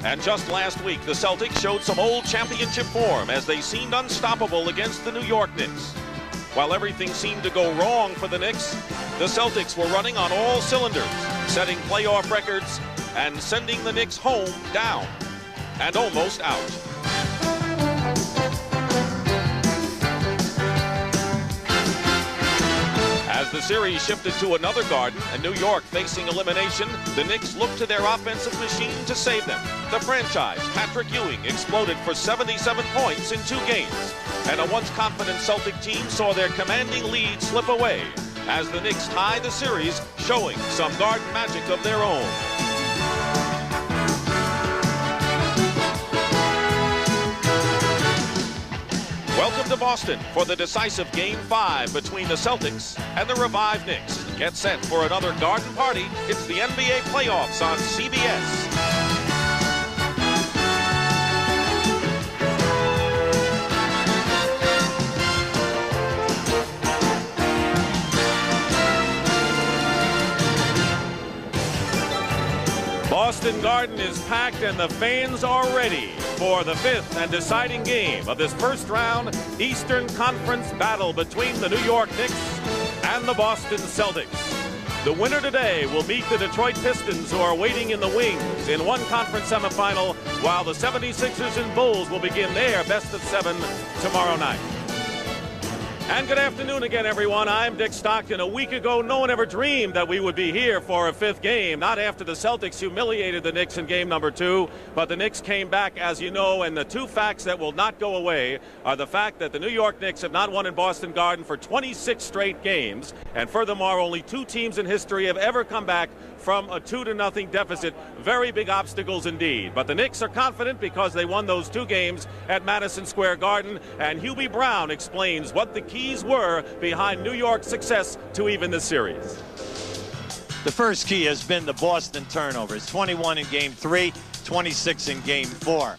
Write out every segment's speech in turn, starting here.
And just last week, the Celtics showed some old championship form as they seemed unstoppable against the New York Knicks. While everything seemed to go wrong for the Knicks, the Celtics were running on all cylinders, setting playoff records and sending the Knicks home down and almost out. As the series shifted to another Garden and New York facing elimination, the Knicks looked to their offensive machine to save them. The franchise, Patrick Ewing, exploded for 77 points in 2 games. And a once confident Celtic team saw their commanding lead slip away as the Knicks tied the series, showing some Garden magic of their own. Welcome to Boston for the decisive Game 5 between the Celtics and the revived Knicks. Get set for another Garden party. It's the NBA playoffs on CBS. Boston Garden is packed and the fans are ready for the 5th and deciding game of this first round Eastern Conference battle between the New York Knicks and the Boston Celtics. The winner today will meet the Detroit Pistons, who are waiting in the wings in one conference semifinal, while the 76ers and Bulls will begin their best of 7 tomorrow night. And good afternoon again, everyone. I'm Dick Stockton. A week ago, no one ever dreamed that we would be here for a 5th game, not after the Celtics humiliated the Knicks in game number 2, but the Knicks came back, as you know, and the 2 facts that will not go away are the fact that the New York Knicks have not won in Boston Garden for 26 straight games, and furthermore, only 2 teams in history have ever come back from a 2-0 deficit. Very big obstacles indeed. But the Knicks are confident because they won those 2 games at Madison Square Garden, and Hubie Brown explains what the keys were behind New York's success to even the series. The first key has been the Boston turnovers. 21 in Game 3, 26 in Game 4.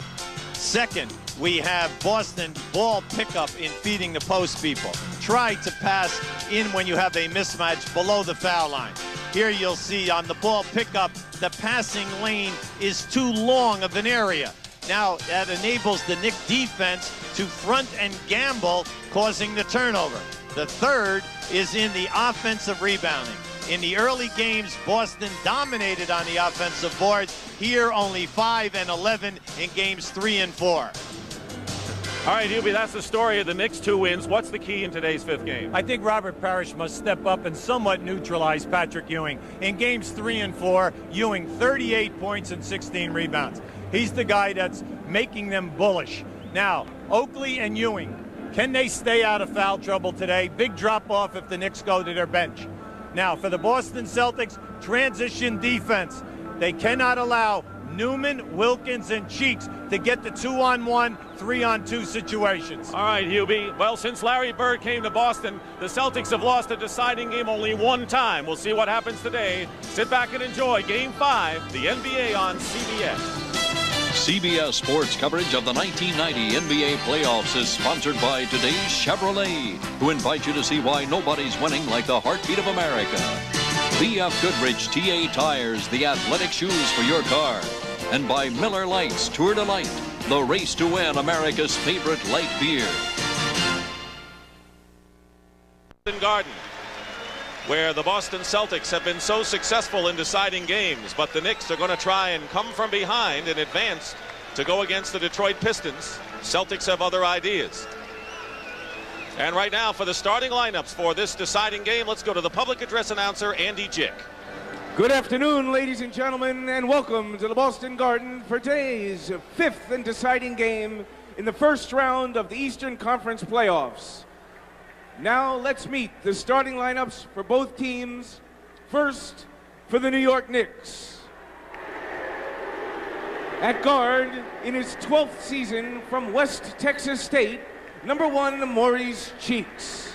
Second, we have Boston ball pickup in feeding the post people. Try to pass in when you have a mismatch below the foul line. Here you'll see on the ball pickup, the passing lane is too long of an area. Now that enables the Knicks defense to front and gamble, causing the turnover. The third is in the offensive rebounding. In the early games, Boston dominated on the offensive boards. Here, only 5 and 11 in games 3 and 4. All right, Hubie, that's the story of the Knicks' 2 wins. What's the key in today's 5th game? I think Robert Parrish must step up and somewhat neutralize Patrick Ewing. In games 3 and 4, Ewing 38 points and 16 rebounds. He's the guy that's making them bullish. Now, Oakley and Ewing, can they stay out of foul trouble today? Big drop-off if the Knicks go to their bench. Now, for the Boston Celtics, transition defense. They cannot allow Newman, Wilkins, and Cheeks to get the 2-on-1, 3-on-2 situations. All right, Hubie. Well, since Larry Bird came to Boston, the Celtics have lost a deciding game only 1 time. We'll see what happens today. Sit back and enjoy Game 5, the NBA on CBS. CBS Sports coverage of the 1990 NBA playoffs is sponsored by today's Chevrolet, who invite you to see why nobody's winning like the heartbeat of America. B.F. Goodrich TA Tires, the athletic shoes for your car. And by Miller Lights, Tour de Light, the race to win America's favorite light beer. Garden, where the Boston Celtics have been so successful in deciding games, but the Knicks are going to try and come from behind and advance to go against the Detroit Pistons. Celtics have other ideas. And right now, for the starting lineups for this deciding game, let's go to the public address announcer, Andy Jick. Good afternoon, ladies and gentlemen, and welcome to the Boston Garden for today's 5th and deciding game in the first round of the Eastern Conference playoffs. Now let's meet the starting lineups for both teams. First, for the New York Knicks. At guard, in his 12th season from West Texas State, number 1, Maurice Cheeks.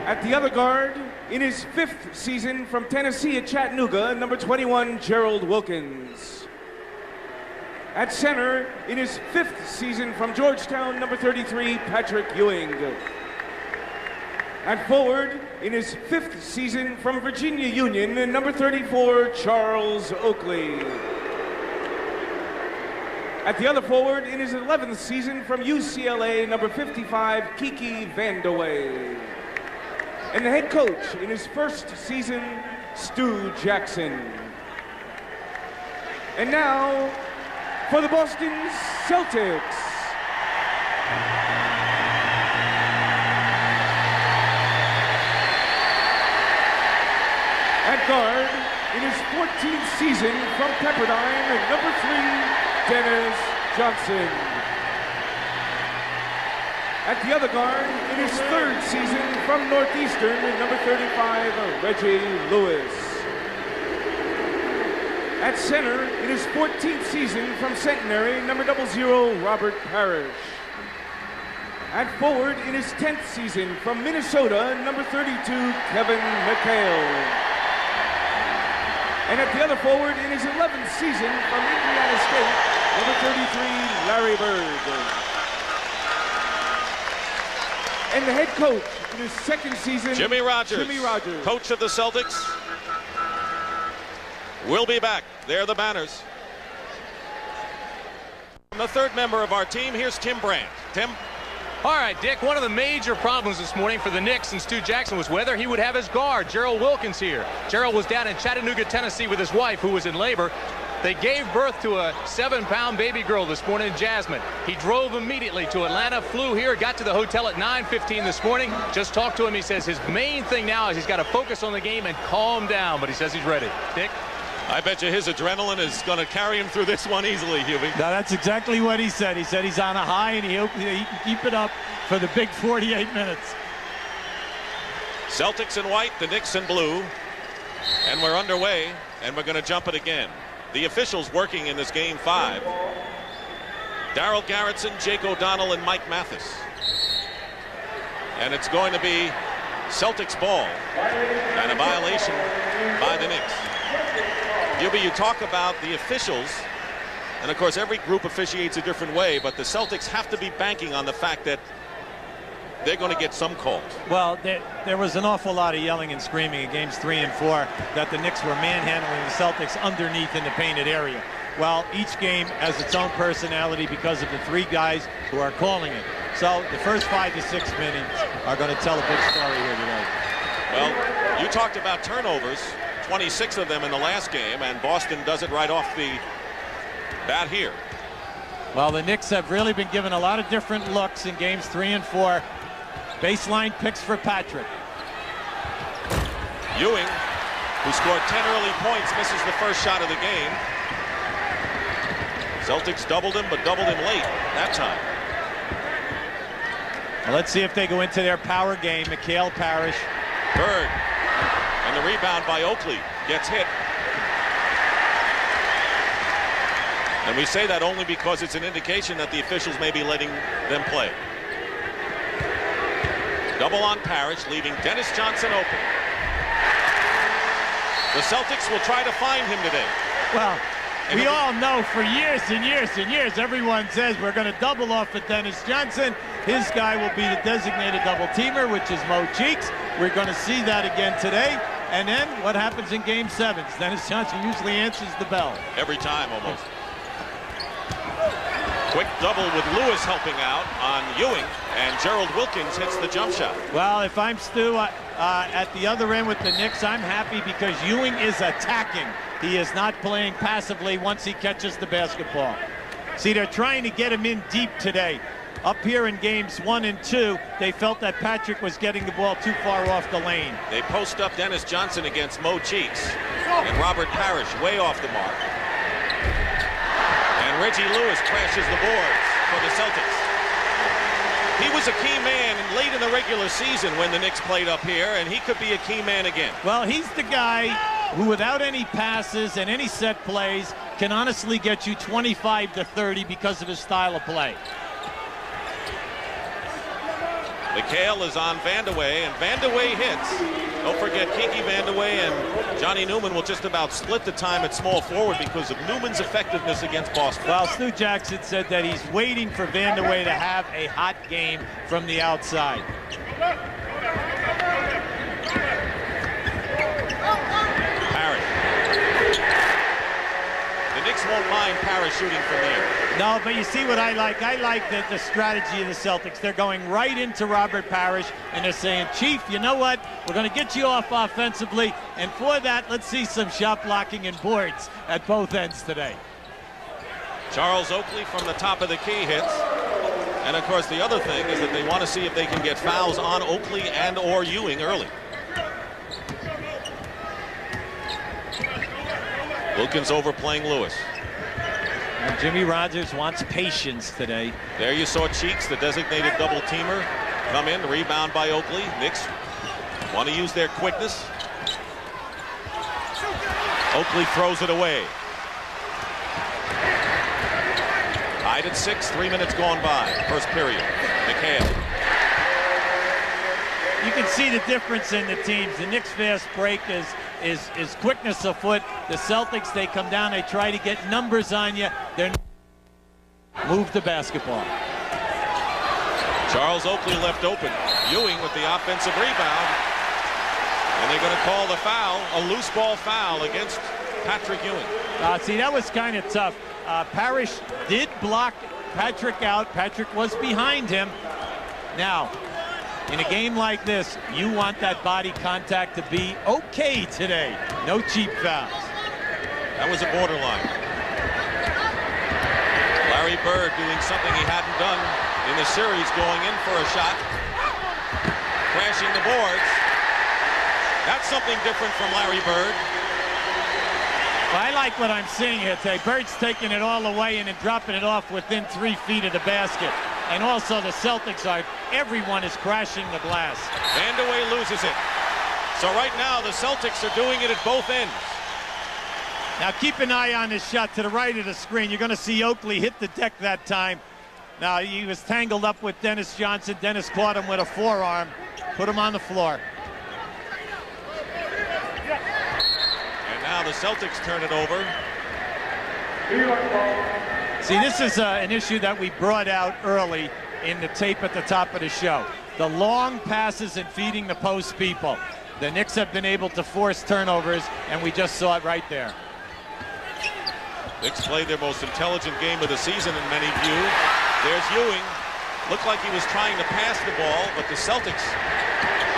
At the other guard, in his 5th season from Tennessee at Chattanooga, number 21, Gerald Wilkins. At center, in his 5th season from Georgetown, number 33, Patrick Ewing. At forward, in his 5th season from Virginia Union, number 34, Charles Oakley. At the other forward, in his 11th season from UCLA, number 55, Kiki Vandeweghe. And the head coach in his first season, Stu Jackson. And now, for the Boston Celtics. At guard, in his 14th season from Pepperdine, number 3, Dennis Johnson. At the other guard, in his 3rd season from Northeastern, number 35, Reggie Lewis. At center, in his 14th season from Centenary, number 00, Robert Parrish. At forward, in his 10th season from Minnesota, number 32, Kevin McHale. And at the other forward, in his 11th season from Indiana State, number 33, Larry Bird. And the head coach in his 2nd season, Jimmy Rogers, coach of the Celtics, will be back. They're the Banners. The 3rd member of our team, here's Tim Brandt. Tim? All right, Dick, one of the major problems this morning for the Knicks and Stu Jackson was whether he would have his guard, Gerald Wilkins, here. Gerald was down in Chattanooga, Tennessee with his wife, who was in labor. They gave birth to a 7-pound baby girl this morning, Jasmine. He drove immediately to Atlanta, flew here, got to the hotel at 9:15 this morning. Just talked to him. He says his main thing now is he's got to focus on the game and calm down, but he says he's ready. Dick? I bet you his adrenaline is going to carry him through this one easily, Huey. No, that's exactly what he said. He said he's on a high and he hopes he can keep it up for the big 48 minutes. Celtics in white, the Knicks in blue. And we're underway, and we're going to jump it again. The officials working in this game 5. Darryl Garretson, Jake O'Donnell, and Mike Mathis. And it's going to be Celtics ball and a violation by the Knicks. You talk about the officials, and of course every group officiates a different way, but the Celtics have to be banking on the fact that they're going to get some calls. Well, there was an awful lot of yelling and screaming in games 3 and 4 that the Knicks were manhandling the Celtics underneath in the painted area. Well, each game has its own personality because of the 3 guys who are calling it. So the first 5 to 6 minutes are going to tell a big story here today. Well, you talked about turnovers. 26 of them in the last game, and Boston does it right off the bat here. Well, the Knicks have really been given a lot of different looks in games 3 and 4. Baseline picks for Patrick. Ewing, who scored 10 early points, misses the first shot of the game. Celtics doubled him, but doubled him late that time. Well, let's see if they go into their power game. McHale, Parrish. Bird. And the rebound by Oakley gets hit. And we say that only because it's an indication that the officials may be letting them play. Double on Parrish, leaving Dennis Johnson open. The Celtics will try to find him today. Well, we all know for years and years and years, everyone says we're going to double off at Dennis Johnson. His guy will be the designated double teamer, which is Mo Cheeks. We're going to see that again today. And then what happens in game 7? Dennis Johnson usually answers the bell. Every time, almost. Quick double with Lewis helping out on Ewing, and Gerald Wilkins hits the jump shot. Well, if I'm Stu at the other end with the Knicks, I'm happy because Ewing is attacking. He is not playing passively once he catches the basketball. See, they're trying to get him in deep today. Up here in games 1 and 2, they felt that Patrick was getting the ball too far off the lane. They post up Dennis Johnson against Mo Cheeks, and Robert Parrish way off the mark. And Reggie Lewis crashes the boards for the Celtics. He was a key man late in the regular season when the Knicks played up here, and he could be a key man again. Well, he's the guy who, without any passes and any set plays, can honestly get you 25 to 30 because of his style of play. McHale is on Vandeweghe, and Vandeweghe hits. Don't forget Kiki Vandeweghe and Johnny Newman will just about split the time at small forward because of Newman's effectiveness against Boston. Well, Stu Jackson said that he's waiting for Vandeweghe to have a hot game from the outside. Parrish. The Knicks won't mind Parrish shooting from there. No, but you see what I like? I like the strategy of the Celtics. They're going right into Robert Parrish, and they're saying, Chief, you know what? We're going to get you off offensively, and for that, let's see some shot blocking and boards at both ends today. Charles Oakley from the top of the key hits. And, of course, the other thing is that they want to see if they can get fouls on Oakley and or Ewing early. Wilkins overplaying Lewis. And Jimmy Rogers wants patience today. There you saw Cheeks, the designated double teamer, come in, rebound by Oakley. Knicks want to use their quickness. Oakley throws it away. Tied at 6, 3 minutes gone by. First period. McHale. You can see the difference in the teams. The Knicks fast break is quickness of foot. The Celtics, they come down, they try to get numbers on you. They're move the basketball. Charles Oakley left open. Ewing with the offensive rebound. And they're going to call the foul, a loose ball foul against Patrick Ewing. See, that was kind of tough. Parrish did block Patrick out. Patrick was behind him. Now, in a game like this, you want that body contact to be okay today. No cheap fouls. That was a borderline. Larry Bird doing something he hadn't done in the series, going in for a shot. Crashing the boards. That's something different from Larry Bird. Well, I like what I'm seeing here today. Bird's taking it all away and then dropping it off within 3 feet of the basket. And also the Celtics are, everyone is crashing the glass. Vandeweghe loses it. So right now the Celtics are doing it at both ends. Now keep an eye on this shot to the right of the screen. You're going to see Oakley hit the deck that time. Now he was tangled up with Dennis Johnson. Dennis caught him with a forearm, put him on the floor. And now the Celtics turn it over. See, this is an issue that we brought out early in the tape at the top of the show. The long passes and feeding the post people. The Knicks have been able to force turnovers, and we just saw it right there. Knicks played their most intelligent game of the season in many views. There's Ewing. Looked like he was trying to pass the ball, but the Celtics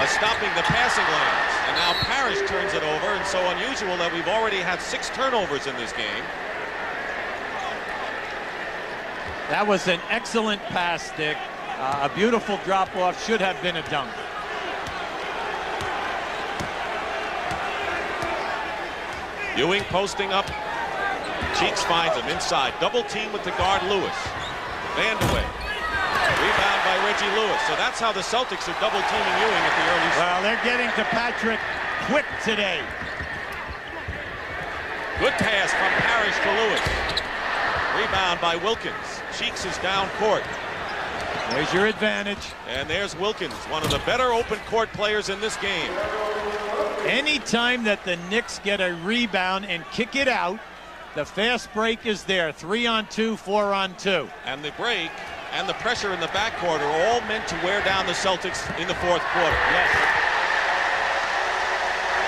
are stopping the passing lanes. And now Parrish turns it over, and so unusual that we've already had 6 turnovers in this game. That was an excellent pass, Dick. A beautiful drop-off, should have been a dunk. Ewing posting up. Cheeks finds him inside. Double team with the guard Lewis. Vandeweghe. Rebound by Reggie Lewis. So that's how the Celtics are double teaming Ewing at the early start. Well, they're getting to Patrick quick today. Good pass from Parrish to Lewis. Rebound by Wilkins. Cheeks is down court. There's your advantage. And there's Wilkins, one of the better open court players in this game. Anytime that the Knicks get a rebound and kick it out, the fast break is there. 3-on-2, 4-on-2. And the break and the pressure in the backcourt are all meant to wear down the Celtics in the fourth quarter. Yes.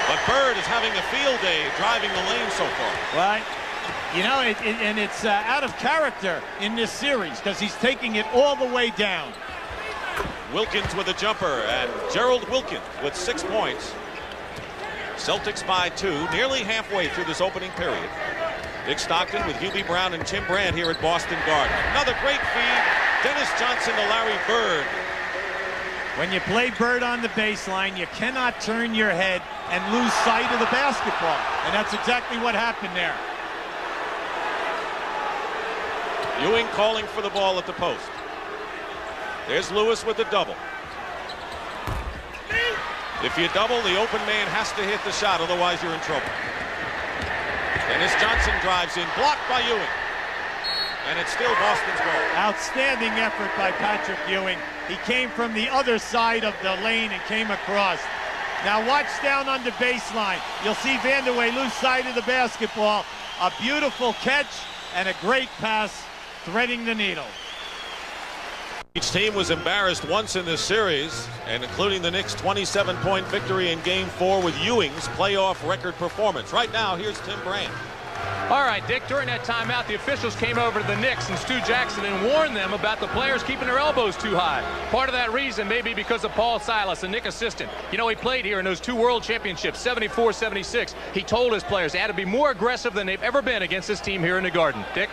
But Bird is having a field day driving the lane so far. Well, you know, and it's out of character in this series because he's taking it all the way down. Wilkins with a jumper, and Gerald Wilkins with 6 points. Celtics by 2, nearly halfway through this opening period. Dick Stockton with Hubie Brown and Tim Brand here at Boston Garden. Another great feed. Dennis Johnson to Larry Bird. When you play Bird on the baseline, you cannot turn your head and lose sight of the basketball. And that's exactly what happened there. Ewing calling for the ball at the post. There's Lewis with the double. If you double, the open man has to hit the shot, otherwise you're in trouble. Dennis Johnson drives in, blocked by Ewing. And it's still Boston's ball. Outstanding effort by Patrick Ewing. He came from the other side of the lane and came across. Now watch down on the baseline. You'll see Vandeweghe lose sight of the basketball. A beautiful catch and a great pass, threading the needle. Each team was embarrassed once in this series, and including the Knicks' 27-point victory in Game 4 with Ewing's playoff record performance. Right now, here's Tim Brand. All right, Dick, during that timeout, the officials came over to the Knicks and Stu Jackson and warned them about the players keeping their elbows too high. Part of that reason may be because of Paul Silas, a Knick assistant. You know, he played here in those 2 world championships, 74, 76. He told his players they had to be more aggressive than they've ever been against this team here in the Garden. Dick?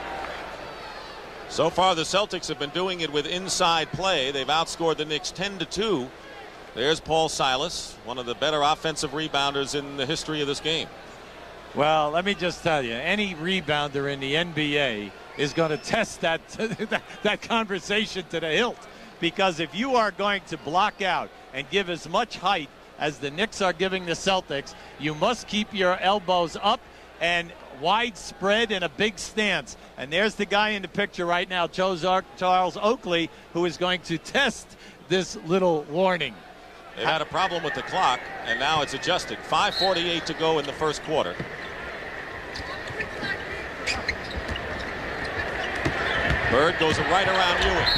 So far, the Celtics have been doing it with inside play. They've outscored the Knicks 10-2. There's Paul Silas, one of the better offensive rebounders in the history of this game. Well, let me just tell you, any rebounder in the NBA is going to test that conversation to the hilt. Because if you are going to block out and give as much height as the Knicks are giving the Celtics, you must keep your elbows up and widespread in a big stance. And there's the guy in the picture right now, Charles Oakley, who is going to test this little warning. They've had a problem with the clock, and now it's adjusted. 5:48 to go in the first quarter. Bird goes right around Ewing.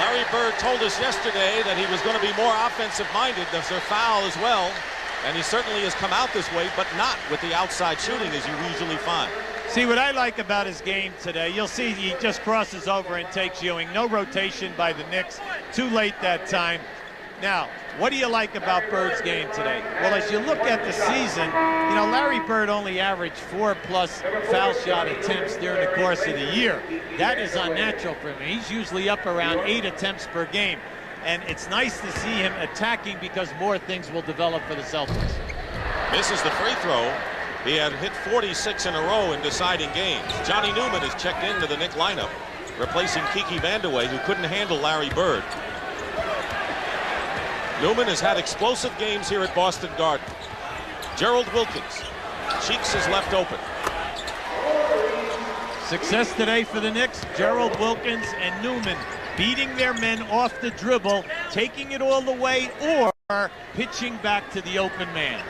Larry Bird told us yesterday that he was going to be more offensive-minded. There's a foul as well, and he certainly has come out this way, but not with the outside shooting as you usually find. See, what I like about his game today, you'll see he just crosses over and takes Ewing. No rotation by the Knicks. Too late that time. Now, what do you like about Bird's game today? Well, as you look at the season, you know, Larry Bird only averaged 4+ foul shot attempts during the course of the year. That is unnatural for him. He's usually up around 8 attempts per game. And it's nice to see him attacking because more things will develop for the Celtics. Misses the free throw. He had hit 46 in a row in deciding games. Johnny Newman is checked into the Knick lineup, replacing Kiki Vandeweghe, who couldn't handle Larry Bird. Newman has had explosive games here at Boston Garden. Gerald Wilkins. Cheeks is left open. Success today for the Knicks. Gerald Wilkins and Newman beating their men off the dribble, taking it all the way, or pitching back to the open man.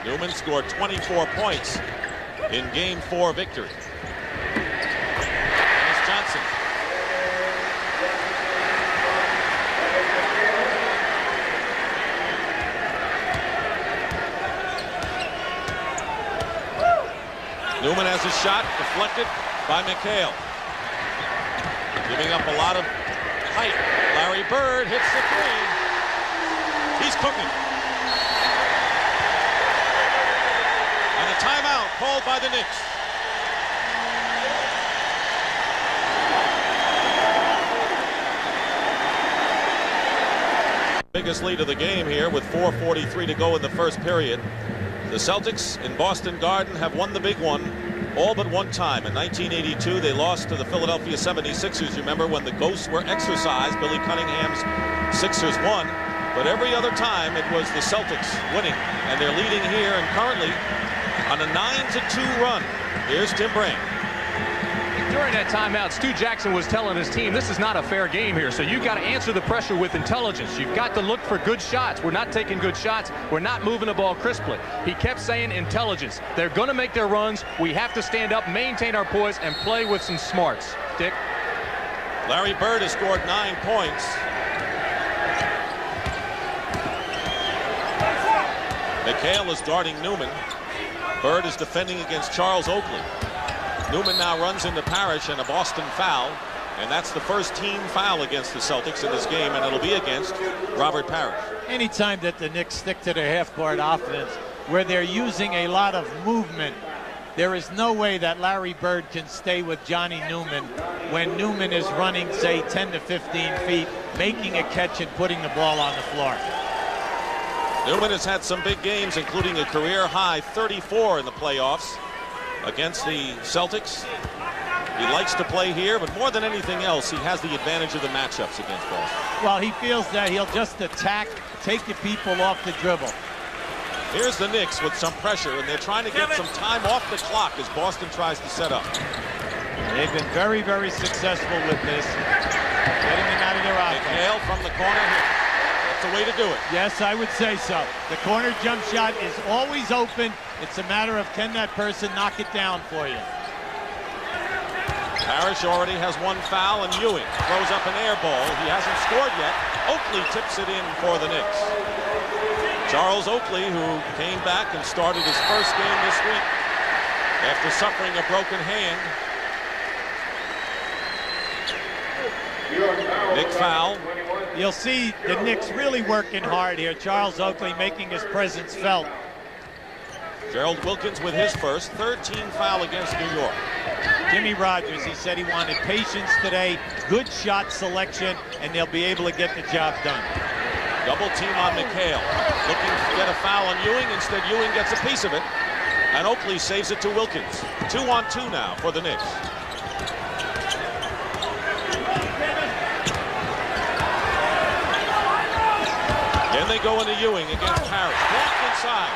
Newman scored 24 points in Game 4 victory. Dennis Johnson. Newman has a shot deflected by McHale. Giving up a lot of height. Larry Bird hits the three. He's cooking. And a timeout called by the Knicks. Biggest lead of the game here with 4:43 to go in the first period. The Celtics in Boston Garden have won the big one all but one time. In 1982, they lost to the Philadelphia 76ers. You remember when the ghosts were exorcised, Billy Cunningham's Sixers won. But every other time, it was the Celtics winning. And they're leading here and currently on a 9-2 run. Here's Tim Brand. During that timeout, Stu Jackson was telling his team, this is not a fair game here, so you've got to answer the pressure with intelligence. You've got to look for good shots. We're not taking good shots. We're not moving the ball crisply. He kept saying intelligence. They're going to make their runs. We have to stand up, maintain our poise, and play with some smarts. Dick? Larry Bird has scored 9 points. McHale is guarding Newman. Bird is defending against Charles Oakley. Newman now runs into Parrish and a Boston foul, and that's the first team foul against the Celtics in this game, and it'll be against Robert Parrish. Anytime that the Knicks stick to their half-court offense where they're using a lot of movement, there is no way that Larry Bird can stay with Johnny Newman when Newman is running, say, 10 to 15 feet, making a catch and putting the ball on the floor. Newman has had some big games, including a career-high 34 in the playoffs against the Celtics. He likes to play here, but more than anything else, he has the advantage of the matchups against Boston. Well, he feels that he'll just attack, take the people off the dribble. Here's the Knicks with some pressure, and they're trying to get some time off the clock as Boston tries to set up. They've been very, very successful with this, getting them out of their offense. McHale from the corner here. That's the way to do it. Yes, I would say so. The corner jump shot is always open. It's a matter of can that person knock it down for you. Parrish already has one foul, and Ewing throws up an air ball. He hasn't scored yet. Oakley tips it in for the Knicks. Charles Oakley, who came back and started his first game this week. after suffering a broken hand. Nick foul. You'll see the Knicks really working hard here. Charles Oakley making his presence felt. Gerald Wilkins with his first, third-team foul against New York. Jimmy Rogers, he said he wanted patience today, good shot selection, and they'll be able to get the job done. Double team on McHale. Looking to get a foul on Ewing. Instead, Ewing gets a piece of it. And Oakley saves it to Wilkins. 2-on-2 now for the Knicks. Then they go into Ewing against Harris. Back inside.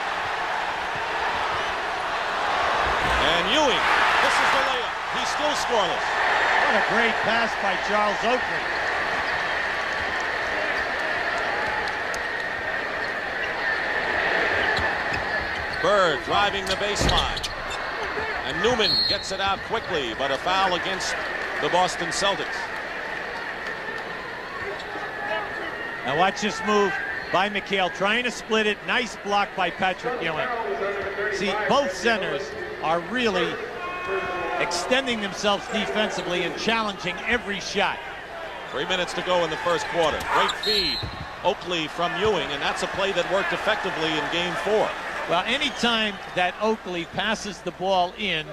And Ewing, this is the layup. He's still scoreless. What a great pass by Charles Oakley. Bird driving the baseline. And Newman gets it out quickly, but a foul against the Boston Celtics. Now watch this move by McHale, trying to split it. Nice block by Patrick Ewing. See, both centers are really extending themselves defensively and challenging every shot. 3 minutes to go in the first quarter. Great feed. Oakley from Ewing, and that's a play that worked effectively in Game 4. Well, anytime that Oakley passes the ball in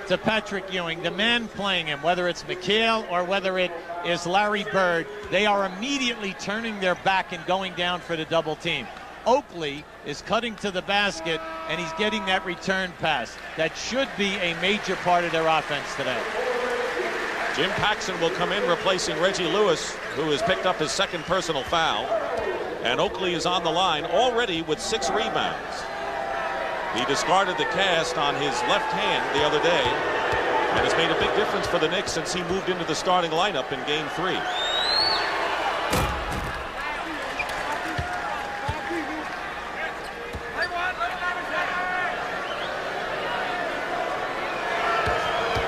to Patrick Ewing, the man playing him, whether it's McHale or whether it is Larry Bird, they are immediately turning their back and going down for the double team. Oakley is cutting to the basket, and he's getting that return pass. That should be a major part of their offense today. Jim Paxson will come in replacing Reggie Lewis, who has picked up his second personal foul. And Oakley is on the line already with 6 rebounds. He discarded the cast on his left hand the other day and has made a big difference for the Knicks since he moved into the starting lineup in Game 3.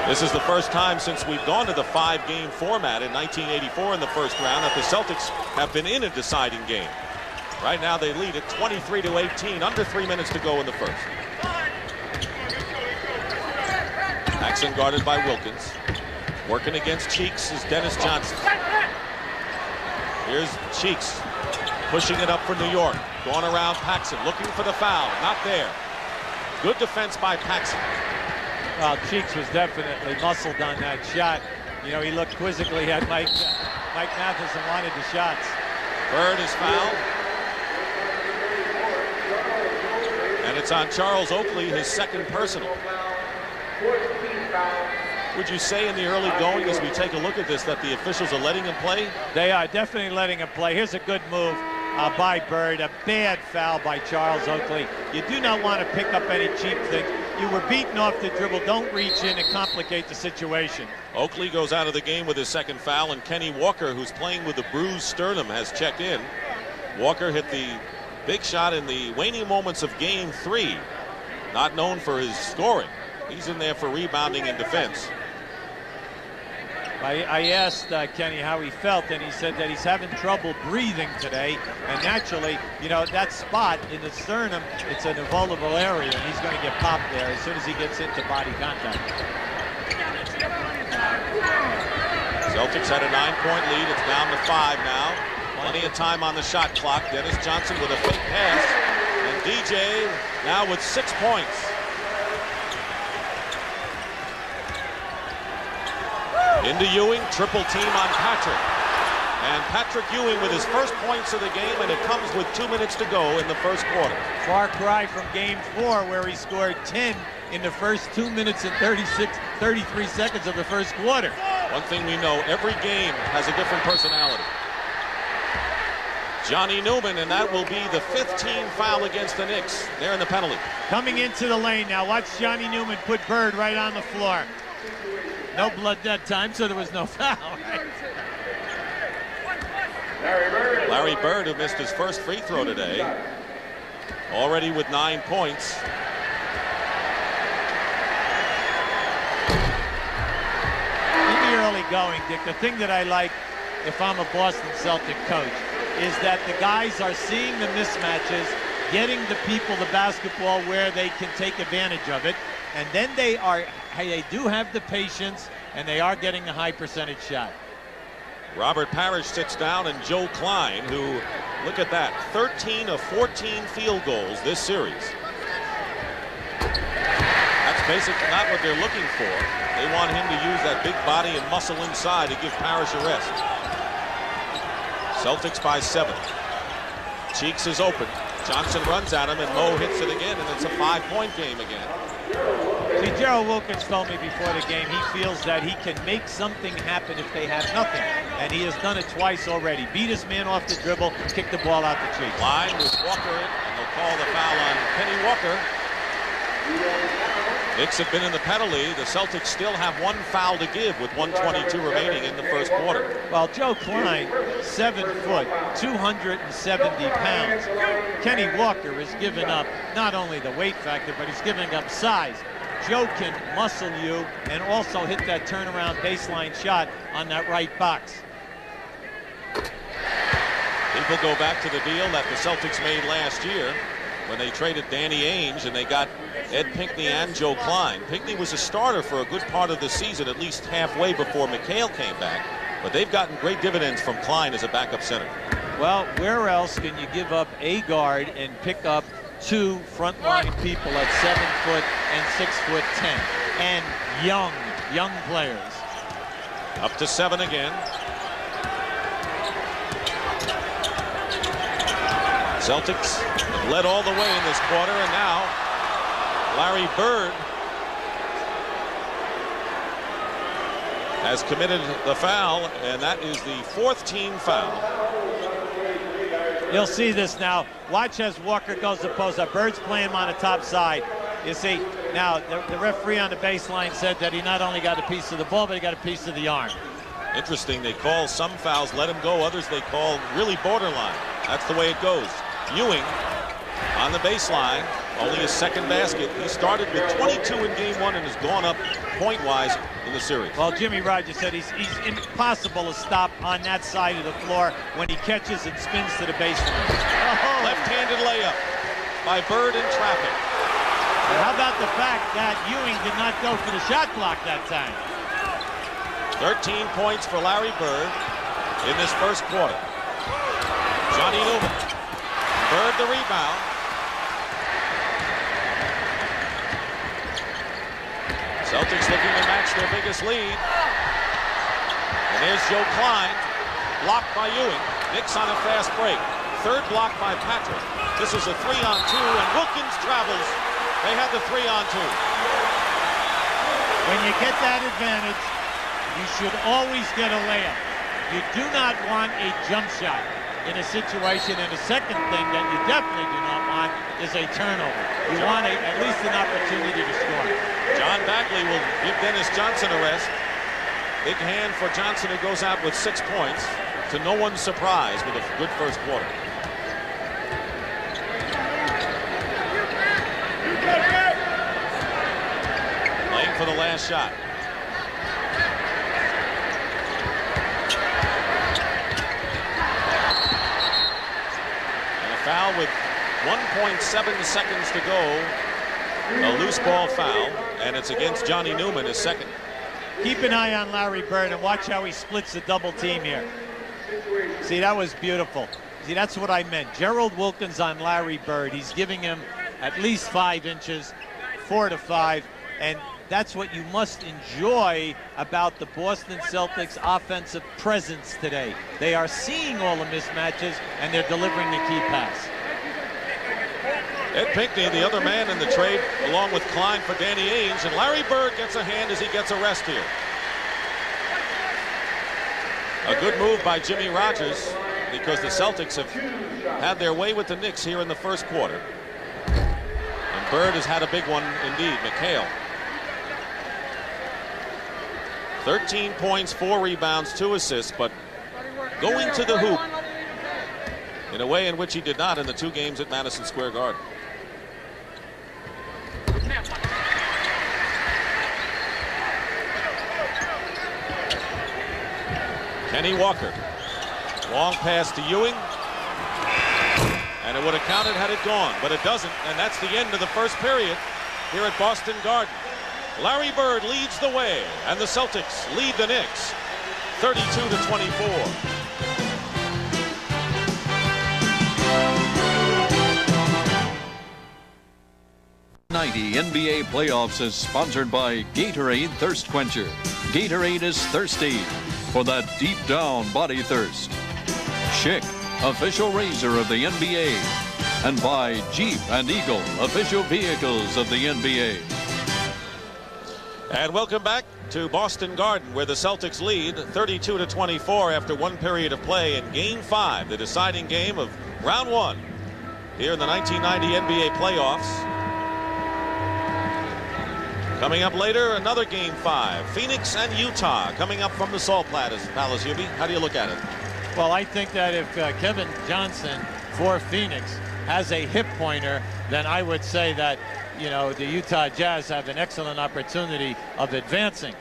This is the first time since we've gone to the 5-game format in 1984 in the first round that the Celtics have been in a deciding game. Right now they lead at 23-18, under 3 minutes to go in the first. Paxson guarded by Wilkins. Working against Cheeks is Dennis Johnson. Here's Cheeks pushing it up for New York. Going around Paxson, looking for the foul. Not there. Good defense by Paxson. Well, Cheeks was definitely muscled on that shot. You know, he looked quizzically at Mike Matheson wanted the shots. Bird is fouled. And it's on Charles Oakley, his second personal. Would you say in the early going, as we take a look at this, that the officials are letting him play? They are definitely letting him play. Here's a good move by Bird. A bad foul by Charles Oakley. You do not want to pick up any cheap things. You were beaten off the dribble. Don't reach in and complicate the situation. Oakley goes out of the game with his second foul, and Kenny Walker, who's playing with a bruised sternum, has checked in. Walker hit the big shot in the waning moments of Game 3. Not known for his scoring. He's in there for rebounding and defense. I asked Kenny how he felt, and he said that he's having trouble breathing today. And naturally, you know, that spot in the sternum, it's an vulnerable area, and he's going to get popped there as soon as he gets into body contact. Celtics had a 9-point lead. It's down to 5 now. Plenty of time on the shot clock. Dennis Johnson with a fake pass. And DJ now with 6 points. Into Ewing, triple team on Patrick. And Patrick Ewing with his first points of the game, and it comes with 2 minutes to go in the first quarter. Far cry from Game 4, where he scored 10 in the first 2 minutes and 33 seconds of the first quarter. One thing we know, every game has a different personality. Johnny Newman, and that will be the 15th foul against the Knicks. They're in the penalty. Coming into the lane now. Watch Johnny Newman put Bird right on the floor. No blood that time, so there was no foul. Larry Bird, who missed his first free throw today, already with 9 points. In the early going, Dick, the thing that I like, if I'm a Boston Celtic coach, is that the guys are seeing the mismatches, getting the people the basketball where they can take advantage of it, and then they do have the patience, and they are getting a high percentage shot. Robert Parrish sits down, and Joe Klein, who, look at that, 13 of 14 field goals this series. That's basically not what they're looking for. They want him to use that big body and muscle inside to give Parrish a rest. Celtics by 7. Cheeks is open. Johnson runs at him, and Mo hits it again, and it's a 5-point game again. See, Gerald Wilkins told me before the game he feels that he can make something happen if they have nothing, and he has done it twice already. Beat his man off the dribble, kick the ball out to Cheeks. Line with Walker in, and they'll call the foul on Kenny Walker. Knicks have been in the penalty. The Celtics still have 1 foul to give with 1:22 remaining in the first quarter. Well, Joe Klein, 7 foot, 270 pounds. Kenny Walker has given up not only the weight factor, but he's giving up size. Joe can muscle you and also hit that turnaround baseline shot on that right box. People go back to the deal that the Celtics made last year when they traded Danny Ainge and they got Ed Pinckney and Joe Klein. Pinckney was a starter for a good part of the season, at least halfway before McHale came back. But they've gotten great dividends from Klein as a backup center. Well, where else can you give up a guard and pick up 2 frontline people at 7 foot and 6'10", and young players? Up to 7 again. Celtics have led all the way in this quarter, and now Larry Bird has committed the foul, and that is the 4th team foul. You'll see this now. Watch as Walker goes to post up. Bird's playing him on the top side. You see, now the referee on the baseline said that he not only got a piece of the ball, but he got a piece of the arm. Interesting, they call some fouls, let him go. Others they call really borderline. That's the way it goes. Ewing on the baseline, only his 2nd basket. He started with 22 in game 1 and has gone up point-wise in the series. Well, Jimmy Rogers said he's impossible to stop on that side of the floor when he catches and spins to the baseline. Oh. Left-handed layup by Bird in traffic. And how about the fact that Ewing did not go for the shot block that time? 13 points for Larry Bird in this first quarter. Johnny Newman. Bird the rebound. Celtics looking to match their biggest lead. And there's Joe Klein, blocked by Ewing. Knicks on a fast break. 3rd block by Patrick. This is a 3-on-2, and Wilkins travels. They had the 3-on-2. When you get that advantage, you should always get a layup. You do not want a jump shot in a situation, and the second thing that you definitely do not want is a turnover. You want at least an opportunity to score. John Bagley will give Dennis Johnson a rest. Big hand for Johnson, who goes out with 6 points, to no one's surprise with a good first quarter. Playing for the last shot. Foul with 1.7 seconds to go. A loose ball foul, and it's against Johnny Newman, his 2nd. Keep an eye on Larry Bird and watch how he splits the double team here. See, that was beautiful. See, that's what I meant. Gerald Wilkins on Larry Bird. He's giving him at least 5 inches, 4 to 5, and that's what you must enjoy about the Boston Celtics offensive presence today. They are seeing all the mismatches, and they're delivering the key pass. Ed Pinckney, the other man in the trade, along with Klein for Danny Ainge, and Larry Bird gets a hand as he gets a rest here. A good move by Jimmy Rogers, because the Celtics have had their way with the Knicks here in the first quarter. And Bird has had a big one indeed, McHale. 13 points, 4 rebounds, 2 assists, but going to the hoop in a way in which he did not in the 2 games at Madison Square Garden. Kenny Walker. Long pass to Ewing. And it would have counted had it gone, but it doesn't, and that's the end of the first period. here at Boston Garden. Larry Bird leads the way, and the Celtics lead the Knicks 32-24. 90 NBA playoffs is sponsored by Gatorade Thirst Quencher. Gatorade is thirsty for that deep down body thirst. Schick, official razor of the NBA. And by Jeep and Eagle, official vehicles of the NBA. And welcome back to Boston Garden, where the Celtics lead 32-24 after one period of play in Game 5, the deciding game of Round 1 here in the 1990 NBA playoffs. Coming up later, another Game 5. Phoenix and Utah coming up from the Salt Palace, Hubie. How do you look at it? Well, I think that if Kevin Johnson for Phoenix has a hip pointer, then I would say that, you know, the Utah Jazz have an excellent opportunity of advancing.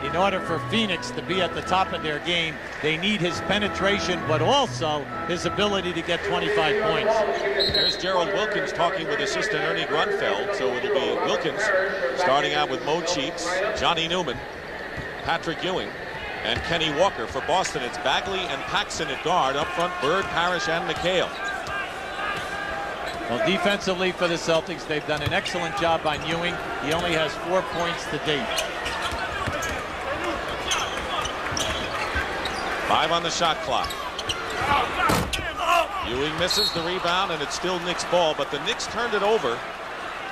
In order for Phoenix to be at the top of their game, they need his penetration, but also his ability to get 25 points. There's Gerald Wilkins talking with assistant Ernie Grunfeld. So it'll be Wilkins starting out with Mo Cheeks, Johnny Newman, Patrick Ewing, and Kenny Walker. For Boston, it's Bagley and Paxson at guard. Up front, Bird, Parrish, and McHale. Well, defensively for the Celtics, they've done an excellent job on Ewing. He only has 4 points to date. 5 on the shot clock. Ewing misses the rebound, and it's still Knicks ball, but the Knicks turned it over.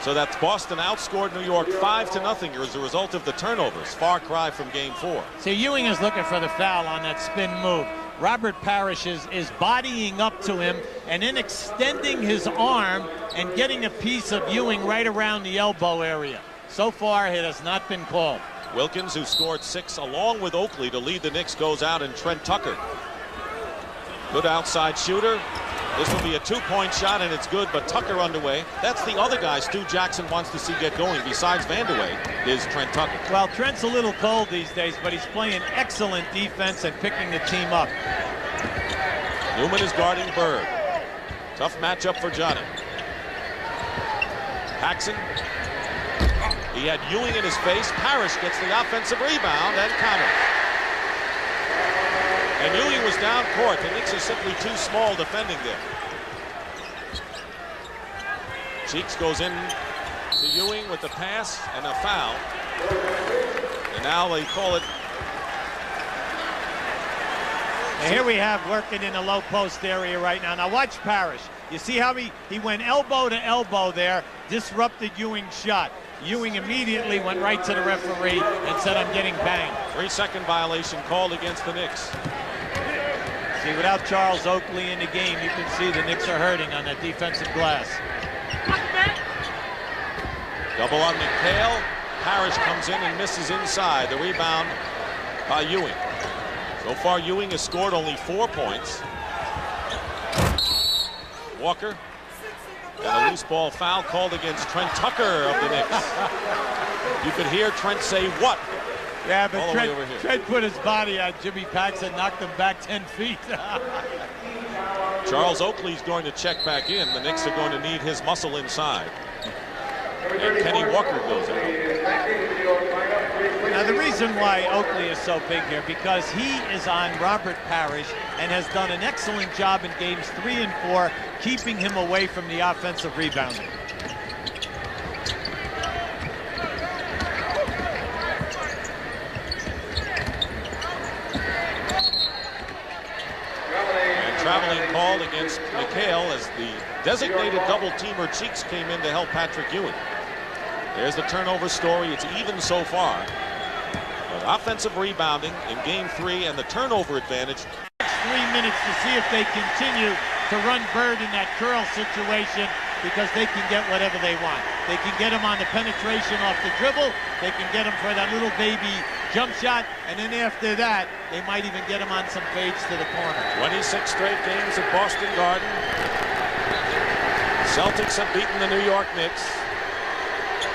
So that's Boston outscored New York 5-0 as a result of the turnovers. Far cry from Game 4. So Ewing is looking for the foul on that spin move. Robert Parrish is bodying up to him and then extending his arm and getting a piece of Ewing right around the elbow area. So far, it has not been called. Wilkins, who scored 6 along with Oakley to lead the Knicks, goes out, and Trent Tucker. Good outside shooter. This will be a 2-point shot, and it's good, but Tucker underway. That's the other guy Stu Jackson wants to see get going, besides Vanderway, is Trent Tucker. Well, Trent's a little cold these days, but he's playing excellent defense and picking the team up. Newman is guarding Bird. Tough matchup for Johnny. Paxson. He had Ewing in his face. Parrish gets the offensive rebound and counters. And Ewing was down court. The Knicks are simply too small defending there. Cheeks goes in to Ewing with the pass and a foul. And now they call it. And here we have working in the low post area right now. Now watch Parrish. You see how he went elbow to elbow there, disrupted Ewing's shot. Ewing immediately went right to the referee and said, "I'm getting banged." 3-second violation called against the Knicks. See, without Charles Oakley in the game, you can see the Knicks are hurting on that defensive glass. Double on McHale. Parrish comes in and misses inside. The rebound by Ewing. So far, Ewing has scored only 4 points. Walker. And a loose ball foul called against Trent Tucker of the Knicks. You could hear Trent say, "What?" Yeah, but all the way over here. Trent put his body on Jimmy Paxson, knocked him back 10 feet. Charles Oakley's going to check back in. The Knicks are going to need his muscle inside. And Kenny Walker goes out. Now, the reason why Oakley is so big here, because he is on Robert Parrish and has done an excellent job in games 3 and 4, keeping him away from the offensive rebounding. And traveling call against McHale as the designated double-teamer Cheeks came in to help Patrick Ewing. There's the turnover story. It's even so far. But offensive rebounding in Game 3 and the turnover advantage. 3 minutes to see if they continue to run Bird in that curl situation, because they can get whatever they want. They can get him on the penetration off the dribble. They can get him for that little baby jump shot. And then after that, they might even get him on some fades to the corner. 26 straight games at Boston Garden. Celtics have beaten the New York Knicks,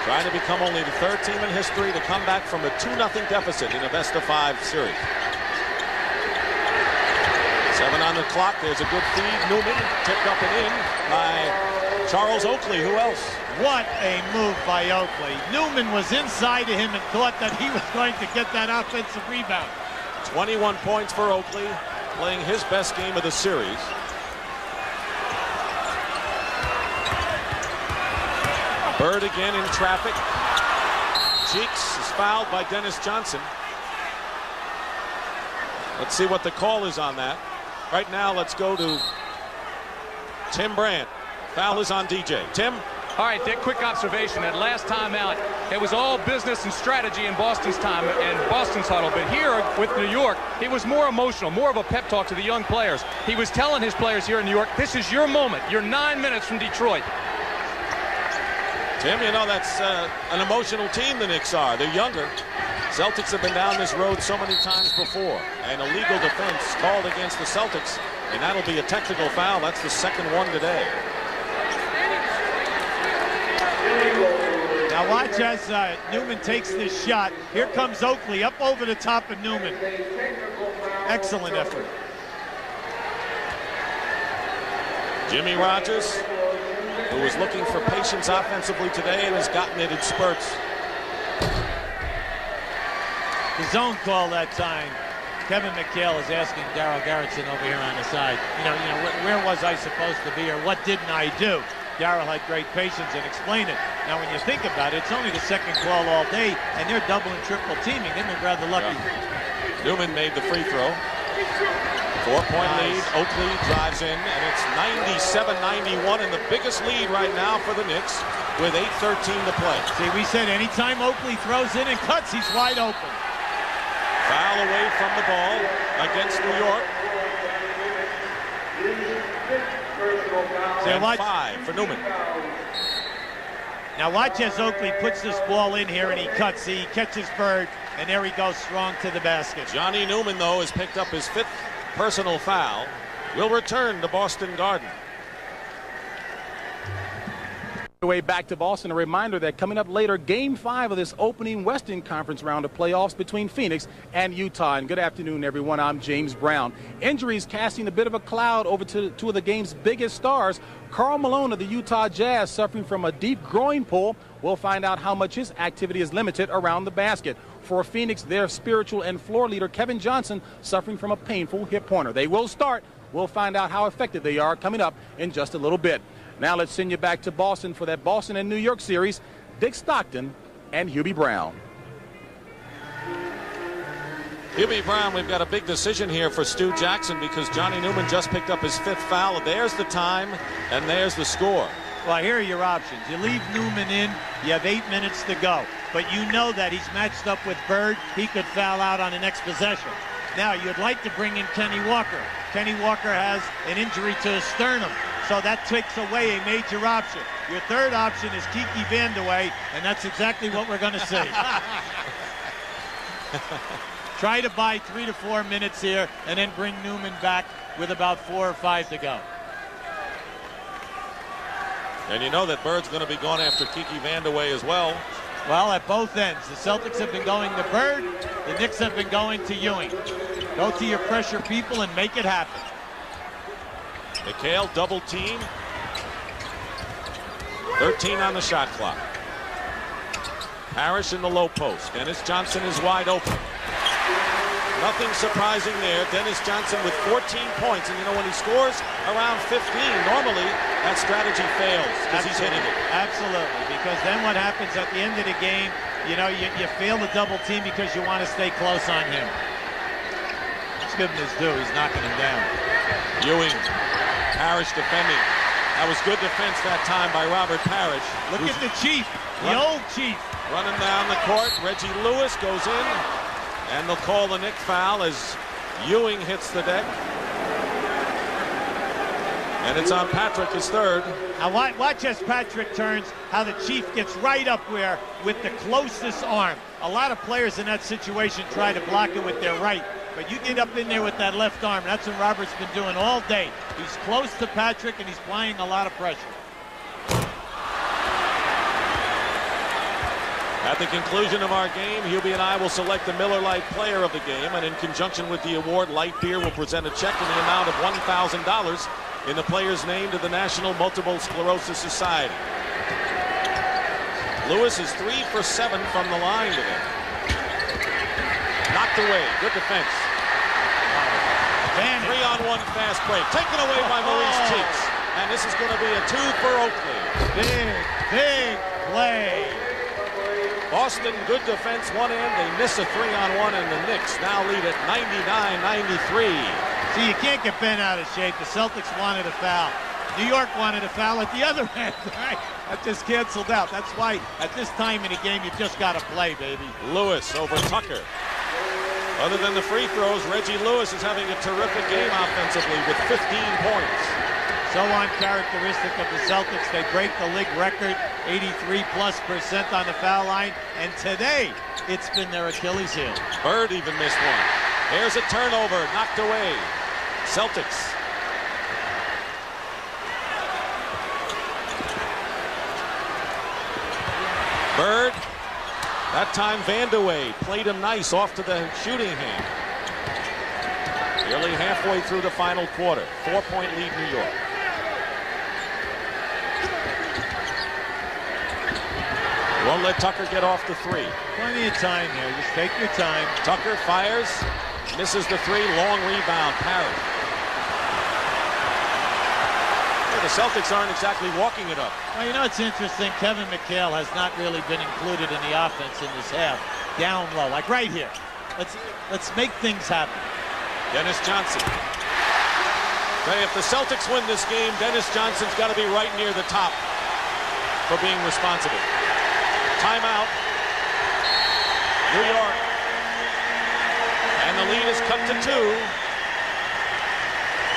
trying to become only the 3rd team in history to come back from a 2-0 deficit in a best-of-5 series. 7 on the clock. There's a good feed. Newman tipped up and in by Charles Oakley, who else? What a move by Oakley. Newman was inside of him and thought that he was going to get that offensive rebound. 21 points for Oakley, playing his best game of the series. Bird again in traffic. Cheeks is fouled by Dennis Johnson. Let's see what the call is on that. Right now, let's go to Tim Brandt. Foul is on DJ. Tim? All right, Dick, quick observation. That last time out, it was all business and strategy in Boston's time and Boston's huddle. But here with New York, it was more emotional, more of a pep talk to the young players. He was telling his players here in New York, this is your moment. You're 9 minutes from Detroit. Tim, you know that's an emotional team the Knicks are. They're younger. Celtics have been down this road so many times before. An illegal defense called against the Celtics, and that'll be a technical foul. That's the second one today. Now watch as Newman takes this shot. Here comes Oakley up over the top of Newman. Excellent effort. Jimmy Rogers, who was looking for patience offensively today and has gotten it in spurts. The zone call that time. Kevin McHale is asking Darryl Garrettson over here on the side, where was I supposed to be, or what didn't I do? Darryl had great patience and explained it. Now, when you think about it, it's only the second call all day, and they're double and triple teaming. Then they're rather lucky. Yeah. Newman made the free throw. 4-point lead. Oakley drives in, and it's 97-91, and the biggest lead right now for the Knicks with 8:13 to play. See, we said anytime Oakley throws in and cuts, he's wide open. Foul away from the ball against New York. And 5 for Newman. Now watch as Oakley puts this ball in here and he cuts. He catches Bird, and there he goes strong to the basket. Johnny Newman, though, has picked up his 5th personal foul. Will return to Boston Garden. Way back to Boston. A reminder that coming up later, Game 5 of this opening Western Conference round of playoffs between Phoenix and Utah. And good afternoon, everyone. I'm James Brown. Injuries casting a bit of a cloud over to two of the game's biggest stars. Karl Malone of the Utah Jazz suffering from a deep groin pull. We'll find out how much his activity is limited around the basket. For Phoenix, their spiritual and floor leader, Kevin Johnson, suffering from a painful hip pointer. They will start. We'll find out how effective they are coming up in just a little bit. Now let's send you back to Boston for that Boston and New York series. Dick Stockton and Hubie Brown. Hubie Brown, we've got a big decision here for Stu Jackson because Johnny Newman just picked up his 5th foul. There's the time, and there's the score. Well, here are your options. You leave Newman in, you have 8 minutes to go. But you know that he's matched up with Bird. He could foul out on the next possession. Now, you'd like to bring in Kenny Walker. Kenny Walker has an injury to his sternum, so that takes away a major option. Your third option is Kiki Vandeweghe, and that's exactly what we're going to see. Try to buy 3 to 4 minutes here, and then bring Newman back with about 4 or 5 to go. And you know that Bird's going to be going after Kiki Vandeweghe as well. Well, at both ends. The Celtics have been going to Bird. The Knicks have been going to Ewing. Go to your pressure people and make it happen. McHale double team. 13 on the shot clock. Parrish in the low post. Dennis Johnson is wide open. Nothing surprising there. Dennis Johnson with 14 points. And you know, when he scores around 15, normally that strategy fails because he's hitting it. Absolutely. Because then what happens at the end of the game, you know, you fail the double team because you want to stay close on him. Let's give him his due. He's knocking him down. Ewing. Parrish defending. That was good defense that time by Robert Parrish. Look at the Chief, the old Chief. Running down the court. Reggie Lewis goes in. And they'll call the Knick foul as Ewing hits the deck. And it's on Patrick, his third. Now watch as Patrick turns, how the Chief gets right up where with the closest arm. A lot of players in that situation try to block it with their right. But you get up in there with that left arm. That's what Robert's been doing all day. He's close to Patrick, and he's applying a lot of pressure. At the conclusion of our game, Hubie and I will select the Miller Lite Player of the Game, and in conjunction with the award, Light Beer will present a check in the amount of $1,000 in the players named to the National Multiple Sclerosis Society. Lewis is 3 for 7 from the line today. Knocked away. Good defense. 3-on-1 fast break. Taken away by Maurice Cheeks. And this is going to be a 2 for Oakley. Big play. Boston, good defense one end. They miss a 3-on-1, and the Knicks now lead at 99-93. See, you can't get bent out of shape. The Celtics wanted a foul. New York wanted a foul at the other end. Right? That just canceled out. That's why at this time in the game, you just got to play, baby. Lewis over Tucker. Other than the free throws, Reggie Lewis is having a terrific game offensively with 15 points. So uncharacteristic of the Celtics. They break the league record, 83+% on the foul line. And today, it's been their Achilles heel. Bird even missed one. There's a turnover, knocked away. Celtics. Bird. That time Vandeweghe played him nice off to the shooting hand. Nearly halfway through the final quarter. 4-point lead New York. Won't let Tucker get off the 3. Plenty of time here. Just take your time. Tucker fires. Misses the 3. Long rebound. Parrish. The Celtics aren't exactly walking it up. Well, you know, it's interesting. Kevin McHale has not really been included in the offense in this half. Down low, like right here. Let's make things happen. Dennis Johnson. Hey, if the Celtics win this game, Dennis Johnson's got to be right near the top for being responsible. Timeout. New York. And the lead is cut to 2.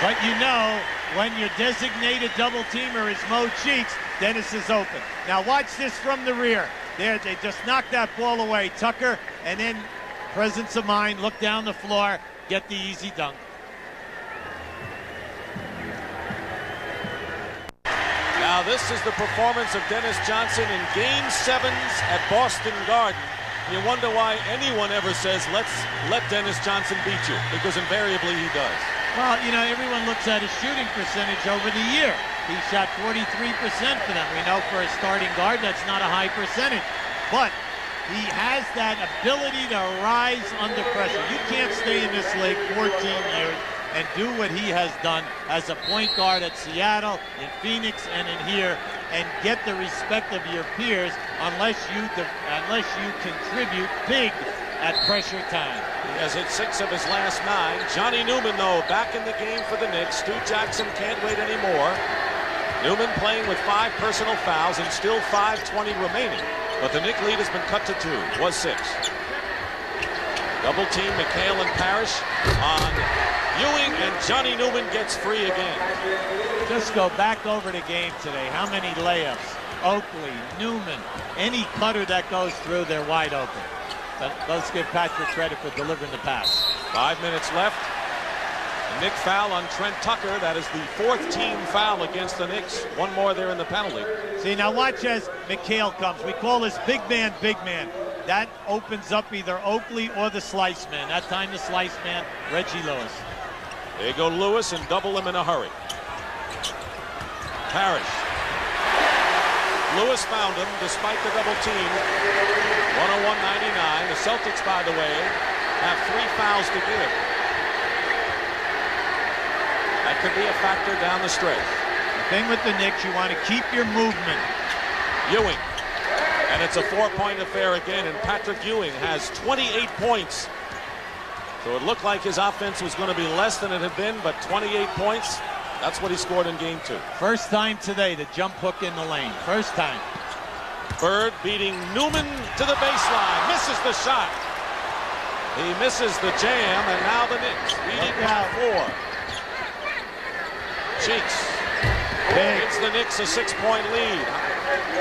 But you know, when your designated double teamer is Mo Cheeks, Dennis is open. Now watch this from the rear. There, they just knocked that ball away. Tucker, and then presence of mind, look down the floor, get the easy dunk. Now this is the performance of Dennis Johnson in Game 7s at Boston Garden. You wonder why anyone ever says, let Dennis Johnson beat you, because invariably he does. Well, you know, everyone looks at his shooting percentage over the year. He shot 43% for them. We know for a starting guard, that's not a high percentage. But he has that ability to rise under pressure. You can't stay in this league 14 years and do what he has done as a point guard at Seattle, in Phoenix, and in here, and get the respect of your peers unless you contribute big at pressure time. He has hit 6 of his last 9. Johnny Newman, though, back in the game for the Knicks. Stu Jackson can't wait anymore. Newman playing with 5 personal fouls and still 5:20 remaining. But the Knicks lead has been cut to 2. Was 6. Double team McHale and Parrish on Ewing, and Johnny Newman gets free again. Just go back over the game today. How many layups? Oakley, Newman, any cutter that goes through, they're wide open. But let's give Patrick credit for delivering the pass. 5 minutes left. A Knick foul on Trent Tucker. That is the 4th team foul against the Knicks. One more there in the penalty. See, now watch as McHale comes. We call this big man, big man. That opens up either Oakley or the slice man. That time the slice man, Reggie Lewis. There you go Lewis and double him in a hurry. Parrish. Lewis found him despite the double team. 101-99. The Celtics, by the way, have 3 fouls to give. That could be a factor down the stretch. The thing with the Knicks, you want to keep your movement. Ewing. And it's a 4-point affair again, and Patrick Ewing has 28 points. So it looked like his offense was going to be less than it had been, but 28 points, that's what he scored in game 2. First time today, the jump hook in the lane. First time. Bird beating Newman to the baseline. Misses the shot. He misses the jam, and now the Knicks leading by 4. Cheeks. It's the Knicks a 6-point lead.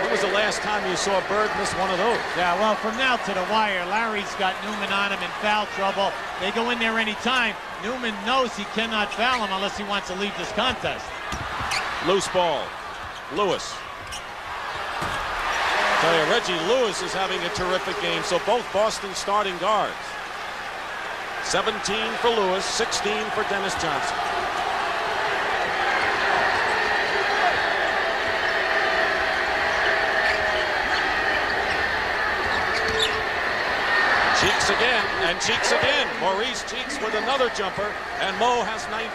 When was the last time you saw Bird miss one of those? Yeah, well, from now to the wire, Larry's got Newman on him in foul trouble. They go in there any time. Newman knows he cannot foul him unless he wants to leave this contest. Loose ball. Lewis. Tell you, Reggie Lewis is having a terrific game. So both Boston starting guards. 17 for Lewis, 16 for Dennis Johnson. Cheeks again, and Cheeks again. Maurice Cheeks with another jumper, and Mo has 19.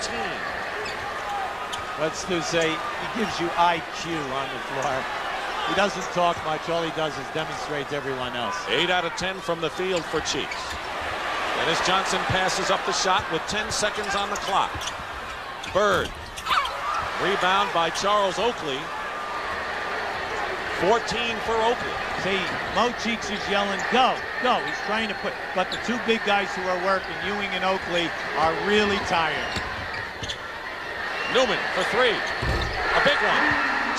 What's Stu say? He gives you IQ on the floor. He doesn't talk much. All he does is demonstrate to everyone else. 8 out of 10 from the field for Cheeks. Dennis Johnson passes up the shot with 10 seconds on the clock. Bird. Rebound by Charles Oakley. 14 for Oakley. See, Mo Cheeks is yelling, go, go. He's trying to put, but the two big guys who are working, Ewing and Oakley, are really tired. Newman for 3. A big one.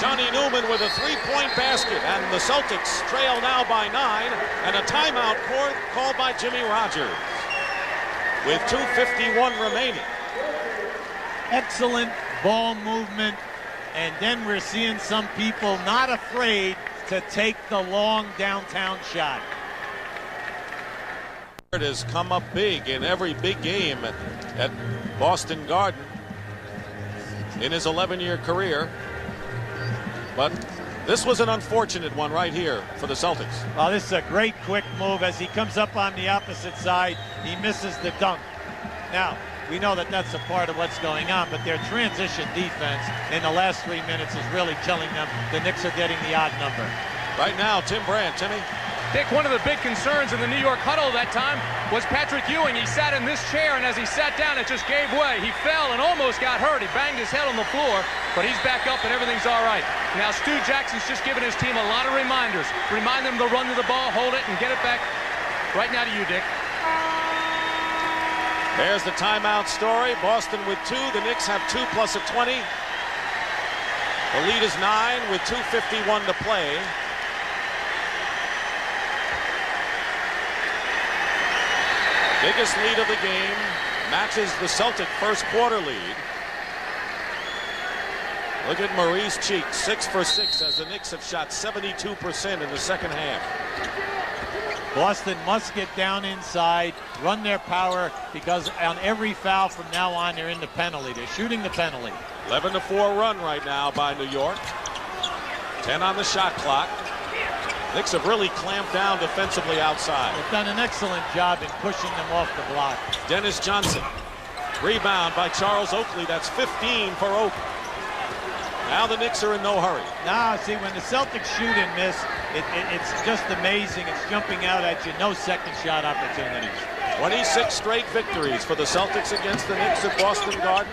Johnny Newman with a 3-point basket, and the Celtics trail now by 9, and a timeout called by Jimmy Rogers with 2:51 remaining. Excellent ball movement, and then we're seeing some people not afraid to take the long downtown shot. It has come up big in every big game at Boston Garden in his 11-year career. But this was an unfortunate one right here for the Celtics. Well, this is a great quick move. As he comes up on the opposite side, he misses the dunk. Now, we know that that's a part of what's going on, but their transition defense in the last 3 minutes is really killing them. The Knicks are getting the odd number. Right now, Tim Brand. Timmy? Dick, one of the big concerns in the New York huddle that time was Patrick Ewing. He sat in this chair, and as he sat down, it just gave way. He fell and almost got hurt. He banged his head on the floor, but he's back up and everything's all right. Now, Stu Jackson's just given his team a lot of reminders. Remind them to run to the ball, hold it, and get it back. Right now to you, Dick. There's the timeout story. Boston with 2. The Knicks have 2 plus a 20. The lead is 9 with 2:51 to play. Biggest lead of the game, matches the Celtic first quarter lead. Look at Maurice Cheeks, 6 for 6, as the Knicks have shot 72% in the second half. Boston must get down inside, run their power, because on every foul from now on, they're in the penalty. They're shooting the penalty. 11-4 run right now by New York. 10 on the shot clock. Knicks have really clamped down defensively outside. They've done an excellent job in pushing them off the block. Dennis Johnson. Rebound by Charles Oakley. That's 15 for Oakley. Now the Knicks are in no hurry. Now, see, when the Celtics shoot and miss, it's just amazing. It's jumping out at you. No second shot opportunities. 26 straight victories for the Celtics against the Knicks at Boston Garden.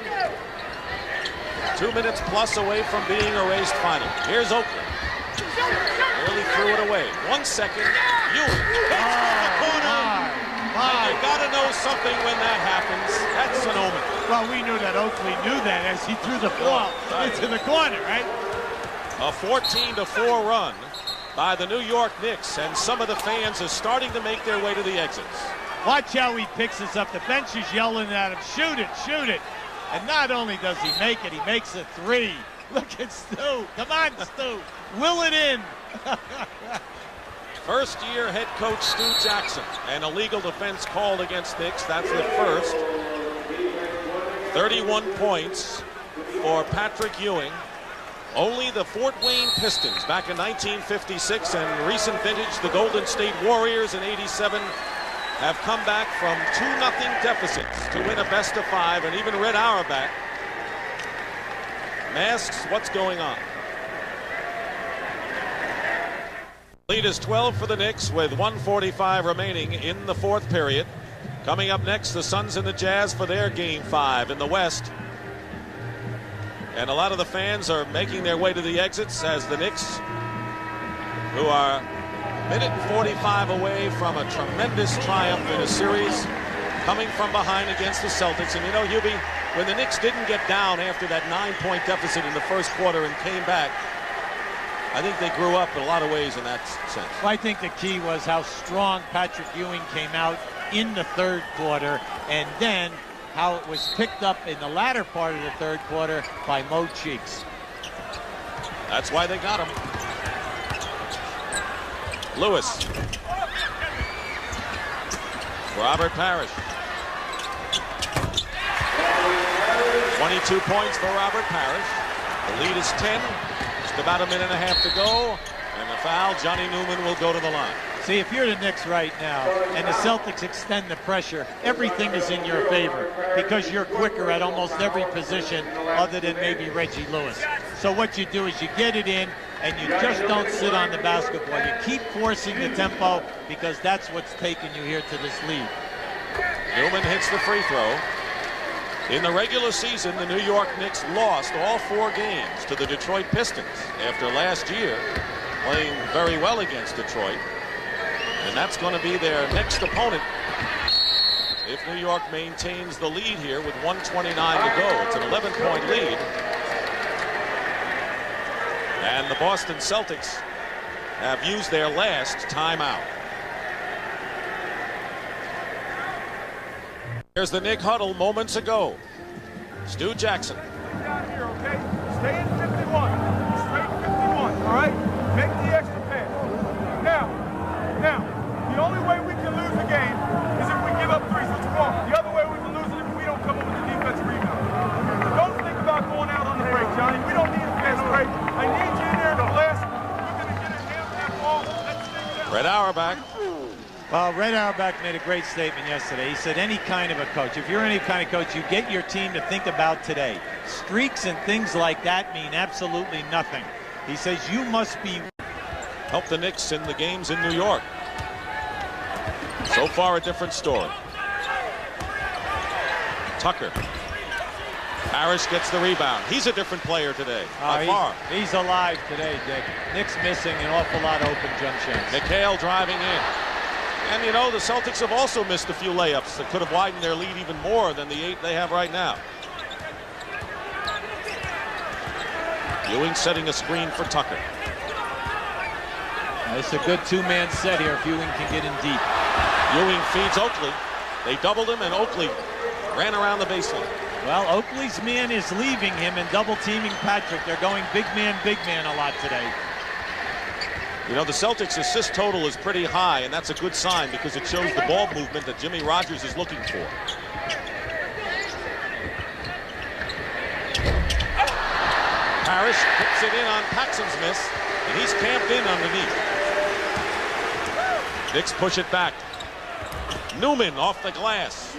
2 minutes plus away from being a race final. Here's Oakley. Nearly threw it away. 1 second. Ewing hits the corner. And you got to know something when that happens. That's an omen. Well, we knew that Oakley knew that as he threw the ball into the corner, right? A 14-4 run by the New York Knicks, and some of the fans are starting to make their way to the exits. Watch how he picks this up. The bench is yelling at him, shoot it, shoot it. And not only does he make it, he makes a 3. Look at Stu. Come on, Stu. Will it in. First-year head coach Stu Jackson, and illegal defense called against Knicks. That's the first. 31 points for Patrick Ewing. Only the Fort Wayne Pistons back in 1956 and recent vintage, the Golden State Warriors in '87, have come back from 2-0 deficits to win a best-of-5, and even Red Auerbach masks what's going on. Lead is 12 for the Knicks with 1:45 remaining in the fourth period. Coming up next, the Suns and the Jazz for their Game 5 in the West. And a lot of the fans are making their way to the exits as the Knicks, who are a minute and 45 away from a tremendous triumph in a series, coming from behind against the Celtics. And you know, Hubie, when the Knicks didn't get down after that 9-point deficit in the first quarter and came back, I think they grew up in a lot of ways in that sense. Well, I think the key was how strong Patrick Ewing came out in the third quarter, and then how it was picked up in the latter part of the third quarter by Mo Cheeks. That's why they got him. Lewis. Robert Parrish. 22 points for Robert Parrish. The lead is 10. Just about a minute and a half to go. And the foul, Johnny Newman will go to the line. See, if you're the Knicks right now and the Celtics extend the pressure, everything is in your favor because you're quicker at almost every position other than maybe Reggie Lewis. So what you do is you get it in and you just don't sit on the basketball. You keep forcing the tempo because that's what's taken you here to this lead. Newman hits the free throw. In the regular season, the New York Knicks lost all 4 games to the Detroit Pistons after last year playing very well against Detroit. And that's going to be their next opponent if New York maintains the lead here with 1:29 to go. It's an 11-point lead. And the Boston Celtics have used their last timeout. Here's the Knick huddle moments ago. Stu Jackson. Down here, okay? Stay in 51. Straight 51, all right? Make the extra pass. Now, the only way we can lose the game is if we give up 3s. It's wrong. The other way we can lose it if we don't come up with the defensive rebound. Don't think about going out on the break, Johnny. We don't need a fast break. I need you in there to blast. We're going to get a half that ball. Let's take it out. Red Auerbach. Well, Red Auerbach made a great statement yesterday. He said any kind of a coach, if you're any kind of coach, you get your team to think about today. Streaks and things like that mean absolutely nothing. He says you must be... Help the Knicks in the games in New York. So far, a different story. Tucker. Parrish gets the rebound. He's a different player today, by far. He's alive today, Dick. Knicks missing an awful lot of open jump shots. McHale driving in. And, you know, the Celtics have also missed a few layups that could have widened their lead even more than the 8 they have right now. Ewing setting a screen for Tucker. It's a good 2-man set here if Ewing can get in deep. Ewing feeds Oakley. They doubled him, and Oakley ran around the baseline. Well, Oakley's man is leaving him and double-teaming Patrick. They're going big man a lot today. You know, the Celtics' assist total is pretty high, and that's a good sign because it shows the ball movement that Jimmy Rogers is looking for. Parrish puts it in on Paxson's miss, and he's camped in underneath. Knicks push it back. Newman off the glass.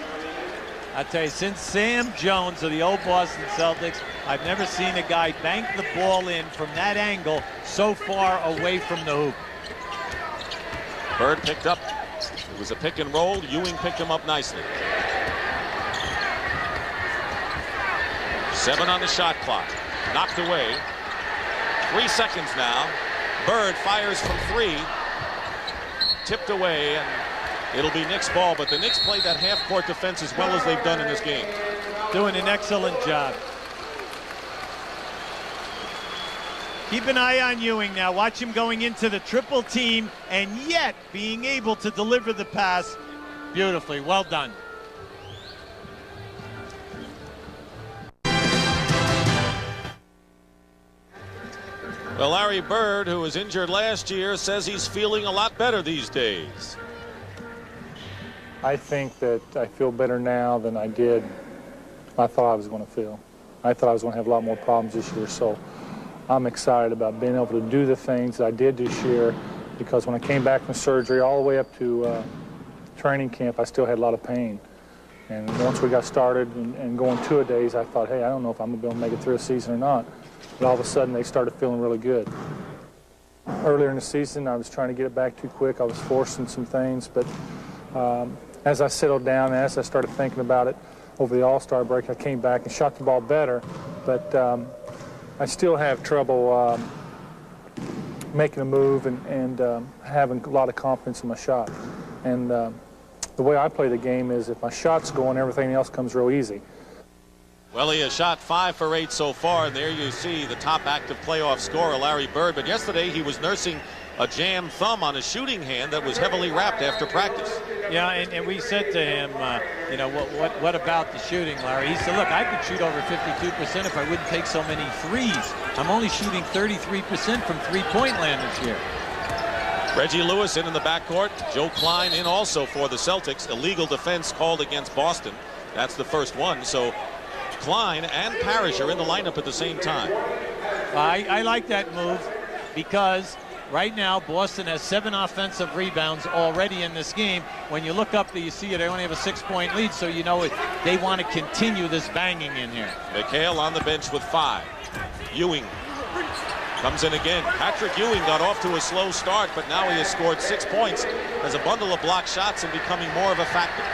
I tell you, since Sam Jones of the old Boston Celtics, I've never seen a guy bank the ball in from that angle so far away from the hoop. Bird picked up. It was a pick and roll. Ewing picked him up nicely. 7 on the shot clock. Knocked away. 3 seconds now. Bird fires from 3. Tipped away, and it'll be Knicks ball, but the Knicks played that half-court defense as well as they've done in this game. Doing an excellent job. Keep an eye on Ewing now. Watch him going into the triple team and yet being able to deliver the pass beautifully. Well done. Well, Larry Bird, who was injured last year, says he's feeling a lot better these days. I think that I feel better now than I did. I thought I was going to feel. I thought I was going to have a lot more problems this year, so I'm excited about being able to do the things that I did this year, because when I came back from surgery all the way up to training camp, I still had a lot of pain. And once we got started and going 2-a-days, I thought, hey, I don't know if I'm going to be able to make it through a season or not. But all of a sudden, they started feeling really good. Earlier in the season, I was trying to get it back too quick. I was forcing some things, but as I settled down, and as I started thinking about it over the All-Star break, I came back and shot the ball better, but I still have trouble making a move and having a lot of confidence in my shot. And the way I play the game is if my shot's going, everything else comes real easy. Well, he has shot 5 for 8 so far, and there you see the top active playoff scorer, Larry Bird. But yesterday he was nursing a jammed thumb on his shooting hand that was heavily wrapped after practice. Yeah, and we said to him, you know, what about the shooting, Larry? He said, look, I could shoot over 52% if I wouldn't take so many threes. I'm only shooting 33% from three-point land this year. Reggie Lewis in the backcourt. Joe Klein in also for the Celtics. Illegal defense called against Boston. That's the first one. So Klein and Parrish are in the lineup at the same time. I like that move because Right now, Boston has 7 offensive rebounds already in this game. When you look up, you see they only have a 6-point lead, so you know they want to continue this banging in here. McHale on the bench with 5. Ewing comes in again. Patrick Ewing got off to a slow start, but now he has scored 6 points. Has a bundle of blocked shots and becoming more of a factor.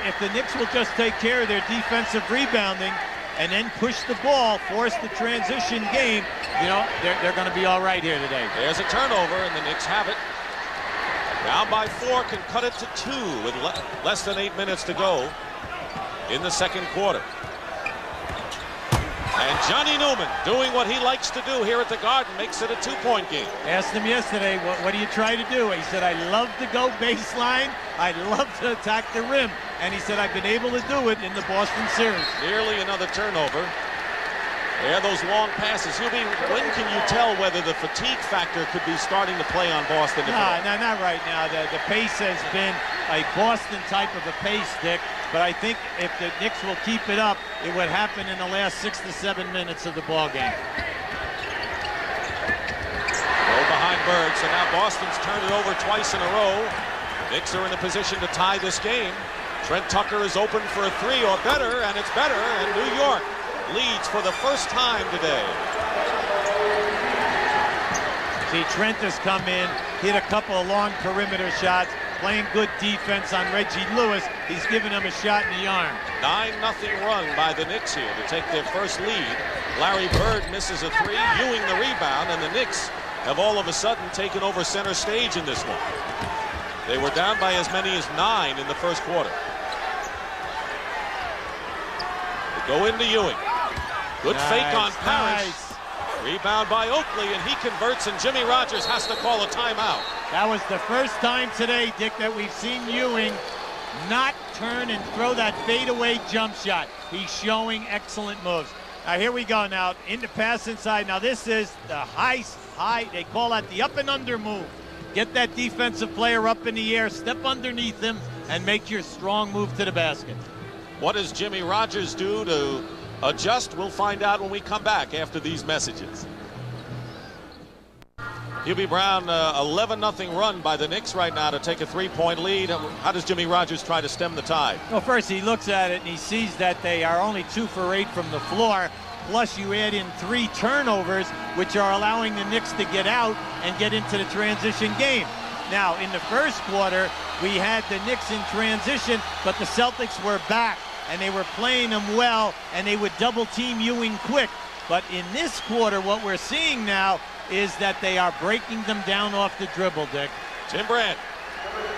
If the Knicks will just take care of their defensive rebounding and then push the ball, force the transition game, you know, they're going to be all right here today. There's a turnover, and the Knicks have it. Down by 4, can cut it to 2 with less than 8 minutes to go in the second quarter. And Johnny Newman, doing what he likes to do here at the Garden, makes it a 2-point game. Asked him yesterday, what do you try to do? He said, I love to go baseline. I love to attack the rim. And he said, I've been able to do it in the Boston series. Nearly another turnover. There are those long passes. Hubie, when can you tell whether the fatigue factor could be starting to play on Boston? No, not right now. The pace has been a Boston type of a pace, Dick. But I think if the Knicks will keep it up, it would happen in the last 6 to 7 minutes of the ball game. Go behind Bird, so now Boston's turned it over twice in a row. Knicks are in a position to tie this game. Trent Tucker is open for a 3 or better, and it's better, and New York leads for the first time today. See, Trent has come in, hit a couple of long perimeter shots, playing good defense on Reggie Lewis. He's given him a shot in the arm. 9-0 run by the Knicks here to take their first lead. Larry Bird misses a 3, Ewing the rebound, and the Knicks have all of a sudden taken over center stage in this one. They were down by as many as 9 in the first quarter. They go into Ewing. Good fake on Parrish. Nice. Rebound by Oakley, and he converts, and Jimmy Rogers has to call a timeout. That was the first time today, Dick, that we've seen Ewing not turn and throw that fadeaway jump shot. He's showing excellent moves. Now here we go now, into pass inside. Now this is the high, they call that the up and under move. Get that defensive player up in the air, step underneath him, and make your strong move to the basket. What does Jimmy Rogers do to adjust? We'll find out when we come back after these messages. Hubie Brown, 11-0 run by the Knicks right now to take a 3-point lead. How does Jimmy Rogers try to stem the tide? Well, first he looks at it and he sees that they are only 2 for 8 from the floor. Plus you add in 3 turnovers, which are allowing the Knicks to get out and get into the transition game. Now, in the first quarter, we had the Knicks in transition, but the Celtics were back, and they were playing them well, and they would double-team Ewing quick. But in this quarter, what we're seeing now is that they are breaking them down off the dribble, Dick. Tim Brand.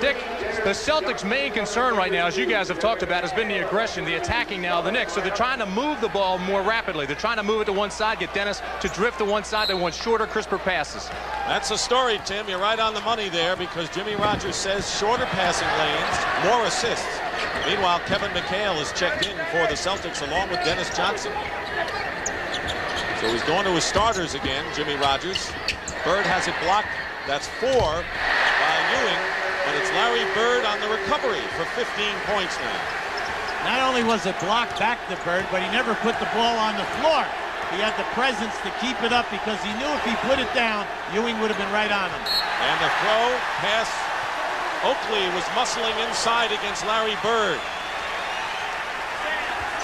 Dick, the Celtics' main concern right now, as you guys have talked about, has been the aggression, the attacking now of the Knicks. So they're trying to move the ball more rapidly. They're trying to move it to one side, get Dennis to drift to one side. They want shorter, crisper passes. That's the story, Tim. You're right on the money there, because Jimmy Rogers says shorter passing lanes, more assists. Meanwhile, Kevin McHale is checked in for the Celtics along with Dennis Johnson. So he's going to his starters again, Jimmy Rogers. Bird has it blocked. That's 4 by Ewing, but it's Larry Bird on the recovery for 15 points now. Not only was it blocked back to Bird, but he never put the ball on the floor. He had the presence to keep it up because he knew if he put it down, Ewing would have been right on him. And the throw pass, Oakley was muscling inside against Larry Bird.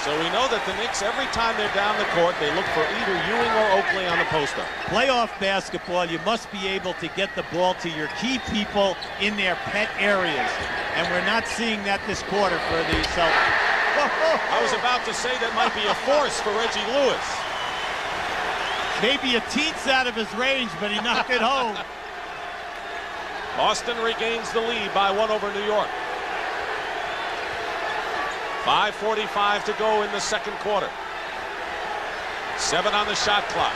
So we know that the Knicks, every time they're down the court, they look for either Ewing or Oakley on the post-up. Playoff basketball, you must be able to get the ball to your key people in their pet areas. And we're not seeing that this quarter for the Celtics. I was about to say that might be a force for Reggie Lewis. Maybe a teens out of his range, but he knocked it home. Boston regains the lead by 1 over New York. 5:45 to go in the second quarter. 7 on the shot clock.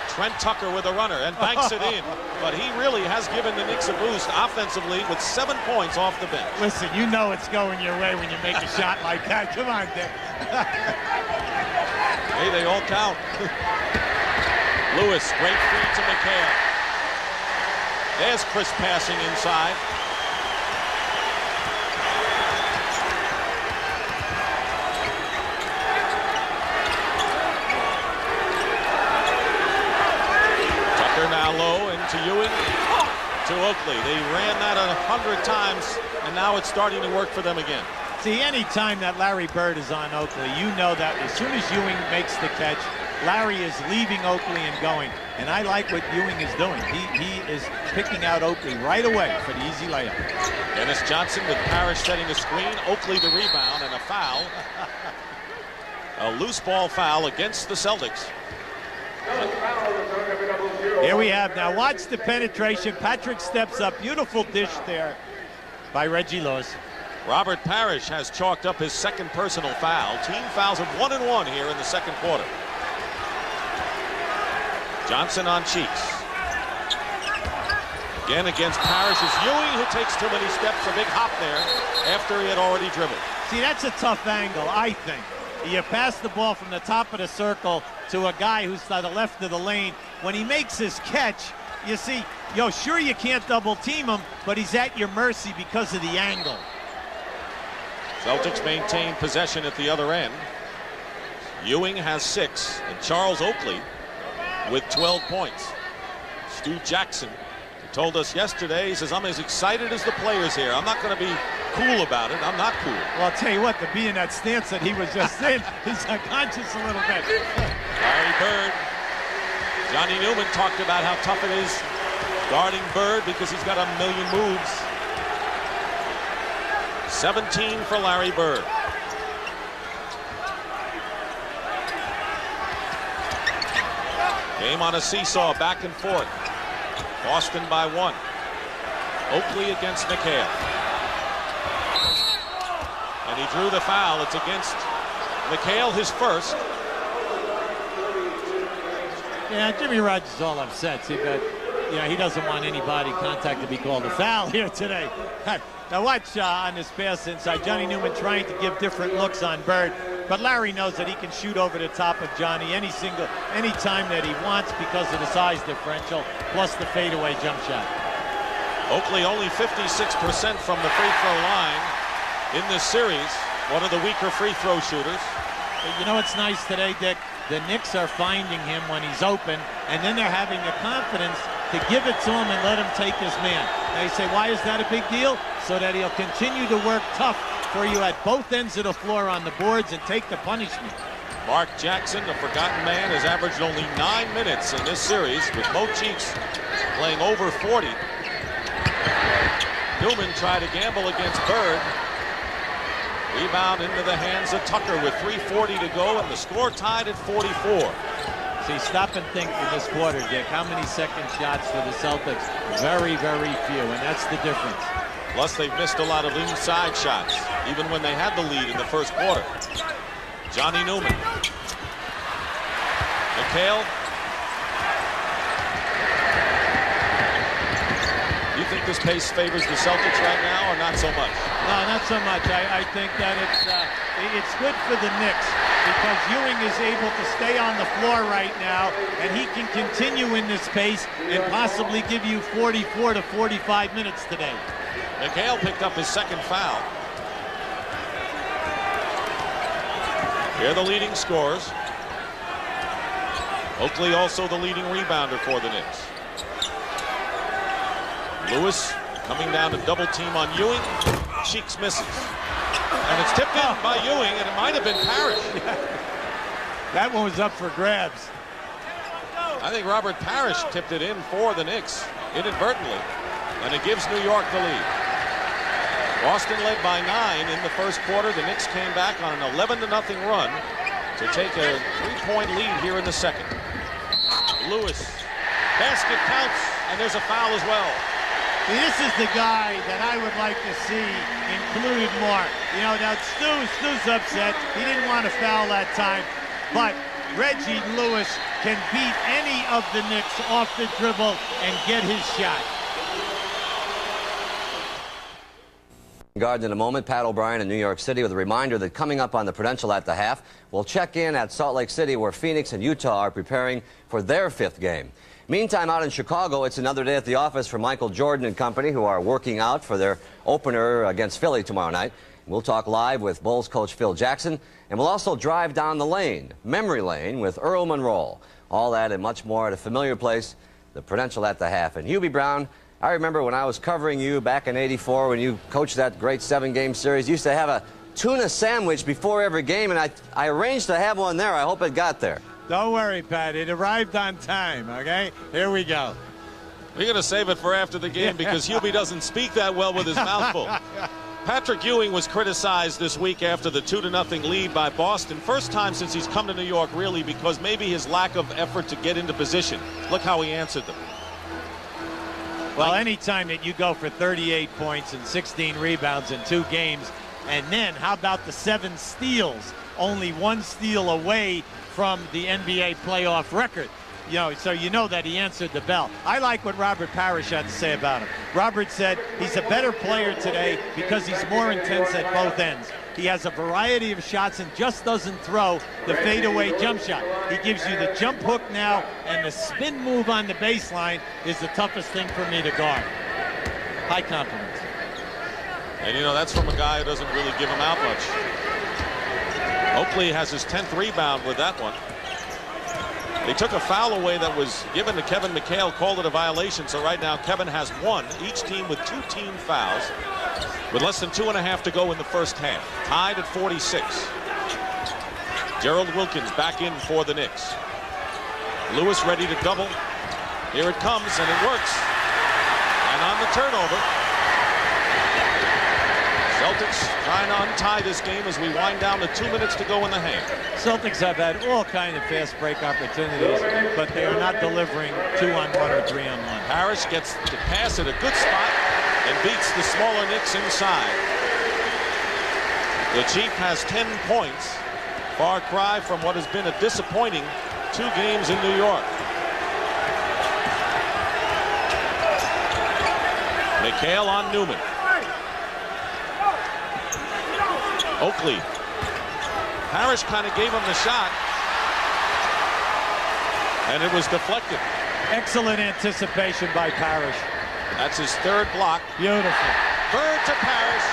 Trent Tucker with a runner and banks it in. But he really has given the Knicks a boost offensively with 7 points off the bench. Listen, you know it's going your way when you make a shot like that. Come on, Dick. Hey, they all count. Lewis, great feed to McHale. There's crisp passing inside. Tucker now low into Ewing. Oakley. They ran that 100 times, and now it's starting to work for them again. See, any time that Larry Bird is on Oakley, you know that as soon as Ewing makes the catch, Larry is leaving Oakley and going. And I like what Ewing is doing. He is picking out Oakley right away for the easy layup. Dennis Johnson with Parrish setting the screen. Oakley the rebound and a foul. A loose ball foul against the Celtics. Here we have now. Watch the penetration. Patrick steps up. Beautiful dish there by Reggie Lewis. Robert Parrish has chalked up his second personal foul. Team fouls of 1 and 1 here in the second quarter. Johnson on Cheeks. Again against Parrish is Ewing, who takes too many steps. A big hop there after he had already dribbled. See, that's a tough angle, I think. You pass the ball from the top of the circle to a guy who's to the left of the lane. When he makes his catch, you see, sure you can't double team him, but he's at your mercy because of the angle. Celtics maintain possession at the other end. Ewing has 6, and Charles Oakley with 12 points. Stu Jackson told us yesterday, he says, I'm as excited as the players here. I'm not going to be cool about it. I'm not cool. Well, I'll tell you what, to be in that stance that he was just in, he's unconscious a little bit. Larry Bird. Johnny Newman talked about how tough it is guarding Bird because he's got a million moves. 17 for Larry Bird. Game on a seesaw, back and forth. Boston by 1. Oakley against McHale. And he drew the foul. It's against McHale, his first. Yeah, Jimmy Rogers is all upset. See, but he doesn't want any body contact to be called a foul here today. Now watch on this pass inside. Johnny Newman trying to give different looks on Bird. But Larry knows that he can shoot over the top of Johnny any time that he wants because of the size differential, plus the fadeaway jump shot. Oakley only 56% from the free throw line in this series. One of the weaker free throw shooters. But you know what's nice today, Dick? The Knicks are finding him when he's open, and then they're having the confidence to give it to him and let him take his man. Now you say, why is that a big deal? So that he'll continue to work tough for you at both ends of the floor on the boards and take the punishment. Mark Jackson, the forgotten man, has averaged only 9 minutes in this series, with Mo Cheeks playing over 40. Newman tried to gamble against Bird. Rebound into the hands of Tucker with 3:40 to go, and the score tied at 44. See, stop and think in this quarter, Dick. How many second shots for the Celtics? Very, very few, and that's the difference. Plus, they've missed a lot of inside shots, even when they had the lead in the first quarter. Johnny Newman. McHale. You think this pace favors the Celtics right now, or not so much? No, not so much. I think that it's good for the Knicks because Ewing is able to stay on the floor right now, and he can continue in this pace and possibly give you 44 to 45 minutes today. McHale picked up his second foul. Here are the leading scorers. Oakley also the leading rebounder for the Knicks. Lewis coming down to double team on Ewing. Cheeks misses. And it's tipped in by Ewing, and it might have been Parrish. That one was up for grabs. I think Robert Parrish tipped it in for the Knicks inadvertently, and it gives New York the lead. Boston led by 9 in the first quarter. The Knicks came back on an 11-0 run to take a 3-point lead here in the second. Lewis, basket counts, and there's a foul as well. See, this is the guy that I would like to see included more. Now Stu's upset. He didn't want to foul that time, but Reggie Lewis can beat any of the Knicks off the dribble and get his shot. Garden in a moment. Pat O'Brien in New York City with a reminder that coming up on the Prudential at the half, we'll check in at Salt Lake City where Phoenix and Utah are preparing for their 5th game. Meantime, out in Chicago, it's another day at the office for Michael Jordan and company, who are working out for their opener against Philly tomorrow night. We'll talk live with Bulls coach Phil Jackson, and we'll also drive down the lane, memory lane, with Earl Monroe. All that and much more at a familiar place, the Prudential at the half. And Hubie Brown I remember when I was covering you back in '84 when you coached that great 7-game series, you used to have a tuna sandwich before every game, and I arranged to have one there. I hope it got there. Don't worry, Pat. It arrived on time, okay? Here we go. We're going to save it for after the game because Hubie doesn't speak that well with his mouth full. Patrick Ewing was criticized this week after the 2-0 lead by Boston. First time since he's come to New York, really, because maybe his lack of effort to get into position. Look how he answered them. Well, anytime that you go for 38 points and 16 rebounds in 2 games, and then how about the 7 steals? Only 1 steal away from the NBA playoff record. You know, so you know that he answered the bell. I like what Robert Parrish had to say about him. Robert said he's a better player today because he's more intense at both ends. He has a variety of shots and just doesn't throw the fadeaway jump shot. He gives you the jump hook now, and the spin move on the baseline is the toughest thing for me to guard. High compliments. And, you know, that's from a guy who doesn't really give him out much. Oakley has his 10th rebound with that one. They took a foul away that was given to Kevin McHale, called it a violation, so right now Kevin has 1, each team with 2 team fouls, with less than 2.5 to go in the first half. Tied at 46. Gerald Wilkins back in for the Knicks. Lewis ready to double. Here it comes, and it works. And on the turnover, Celtics trying to untie this game as we wind down to 2 minutes to go in the half. Celtics have had all kind of fast break opportunities, but they are not delivering 2-on-1 or 3-on-1. Parrish gets the pass at a good spot and beats the smaller Knicks inside. The Chief has 10 points. Far cry from what has been a disappointing 2 games in New York. McHale on Newman. Oakley. Parrish kind of gave him the shot, and it was deflected. Excellent anticipation by Parrish. That's his 3rd block. Beautiful. Bird to Parrish,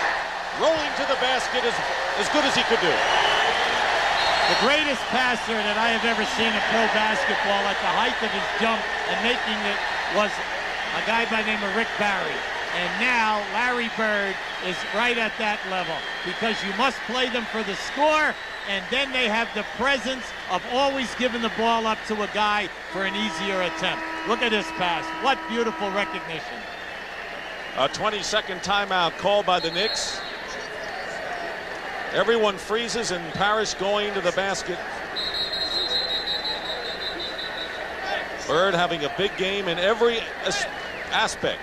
rolling to the basket as good as he could do. The greatest passer that I have ever seen in pro basketball at the height of his jump and making it was a guy by the name of Rick Barry. And now Larry Bird is right at that level because you must play them for the score, and then they have the presence of always giving the ball up to a guy for an easier attempt. Look at this pass. What beautiful recognition. A 20-second timeout called by the Knicks. Everyone freezes and Parrish going to the basket. Bird having a big game in every aspect.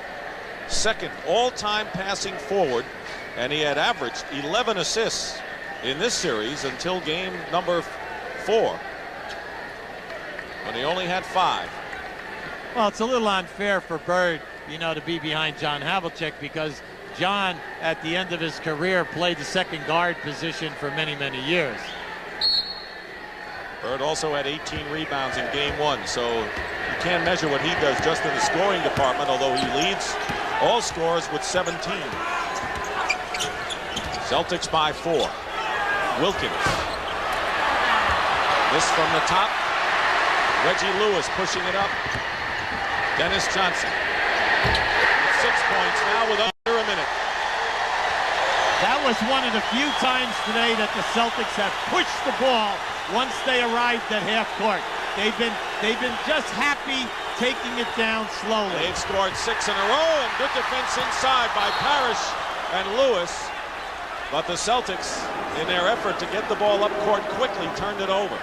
2nd all-time passing forward, and he had averaged 11 assists in this series until game number 4, when he only had 5. Well, it's a little unfair for Bird, you know, to be behind John Havlicek because John, at the end of his career, played the 2nd guard position for many, many years. Bird also had 18 rebounds in game 1, so you can't measure what he does just in the scoring department, although he leads all scorers with 17. Celtics by 4. Wilkins. This from the top. Reggie Lewis pushing it up. Dennis Johnson. 6 points now with under a minute. That was one of the few times today that the Celtics have pushed the ball once they arrived at half court. They've been just happy taking it down slowly. They've scored 6 in a row, and good defense inside by Parrish and Lewis. But the Celtics, in their effort to get the ball up court quickly, turned it over.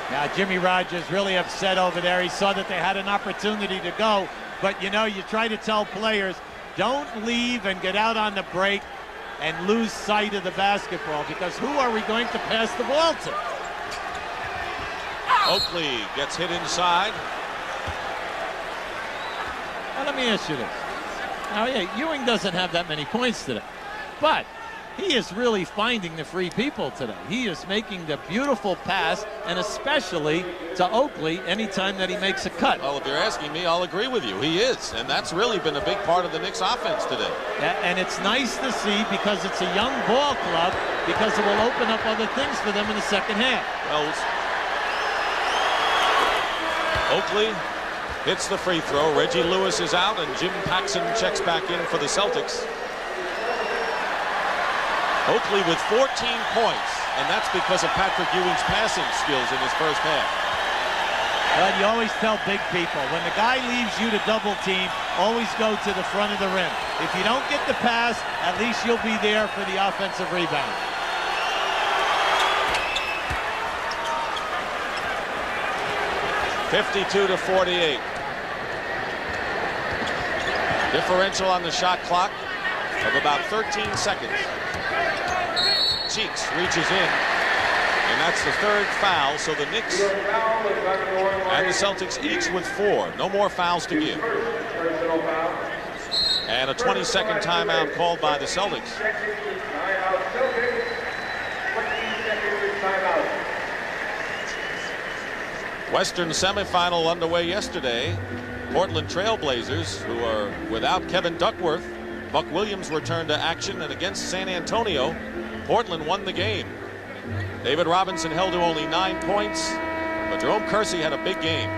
Now Jimmy Rogers really upset over there. He saw that they had an opportunity to go, but you know, you try to tell players, don't leave and get out on the break and lose sight of the basketball, because who are we going to pass the ball to? Oakley gets hit inside. Now let me ask you this. Now, yeah, Ewing doesn't have that many points today, but he is really finding the free people today. He is making the beautiful pass, and especially to Oakley anytime that he makes a cut. Well, if you're asking me, I'll agree with you. He is, and that's really been a big part of the Knicks offense today. And it's nice to see, because it's a young ball club, because it will open up other things for them in the second half. Well, Oakley hits the free throw. Reggie Lewis is out, and Jim Paxson checks back in for the Celtics. Oakley with 14 points, and that's because of Patrick Ewing's passing skills in his first half. But you always tell big people, when the guy leaves you to double team, always go to the front of the rim. If you don't get the pass, at least you'll be there for the offensive rebound. (52-48). Differential on the shot clock of about 13 seconds. Cheeks reaches in, and that's the third foul, so the Knicks and the Celtics each with 4. No more fouls to give. And a 20-second timeout called by the Celtics. Western semifinal underway yesterday. Portland Trailblazers, who are without Kevin Duckworth. Buck Williams returned to action, and against San Antonio, Portland won the game. David Robinson held to only 9 points, but Jerome Kersey had a big game.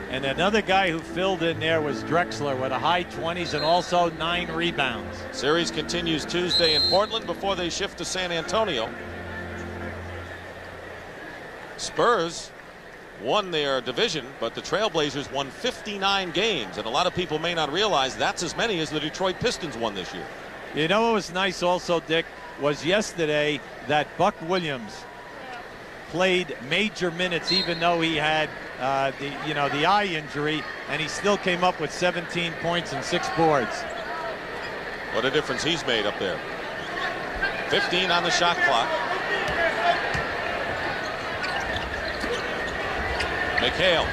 And another guy who filled in there was Drexler with a high 20s and also 9 rebounds. Series continues Tuesday in Portland before they shift to San Antonio. Spurs won their division, but the Trailblazers won 59 games, and a lot of people may not realize that's as many as the Detroit Pistons won this year. You know what was nice also, Dick, was yesterday that Buck Williams played major minutes, even though he had the eye injury, and he still came up with 17 points and 6 boards. What a difference he's made up there. 15 on the shot clock. McHale.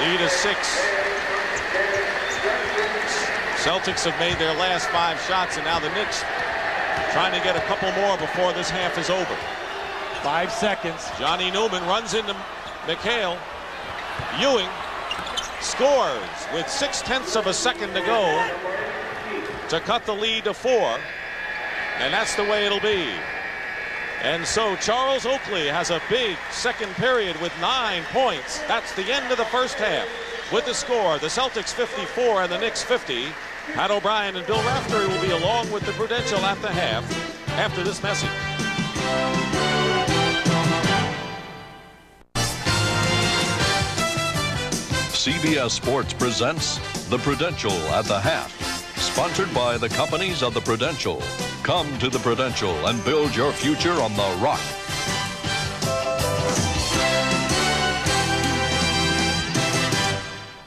Lead is 6. Celtics have made their last 5 shots, and now the Knicks trying to get a couple more before this half is over. 5 seconds. Johnny Newman runs into McHale. Ewing scores with 0.6 of a second to go to cut the lead to 4, and that's the way it'll be. And so Charles Oakley has a big second period with 9 points. That's the end of the first half. With the score, the Celtics 54 and the Knicks 50. Pat O'Brien and Bill Raftery will be along with the Prudential at the half after this message. CBS Sports presents The Prudential at the half. Sponsored by the companies of the Prudential. Come to the Prudential and build your future on the rock.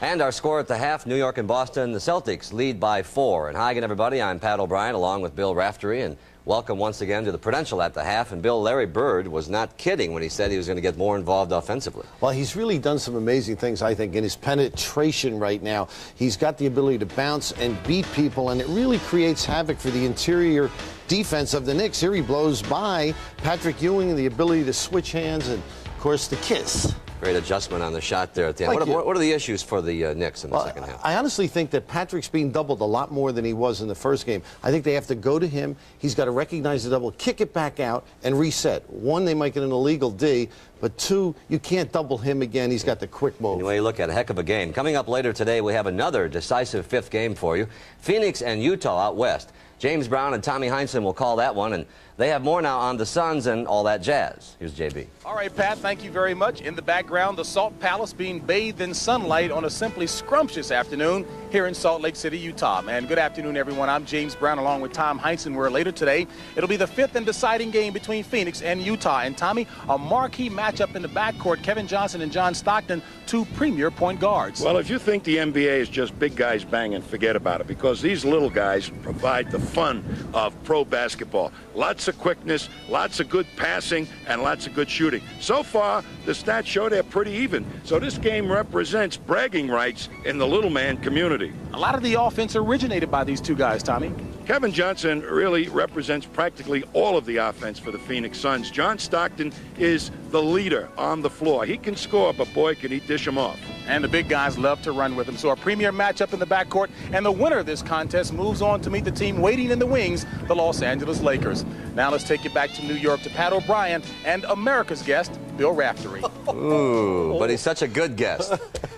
And our score at the half, New York and Boston, the Celtics lead by 4. And hi again, everybody. I'm Pat O'Brien along with Bill Raftery, and welcome once again to the Prudential at the half. And Bill, Larry Bird was not kidding when he said he was going to get more involved offensively. Well, he's really done some amazing things, I think, in his penetration right now. He's got the ability to bounce and beat people, and it really creates havoc for the interior defense of the Knicks. Here he blows by Patrick Ewing and the ability to switch hands and, of course, the kiss. Great adjustment on the shot there at the end. What are the issues for the Knicks in the second half? I honestly think that Patrick's being doubled a lot more than he was in the first game. I think they have to go to him. He's got to recognize the double, kick it back out, and reset. 1, they might get an illegal D, but 2, you can't double him again. He's got the quick move. Anyway, you look at a heck of a game. Coming up later today, we have another decisive 5th game for you. Phoenix and Utah out west. James Brown and Tommy Heinsohn will call that one, and they have more now on the Suns and all that jazz. Here's JB. All right, Pat, thank you very much. In the background, the Salt Palace being bathed in sunlight on a simply scrumptious afternoon here in Salt Lake City, Utah. And good afternoon, everyone. I'm James Brown along with Tom Heinsohn, where later today it'll be the 5th and deciding game between Phoenix and Utah. And, Tommy, a marquee matchup in the backcourt, Kevin Johnson and John Stockton, 2 premier point guards. Well, if you think the NBA is just big guys banging, forget about it, because these little guys provide the fun of pro basketball. Lots of quickness, lots of good passing, and lots of good shooting. So far, the stats show they're pretty even. So this game represents bragging rights in the little man community. A lot of the offense originated by these 2 guys, Tommy. Kevin Johnson really represents practically all of the offense for the Phoenix Suns. John Stockton is the leader on the floor. He can score, but boy, can he dish them off. And the big guys love to run with him. So a premier matchup in the backcourt, and the winner of this contest moves on to meet the team waiting in the wings, the Los Angeles Lakers. Now let's take you back to New York to Pat O'Brien and America's guest, Bill Raftery. Ooh, but he's such a good guest.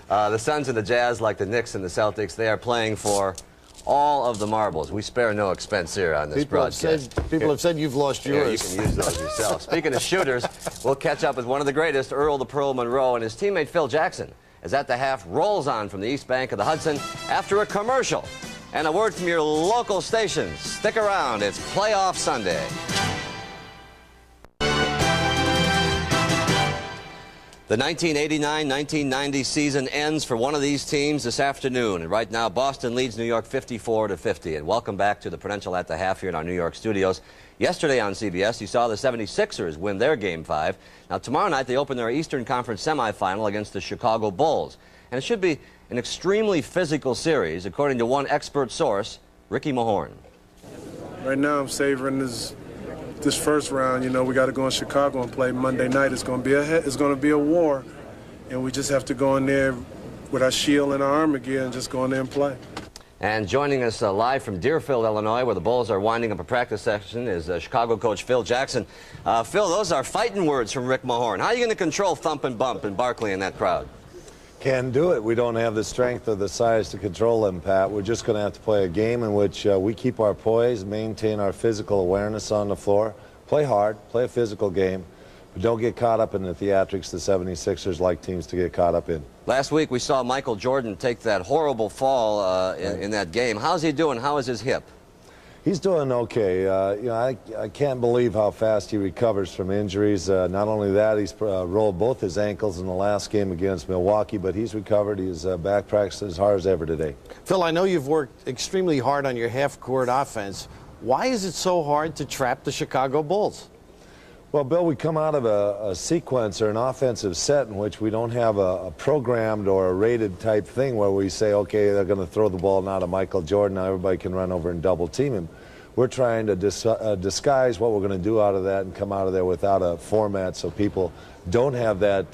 The Suns and the Jazz, like the Knicks and the Celtics, they are playing for all of the marbles. We spare no expense here on this broadcast. People have said you've lost yours. Yeah, you can use those yourself. Speaking of shooters, we'll catch up with one of the greatest, Earl the Pearl Monroe, and his teammate Phil Jackson, as At the Half rolls on from the east bank of the Hudson after a commercial. And a word from your local stations. Stick around, it's Playoff Sunday. The 1989-1990 season ends for one of these teams this afternoon. And right now, Boston leads New York 54-50. And welcome back to the Prudential At the Half here in our New York studios. Yesterday on CBS, you saw the 76ers win their Game 5. Now, tomorrow night, they open their Eastern Conference semifinal against the Chicago Bulls. And it should be an extremely physical series, according to one expert source, Ricky Mahorn. Right now, I'm savoring this first round. You know, we got to go in Chicago and play Monday night. It's going to be a war, and we just have to go in there with our shield and our armor gear and just go in there and play. And joining us live from Deerfield, Illinois, where the Bulls are winding up a practice session, is Chicago coach Phil Jackson. Phil, those are fighting words from Rick Mahorn. How are you going to control thump and bump and Barkley in that crowd? Can do it. We don't have the strength or the size to control them, Pat. We're just going to have to play a game in which we keep our poise, maintain our physical awareness on the floor, play hard, play a physical game, but don't get caught up in the theatrics the 76ers like teams to get caught up in. Last week we saw Michael Jordan take that horrible fall in that game. How's he doing? How is his hip? He's doing okay. You know, I can't believe how fast he recovers from injuries. Not only that, he's rolled both his ankles in the last game against Milwaukee, but he's recovered. He's back practicing as hard as ever today. Phil, I know you've worked extremely hard on your half-court offense. Why is it so hard to trap the Chicago Bulls? Well, Bill, we come out of a sequence or an offensive set in which we don't have a programmed or a rated type thing where we say, okay, they're going to throw the ball now to Michael Jordan, now everybody can run over and double team him. We're trying to disguise what we're going to do out of that and come out of there without a format so people don't have that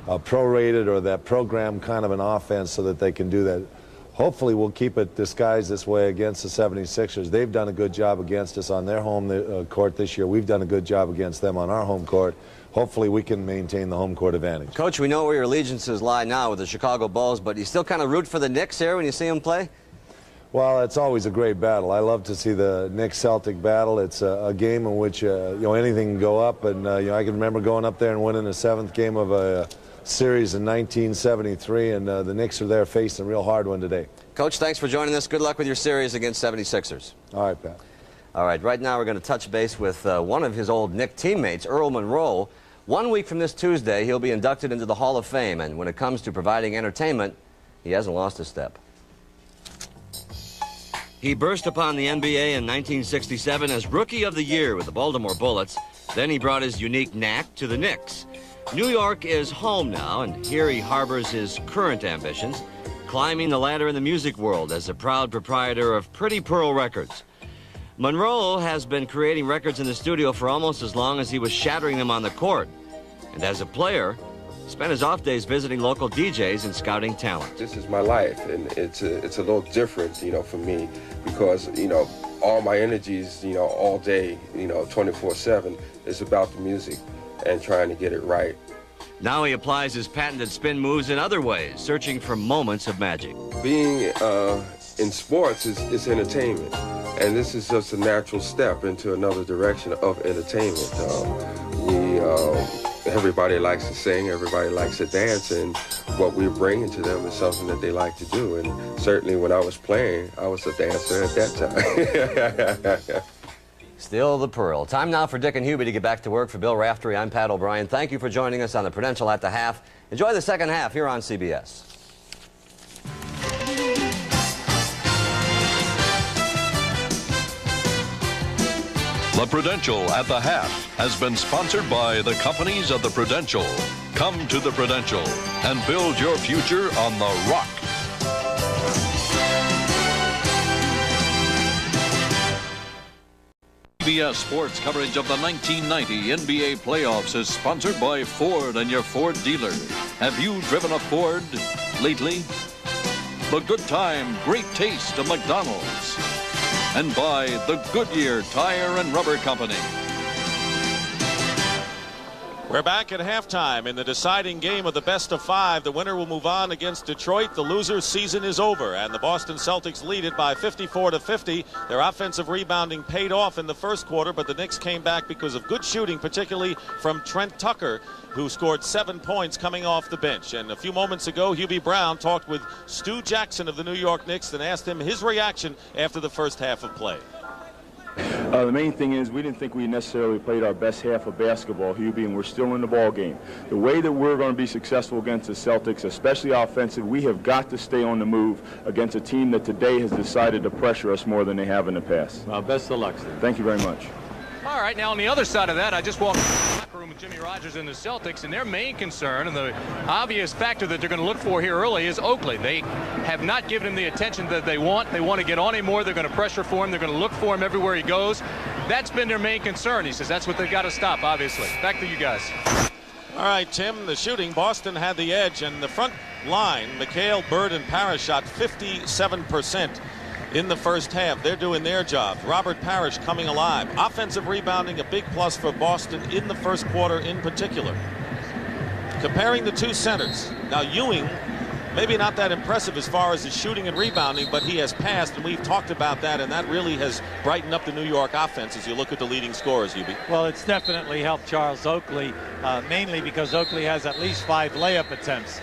prorated or that program kind of an offense so that they can do that. Hopefully we'll keep it disguised this way against the 76ers. They've done a good job against us on their home court this year. We've done a good job against them on our home court. Hopefully we can maintain the home court advantage. Coach, we know where your allegiances lie now with the Chicago Bulls, but you still kind of root for the Knicks here when you see them play? Well, it's always a great battle. I love to see the Knicks-Celtic battle. It's a game in which you know, anything can go up, and you know, I can remember going up there and winning the 7th game of a series in 1973, and the Knicks are there facing a real hard one today. Coach, thanks for joining us. Good luck with your series against 76ers. All right, Pat. All right, right now we're going to touch base with one of his old Knick teammates, Earl Monroe. 1 week from this Tuesday, he'll be inducted into the Hall of Fame, and when it comes to providing entertainment, he hasn't lost a step. He burst upon the NBA in 1967 as Rookie of the Year with the Baltimore Bullets. Then he brought his unique knack to the Knicks. New York is home now, and here he harbors his current ambitions, climbing the ladder in the music world as a proud proprietor of Pretty Pearl Records. Monroe has been creating records in the studio for almost as long as he was shattering them on the court. And as a player, spent his off days visiting local DJs and scouting talent. This is my life, and it's a little different, you know, for me, because, you know, all my energies, you know, all day, you know, 24/7 is about the music and trying to get it right. Now he applies his patented spin moves in other ways, searching for moments of magic. Being in sports is entertainment, and this is just a natural step into another direction of entertainment. Everybody likes to sing, everybody likes to dance, and what we're bringing to them is something that they like to do. And certainly when I was playing, I was a dancer at that time. Still the Pearl. Time now for Dick and Hubie to get back to work. For Bill Raftery, I'm Pat O'Brien. Thank you for joining us on the Prudential at the Half. Enjoy the second half here on CBS. The Prudential at the Half has been sponsored by the companies of the Prudential. Come to the Prudential and build your future on the rock. CBS Sports coverage of the 1990 NBA playoffs is sponsored by Ford and your Ford dealer. Have you driven a Ford lately? The good time, great taste of McDonald's. And by the Goodyear Tire and Rubber Company. We're back at halftime in the deciding game of the best of 5. The winner will move on against Detroit. The loser's season is over, and the Boston Celtics lead it by 54-50. Their offensive rebounding paid off in the first quarter, but the Knicks came back because of good shooting, particularly from Trent Tucker, who scored 7 points coming off the bench. And a few moments ago, Hubie Brown talked with Stu Jackson of the New York Knicks and asked him his reaction after the first half of play. The main thing is we didn't think we necessarily played our best half of basketball, Hubie, and we're still in the ball game. The way that we're going to be successful against the Celtics, especially offensive, we have got to stay on the move against a team that today has decided to pressure us more than they have in the past. Well, best of luck, Steve. Thank you very much. All right, now on the other side of that, I just walked into the locker room with Jimmy Rogers and the Celtics, and their main concern and the obvious factor that they're going to look for here early is Oakley. They have not given him the attention that they want. They want to get on him more. They're going to pressure for him. They're going to look for him everywhere he goes. That's been their main concern. He says that's what they've got to stop, obviously. Back to you guys. All right, Tim, the shooting, Boston had the edge, and the front line, McHale, Bird, and Parrish shot 57% in the first half. They're doing their jobs. Robert Parrish coming alive. Offensive rebounding, a big plus for Boston in the first quarter in particular. Comparing the two centers. Now Ewing, maybe not that impressive as far as his shooting and rebounding, but he has passed, and we've talked about that, and that really has brightened up the New York offense as you look at the leading scorers, Hubie. Well, it's definitely helped Charles Oakley, mainly because Oakley has at least 5 layup attempts.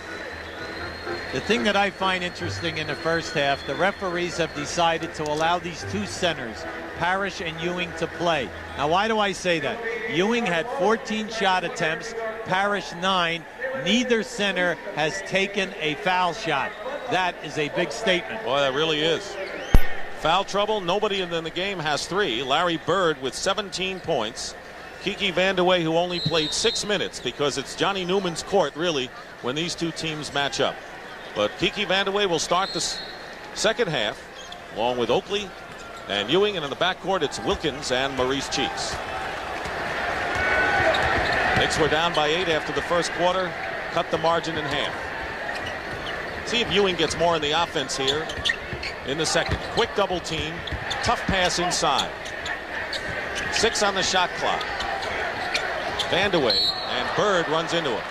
The thing that I find interesting in the first half, the referees have decided to allow these two centers, Parrish and Ewing, to play. Now, why do I say that? Ewing had 14 shot attempts, Parrish 9. Neither center has taken a foul shot. That is a big statement. Boy, that really is. Foul trouble, nobody in the game has 3. Larry Bird with 17 points. Kiki Vandeweghe, who only played 6 minutes because it's Johnny Newman's court, really, when these two teams match up. But Kiki Vandeweghe will start the second half, along with Oakley and Ewing, and in the backcourt it's Wilkins and Maurice Cheeks. Knicks were down by 8 after the first quarter, cut the margin in half. See if Ewing gets more in the offense here in the second. Quick double team, tough pass inside. 6 on the shot clock. Vandeweghe, and Bird runs into him.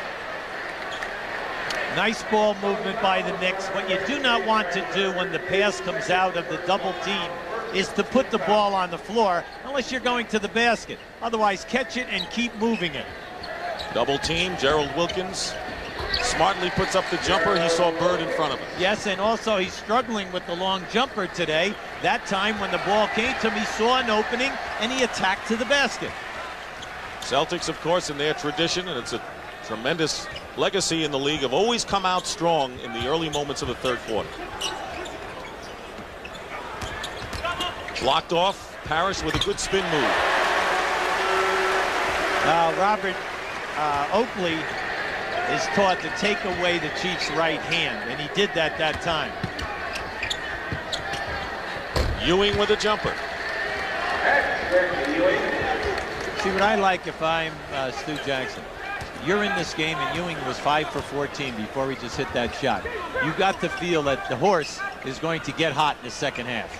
Nice ball movement by the Knicks. What you do not want to do when the pass comes out of the double team is to put the ball on the floor unless you're going to the basket. Otherwise, catch it and keep moving it. Double team, Gerald Wilkins smartly puts up the jumper. He saw Bird in front of him. Yes, and also he's struggling with the long jumper today. That time when the ball came to him, he saw an opening and he attacked to the basket. Celtics, of course, in their tradition, and it's a tremendous legacy in the league, have always come out strong in the early moments of the third quarter. Blocked off, Parrish with a good spin move. Robert Oakley is taught to take away the Chiefs' right hand, and he did that time. Ewing with a jumper. See, what I like if I'm Stu Jackson, you're in this game and Ewing was 5 for 14 before he just hit that shot. You got to feel that the horse is going to get hot in the second half.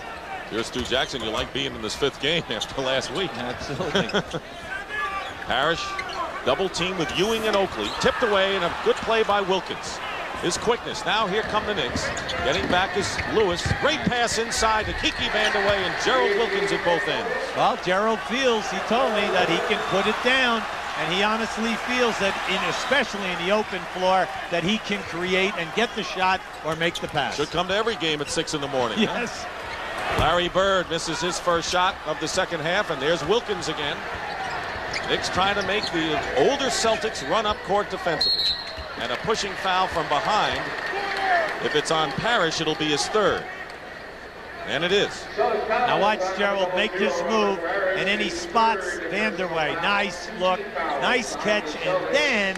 You're Stu Jackson. You like being in this 5th game after last week. Absolutely. Parrish double team with Ewing and Oakley. Tipped away, and a good play by Wilkins. His quickness. Now here come the Knicks. Getting back is Lewis. Great pass inside to Kiki Vandeweghe and Gerald Wilkins at both ends. Well, Gerald feels, he told me, that he can put it down. And he honestly feels that, especially in the open floor, that he can create and get the shot or make the pass. Should come to every game at 6 in the morning. Yes. Huh? Larry Bird misses his first shot of the second half, and there's Wilkins again. Knicks trying to make the older Celtics run up court defensively. And a pushing foul from behind. If it's on Parrish, it'll be his 3rd. And it is. Now watch Gerald make his move, and then he spots Vandeweghe. Nice look, nice catch, and then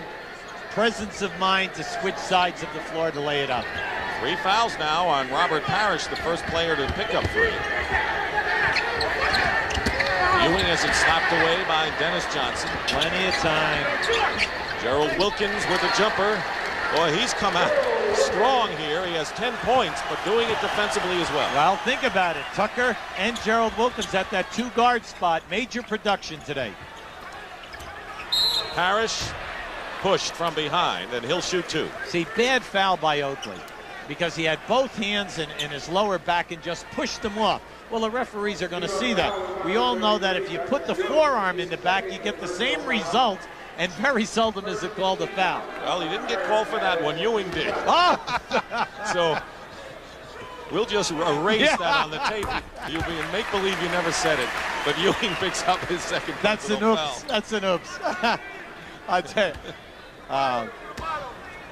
presence of mind to switch sides of the floor to lay it up. 3 fouls now on Robert Parrish, the first player to pick up 3. Ewing has it slapped away by Dennis Johnson. Plenty of time. Gerald Wilkins with a jumper. Boy, he's come out strong here. He has 10 points, but doing it defensively as well. Well, think about it. Tucker and Gerald Wilkins at that 2-guard spot. Major production today. Parrish pushed from behind, and he'll shoot 2. See, bad foul by Oakley because he had both hands in his lower back and just pushed them off. Well, the referees are going to see that. We all know that if you put the forearm in the back, you get the same result, and very seldom is it called a foul. Well, he didn't get called for that one. Ewing did. Oh! So we'll just erase that on the tape. You'll be in make-believe you never said it, but Ewing picks up his second. That's an oops. That's an oops. I tell you,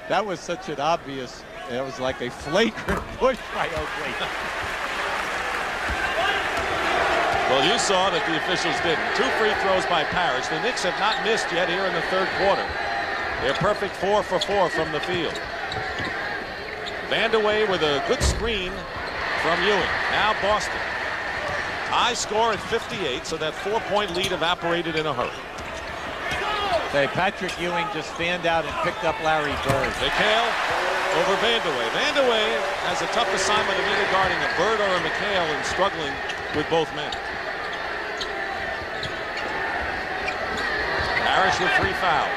that was such an obvious, it was like a flagrant push by Oakley. Well, you saw that the officials didn't. 2 free throws by Parrish. The Knicks have not missed yet here in the third quarter. They're perfect 4 for 4 from the field. Vandeweghe with a good screen from Ewing. Now Boston. High score at 58, so that 4-point lead evaporated in a hurry. Hey, Patrick Ewing just fanned out and picked up Larry Bird. McHale over Vandeweghe. Vandeweghe has a tough assignment of either guarding a Bird or a McHale and struggling with both men. Parrish with 3 fouls.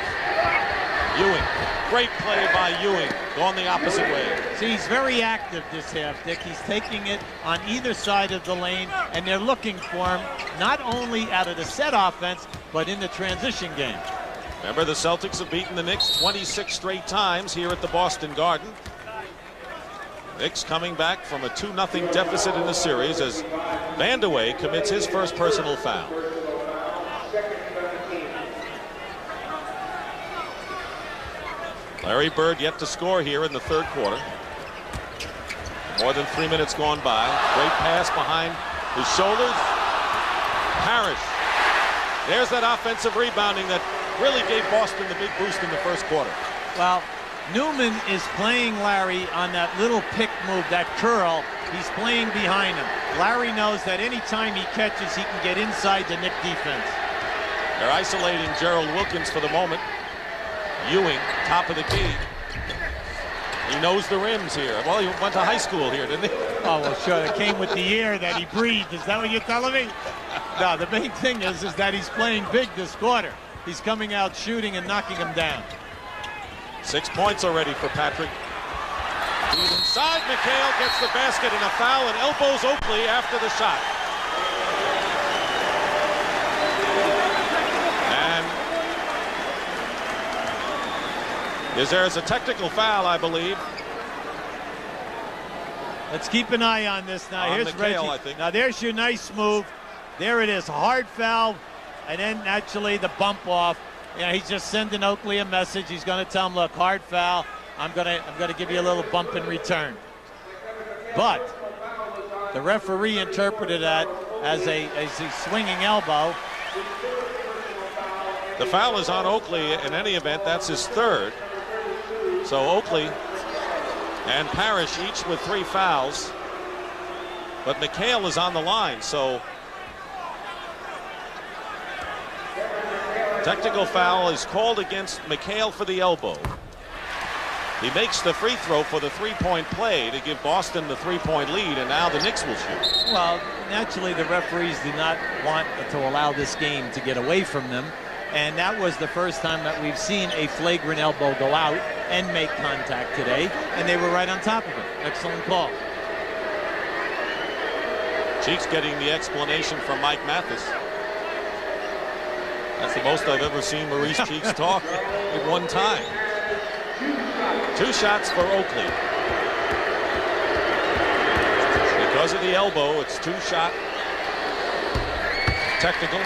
Ewing. Great play by Ewing. Going the opposite way. See, he's very active this half, Dick. He's taking it on either side of the lane, and they're looking for him not only out of the set offense, but in the transition game. Remember, the Celtics have beaten the Knicks 26 straight times here at the Boston Garden. Knicks coming back from a 2-0 deficit in the series as Vandeweghe commits his first personal foul. Larry Bird yet to score here in the third quarter. More than 3 minutes gone by. Great pass behind his shoulders. Parrish. There's that offensive rebounding that really gave Boston the big boost in the first quarter. Well, Newman is playing Larry on that little pick move, that curl. He's playing behind him. Larry knows that anytime he catches, he can get inside the Knick defense. They're isolating Gerald Wilkins for the moment. Ewing, top of the key. He knows the rims here. Well, he went to high school here, didn't he? Oh, well, sure. It came with the air that he breathed. Is that what you're telling me? No, the main thing is that he's playing big this quarter. He's coming out shooting and knocking him down. 6 points already for Patrick. He's inside. McHale gets the basket and a foul and elbows Oakley after the shot. There's a technical foul, I believe. Let's keep an eye on this now. Here's McHale, Reggie. I think. Now there's your nice move. There it is, hard foul, and then actually the bump off. Yeah, he's just sending Oakley a message. He's going to tell him, look, hard foul. I'm gonna give you a little bump in return. But the referee interpreted that as a swinging elbow. The foul is on Oakley in any event. That's his third. So Oakley and Parrish each with 3 fouls. But McHale is on the line, so technical foul is called against McHale for the elbow. He makes the free throw for the 3-point play to give Boston the 3-point lead, and now the Knicks will shoot. Well, naturally the referees did not want to allow this game to get away from them. And that was the first time that we've seen a flagrant elbow go out and make contact today. And they were right on top of it. Excellent call. Cheeks getting the explanation from Mike Mathis. That's the most I've ever seen Maurice Cheeks talk at one time. 2 shots for Oakley. Because of the elbow, it's 2-shot. Technical.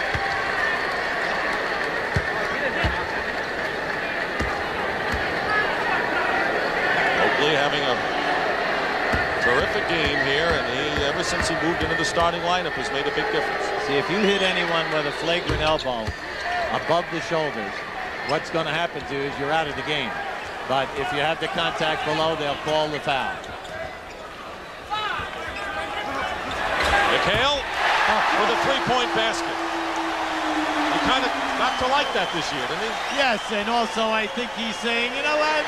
Having a terrific game here, and he, ever since he moved into the starting lineup, has made a big difference. See, if you hit anyone with a flagrant elbow above the shoulders, what's going to happen to you is you're out of the game. But if you have the contact below, they'll call the foul. McHale with a 3-point basket. He kind of got to like that this year, didn't he? Yes, and also I think he's saying, you know what?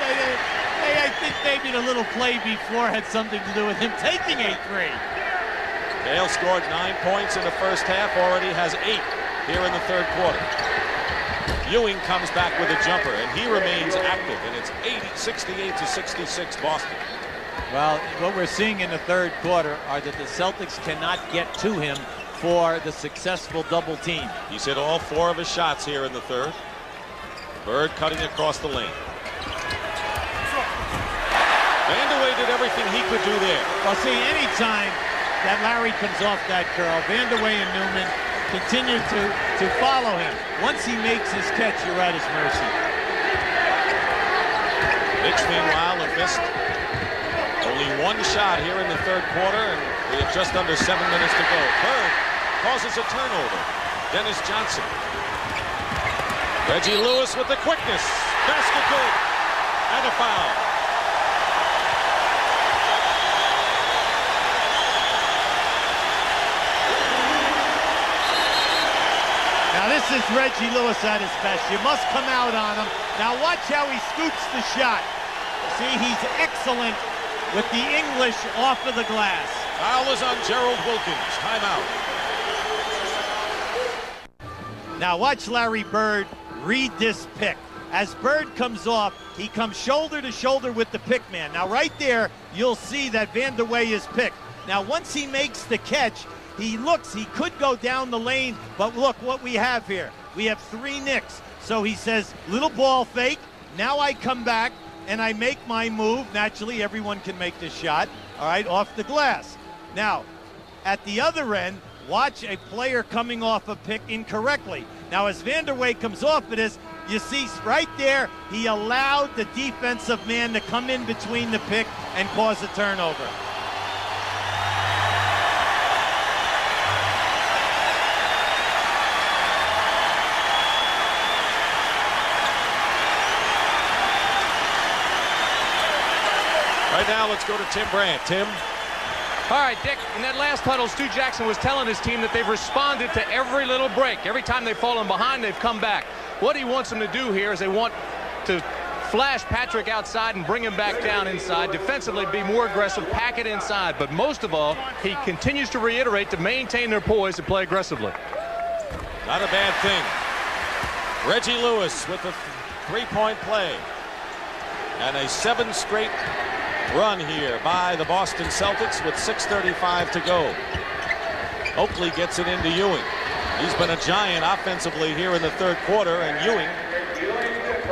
I think maybe the little play before had something to do with him taking a 3. Hale scored 9 points in the first half, already has 8 here in the third quarter. Ewing comes back with a jumper, and he remains active, and it's 68-66 Boston. Well, what we're seeing in the third quarter are that the Celtics cannot get to him for the successful double team. He's hit all 4 of his shots here in the third. Bird cutting across the lane. Vanderway did everything he could do there. Well, see, anytime that Larry comes off that curl, Vanderway and Newman continue to follow him. Once he makes his catch, you're at his mercy. Knicks, meanwhile, have missed only 1 shot here in the third quarter, and we have just under 7 minutes to go. Bird causes a turnover. Dennis Johnson. Reggie Lewis with the quickness. Basket good. And a foul. Now this is Reggie Lewis at his best. You must come out on him. Now watch how he scoops the shot. See, he's excellent with the English off of the glass. Foul is on Gerald Wilkins. Timeout. Now watch Larry Bird read this pick. As Bird comes off, he comes shoulder to shoulder with the pick man. Now right there, you'll see that Vanderway is picked. Now once he makes the catch, he looks, he could go down the lane, but look what we have here. We have 3 Knicks. So he says, little ball fake. Now I come back and I make my move. Naturally, everyone can make this shot, all right, off the glass. Now, at the other end, watch a player coming off a pick incorrectly. Now, as Vanderway comes off of this, you see right there, he allowed the defensive man to come in between the pick and cause a turnover. Right now, let's go to Tim Brandt. Tim? All right, Dick, in that last huddle, Stu Jackson was telling his team that they've responded to every little break. Every time they've fallen behind, they've come back. What he wants them to do here is they want to flash Patrick outside and bring him back down inside. Defensively, be more aggressive, pack it inside. But most of all, he continues to reiterate to maintain their poise and play aggressively. Not a bad thing. Reggie Lewis with the 3-point play. And a 7 straight run here by the Boston Celtics with 6:35 to go. Oakley gets it into Ewing. He's been a giant offensively here in the third quarter, and Ewing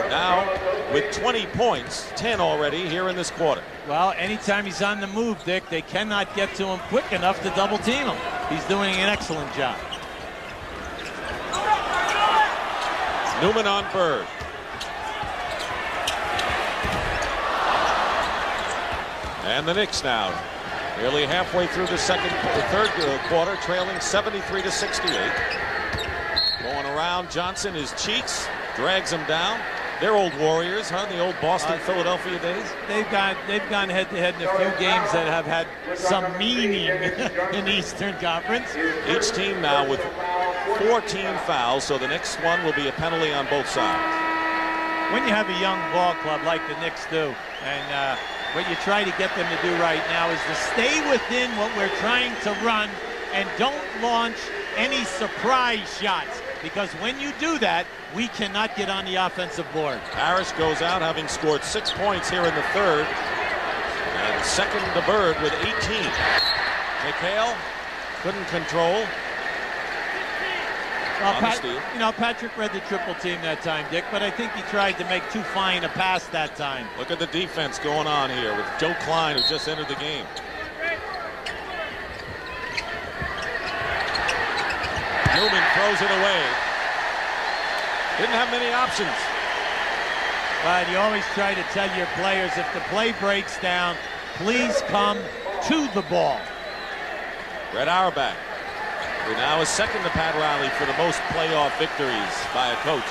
now with 20 points, 10 already here in this quarter. Well, anytime he's on the move, Dick, they cannot get to him quick enough to double team him. He's doing an excellent job. Newman on Bird. And the Knicks now nearly halfway third quarter, trailing 73-68. Going around, Johnson, his cheeks, drags him down. They're old Warriors, huh? The old Boston, Philadelphia days. They've gone head-to-head in a few games that have had some meaning in the Eastern Conference. Each team now with 14 fouls, so the next one will be a penalty on both sides. When you have a young ball club like the Knicks do, and what you try to get them to do right now is to stay within what we're trying to run and don't launch any surprise shots, because when you do that, we cannot get on the offensive board. Harris goes out having scored 6 points here in the third, and second to Bird with 18. McHale couldn't control. Well, Patrick read the triple team that time, Dick, but I think he tried to make too fine a pass that time. Look at the defense going on here with Joe Klein, who just entered the game. Newman throws it away. Didn't have many options. But you always try to tell your players, if the play breaks down, please come to the ball. Red Auerbach, who now is second to Pat Riley for the most playoff victories by a coach.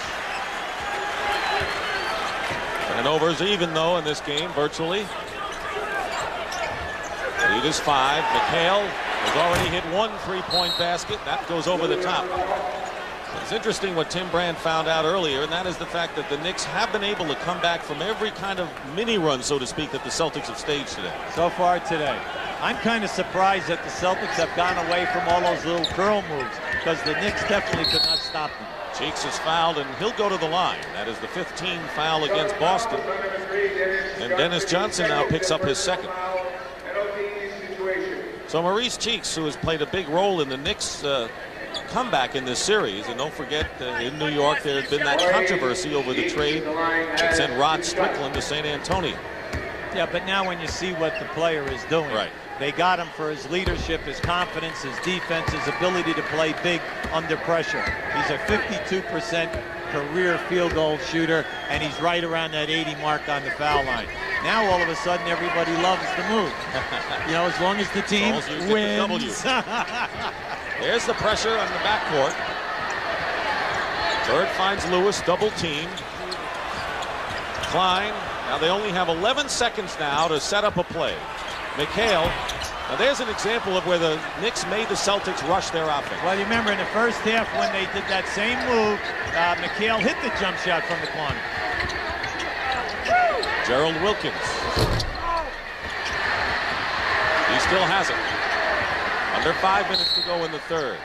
Turnovers even, though, in this game, virtually. Lead is 5. McHale has already hit 1 3-point basket. That goes over the top. It's interesting what Tim Brandt found out earlier, and that is the fact that the Knicks have been able to come back from every kind of mini run, so to speak, that the Celtics have staged today. So far today. I'm kind of surprised that the Celtics have gone away from all those little curl moves, because the Knicks definitely could not stop them. Cheeks is fouled, and he'll go to the line. That is the 15th foul against Boston. And Dennis Johnson now picks up his second. So Maurice Cheeks, who has played a big role in the Knicks' comeback in this series, and don't forget in New York there had been that controversy over the trade that sent Rod Strickland to San Antonio. Yeah, but now when you see what the player is doing, right. They got him for his leadership, his confidence, his defense, his ability to play big under pressure. He's a 52% career field goal shooter, and he's right around that 80 mark on the foul line. Now all of a sudden everybody loves the move. You know, as long as the team wins. There's the pressure on the backcourt. Bird finds Lewis, double team. Klein. Now they only have 11 seconds now to set up a play. McHale. Now there's an example of where the Knicks made the Celtics rush their offense. Well, you remember in the first half when they did that same move, McHale hit the jump shot from the corner. Gerald Wilkins. He still has it. Under 5 minutes to go in the third.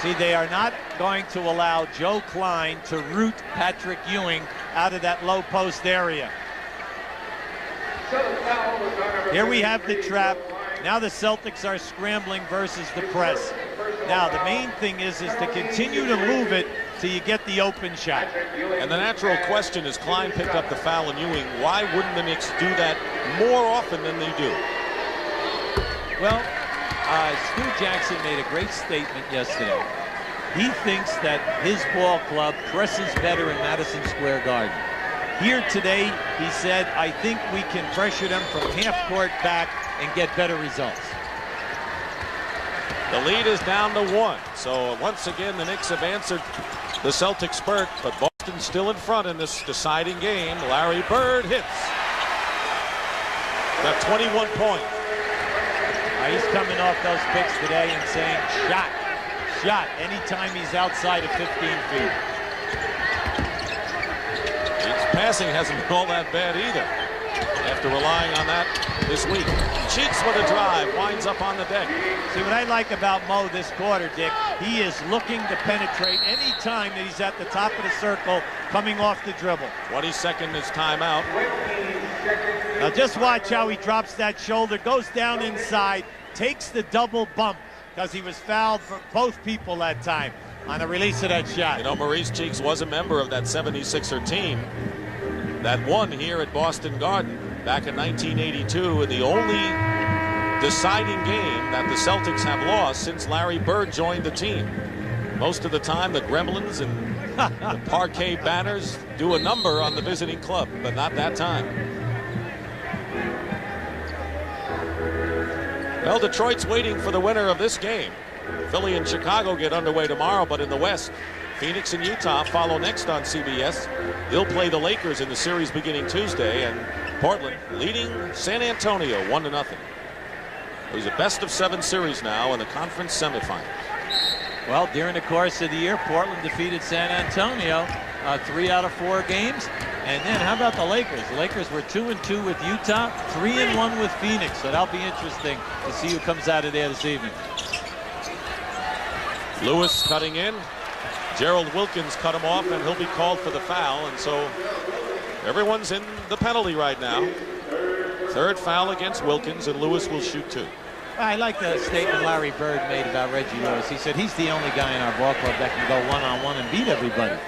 See, they are not going to allow Joe Klein to root Patrick Ewing out of that low post area. Here we have the trap. Now the Celtics are scrambling versus the press. Now the main thing is to continue to move it till you get the open shot. And the natural question is, Klein picked up the foul on Ewing. Why wouldn't the Knicks do that more often than they do? Well, Stu Jackson made a great statement yesterday. He thinks that his ball club presses better in Madison Square Garden. Here today, he said, I think we can pressure them from half court back and get better results. The lead is down to 1. So once again, the Knicks have answered the Celtics spurt, but Boston's still in front in this deciding game. Larry Bird hits. Got 21 points. He's coming off those picks today and saying, shot, anytime he's outside of 15 feet. His passing hasn't been all that bad either, after relying on that this week. Cheeks with a drive, winds up on the deck. See, what I like about Mo this quarter, Dick, he is looking to penetrate any time that he's at the top of the circle coming off the dribble. 22nd is timeout. Now just watch how he drops that shoulder, goes down inside, takes the double bump, because he was fouled for both people that time on the release of that shot. You know, Maurice Cheeks was a member of that 76er team that won here at Boston Garden back in 1982, and the only deciding game that the Celtics have lost since Larry Bird joined the team. Most of the time, the Gremlins and the Parquet Banners do a number on the visiting club, but not that time. Well, Detroit's waiting for the winner of this game. Philly and Chicago get underway tomorrow, but in the West, Phoenix and Utah follow next on CBS. They'll play the Lakers in the series beginning Tuesday, and Portland leading San Antonio 1-0. It was a best-of-7 series now in the conference semifinals. Well, during the course of the year, Portland defeated San Antonio 3 out of 4 games. And then how about the Lakers? The Lakers were 2-2 with Utah, 3-1 with Phoenix. So that'll be interesting to see who comes out of there this evening. Lewis cutting in. Gerald Wilkins cut him off, and he'll be called for the foul. And so everyone's in the penalty right now. Third foul against Wilkins, and Lewis will shoot 2. I like the statement Larry Bird made about Reggie Lewis. He said he's the only guy in our ball club that can go one-on-one and beat everybody.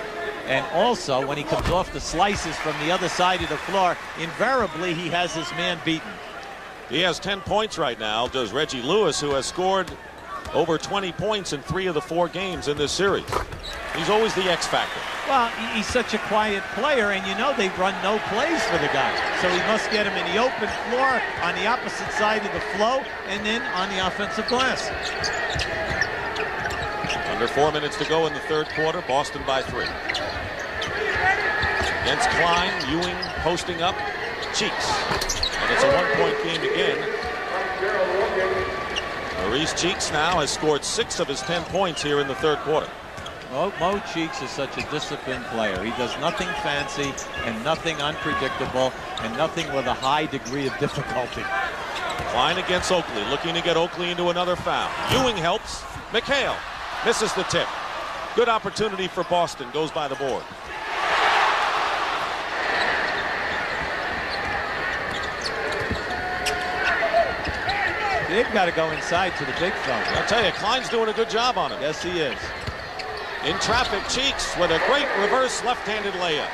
And also, when he comes off the slices from the other side of the floor, invariably he has his man beaten. He has 10 points right now, does Reggie Lewis, who has scored over 20 points in 3 of the 4 games in this series. He's always the X factor. Well, he's such a quiet player, and you know they run no plays for the guy. So he must get him in the open floor on the opposite side of the flow and then on the offensive glass. Under 4 minutes to go in the third quarter, Boston by 3. Against Klein, Ewing posting up, Cheeks. And it's a 1-point game again. Maurice Cheeks now has scored 6 of his 10 points here in the third quarter. Mo Cheeks is such a disciplined player. He does nothing fancy and nothing unpredictable and nothing with a high degree of difficulty. Klein against Oakley, looking to get Oakley into another foul. Ewing helps. McHale. Misses the tip. Good opportunity for Boston. Goes by the board. They've got to go inside to the big fella. I'll tell you, Klein's doing a good job on him. Yes, he is. In traffic, Cheeks with a great reverse left-handed layup.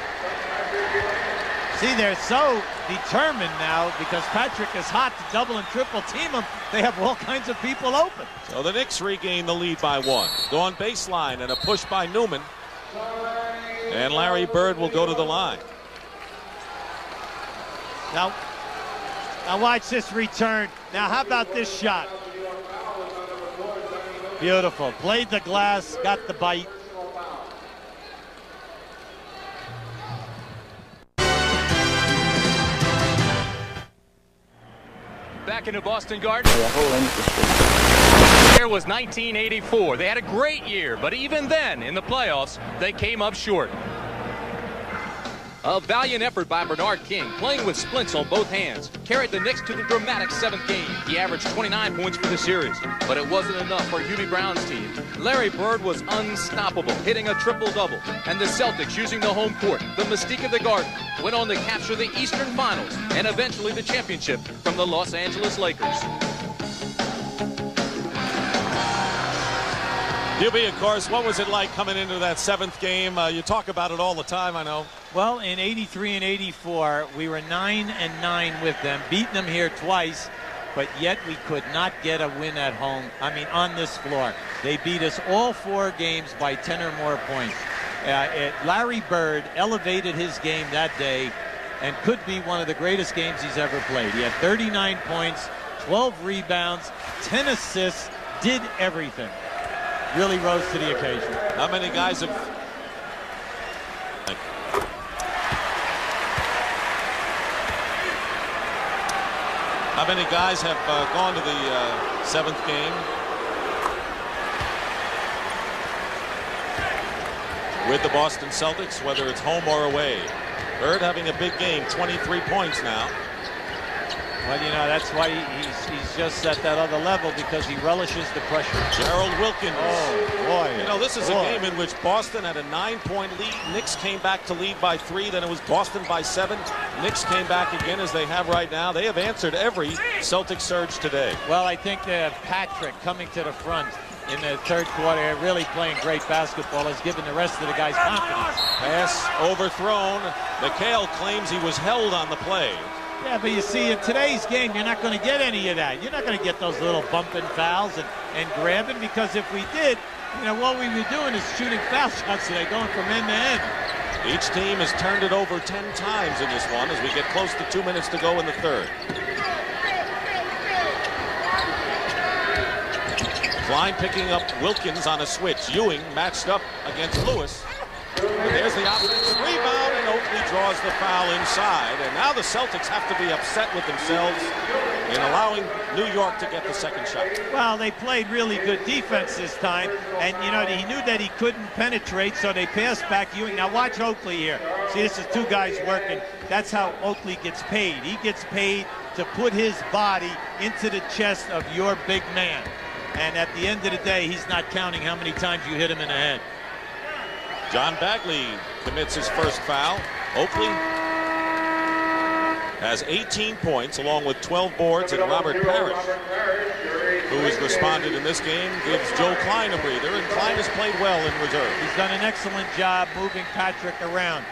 See, they're so determined now because Patrick is hot to double and triple team him. They have all kinds of people open. So the Knicks regain the lead by 1. Go on baseline and a push by Newman. And Larry Bird will go to the line. Now watch this return. Now how about this shot? Beautiful. Played the glass, got the bite. Back into Boston Garden. Year was 1984. They had a great year, but even then, in the playoffs, they came up short. A valiant effort by Bernard King, playing with splints on both hands, carried the Knicks to the dramatic 7th game. He averaged 29 points for the series, but it wasn't enough for Hubie Brown's team. Larry Bird was unstoppable, hitting a triple-double, and the Celtics, using the home court, the mystique of the Garden, went on to capture the Eastern Finals and eventually the championship from the Los Angeles Lakers. Hubie, of course, what was it like coming into that 7th game? You talk about it all the time, I know. Well, in 83 and 84, we were 9-9 with them, beating them here twice, but yet we could not get a win at home. I mean, on this floor. They beat us all 4 games by 10 or more points. Larry Bird elevated his game that day and could be one of the greatest games he's ever played. He had 39 points, 12 rebounds, 10 assists, did everything. Really rose to the occasion. How many guys have... How many guys have gone to the 7th game with the Boston Celtics, whether it's home or away? Bird having a big game, 23 points now. Well, you know, that's why he's just at that other level, because he relishes the pressure. Gerald Wilkins. Oh, boy. You know, this is a game in which Boston had a 9-point lead. Knicks came back to lead by 3. Then it was Boston by 7. Knicks came back again, as they have right now. They have answered every Celtic surge today. Well, I think they have Patrick coming to the front in the 3rd quarter, really playing great basketball, has given the rest of the guys confidence. Pass overthrown. McHale claims he was held on the play. Yeah, but you see, in today's game, you're not going to get any of that. You're not going to get those little bumping fouls and grabbing, because if we did, you know, what we were doing is shooting foul shots today, going from end to end. Each team has turned it over 10 times in this one as we get close to 2 minutes to go in the 3rd. Klein picking up Wilkins on a switch. Ewing matched up against Lewis. And there's the offensive rebound, and Oakley draws the foul inside. And now the Celtics have to be upset with themselves in allowing New York to get the 2nd shot. Well, they played really good defense this time, and, you know, he knew that he couldn't penetrate, so they passed back Ewing. Now watch Oakley here. See, this is 2 guys working. That's how Oakley gets paid. He gets paid to put his body into the chest of your big man. And at the end of the day, he's not counting how many times you hit him in the head. John Bagley commits his first foul. Oakley has 18 points along with 12 boards, and Robert Parrish, who has responded in this game, gives Joe Klein a breather, and Klein has played well in reserve. He's done an excellent job moving Patrick around.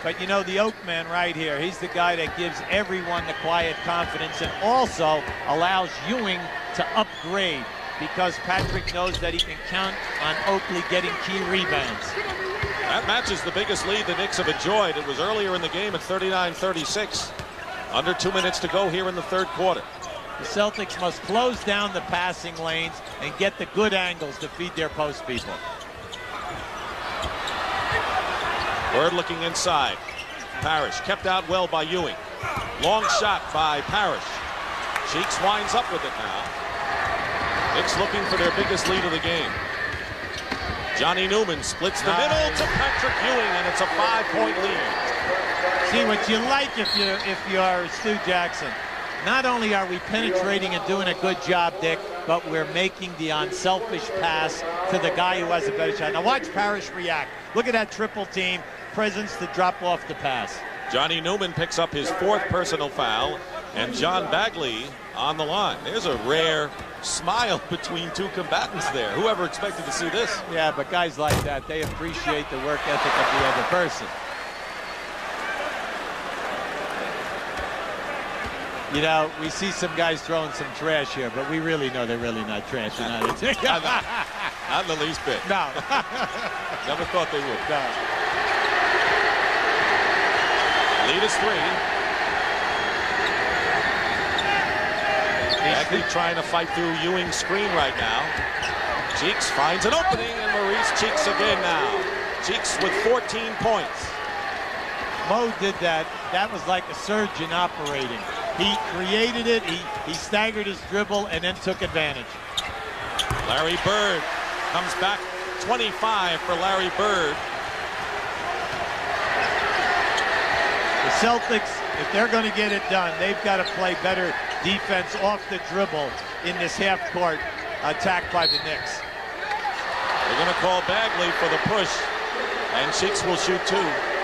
But you know, the Oakman right here, he's the guy that gives everyone the quiet confidence and also allows Ewing to upgrade, because Patrick knows that he can count on Oakley getting key rebounds. That matches the biggest lead the Knicks have enjoyed. It was earlier in the game at 39-36. Under 2 minutes to go here in the 3rd quarter. The Celtics must close down the passing lanes and get the good angles to feed their post people. Bird looking inside. Parrish kept out well by Ewing. Long shot by Parrish. Cheeks winds up with it now. Knicks looking for their biggest lead of the game. Johnny Newman splits the middle to Patrick Ewing, and it's a 5-point lead. See, what you like if you're Stu Jackson, not only are we penetrating and doing a good job, Dick, but we're making the unselfish pass to the guy who has a better shot. Now watch Parrish react. Look at that triple team presence to drop off the pass. Johnny Newman picks up his 4th personal foul, and John Bagley on the line. There's a rare smile between two combatants there. Whoever expected to see this? Yeah, but guys like that, they appreciate the work ethic of the other person. You know, we see some guys throwing some trash here, but we really know they're really not trash. Not in the least bit. No. Never thought they would. No. Lead is 3. Bagley trying to fight through Ewing's screen right now. Cheeks finds an opening, and Maurice Cheeks again now. Cheeks with 14 points. Mo did that. That was like a surgeon operating. He created it, he staggered his dribble, and then took advantage. Larry Bird comes back. 25 for Larry Bird. The Celtics, if they're going to get it done, they've got to play better defense off the dribble in this half-court attack by the Knicks. They're going to call Bagley for the push, and Cheeks will shoot 2.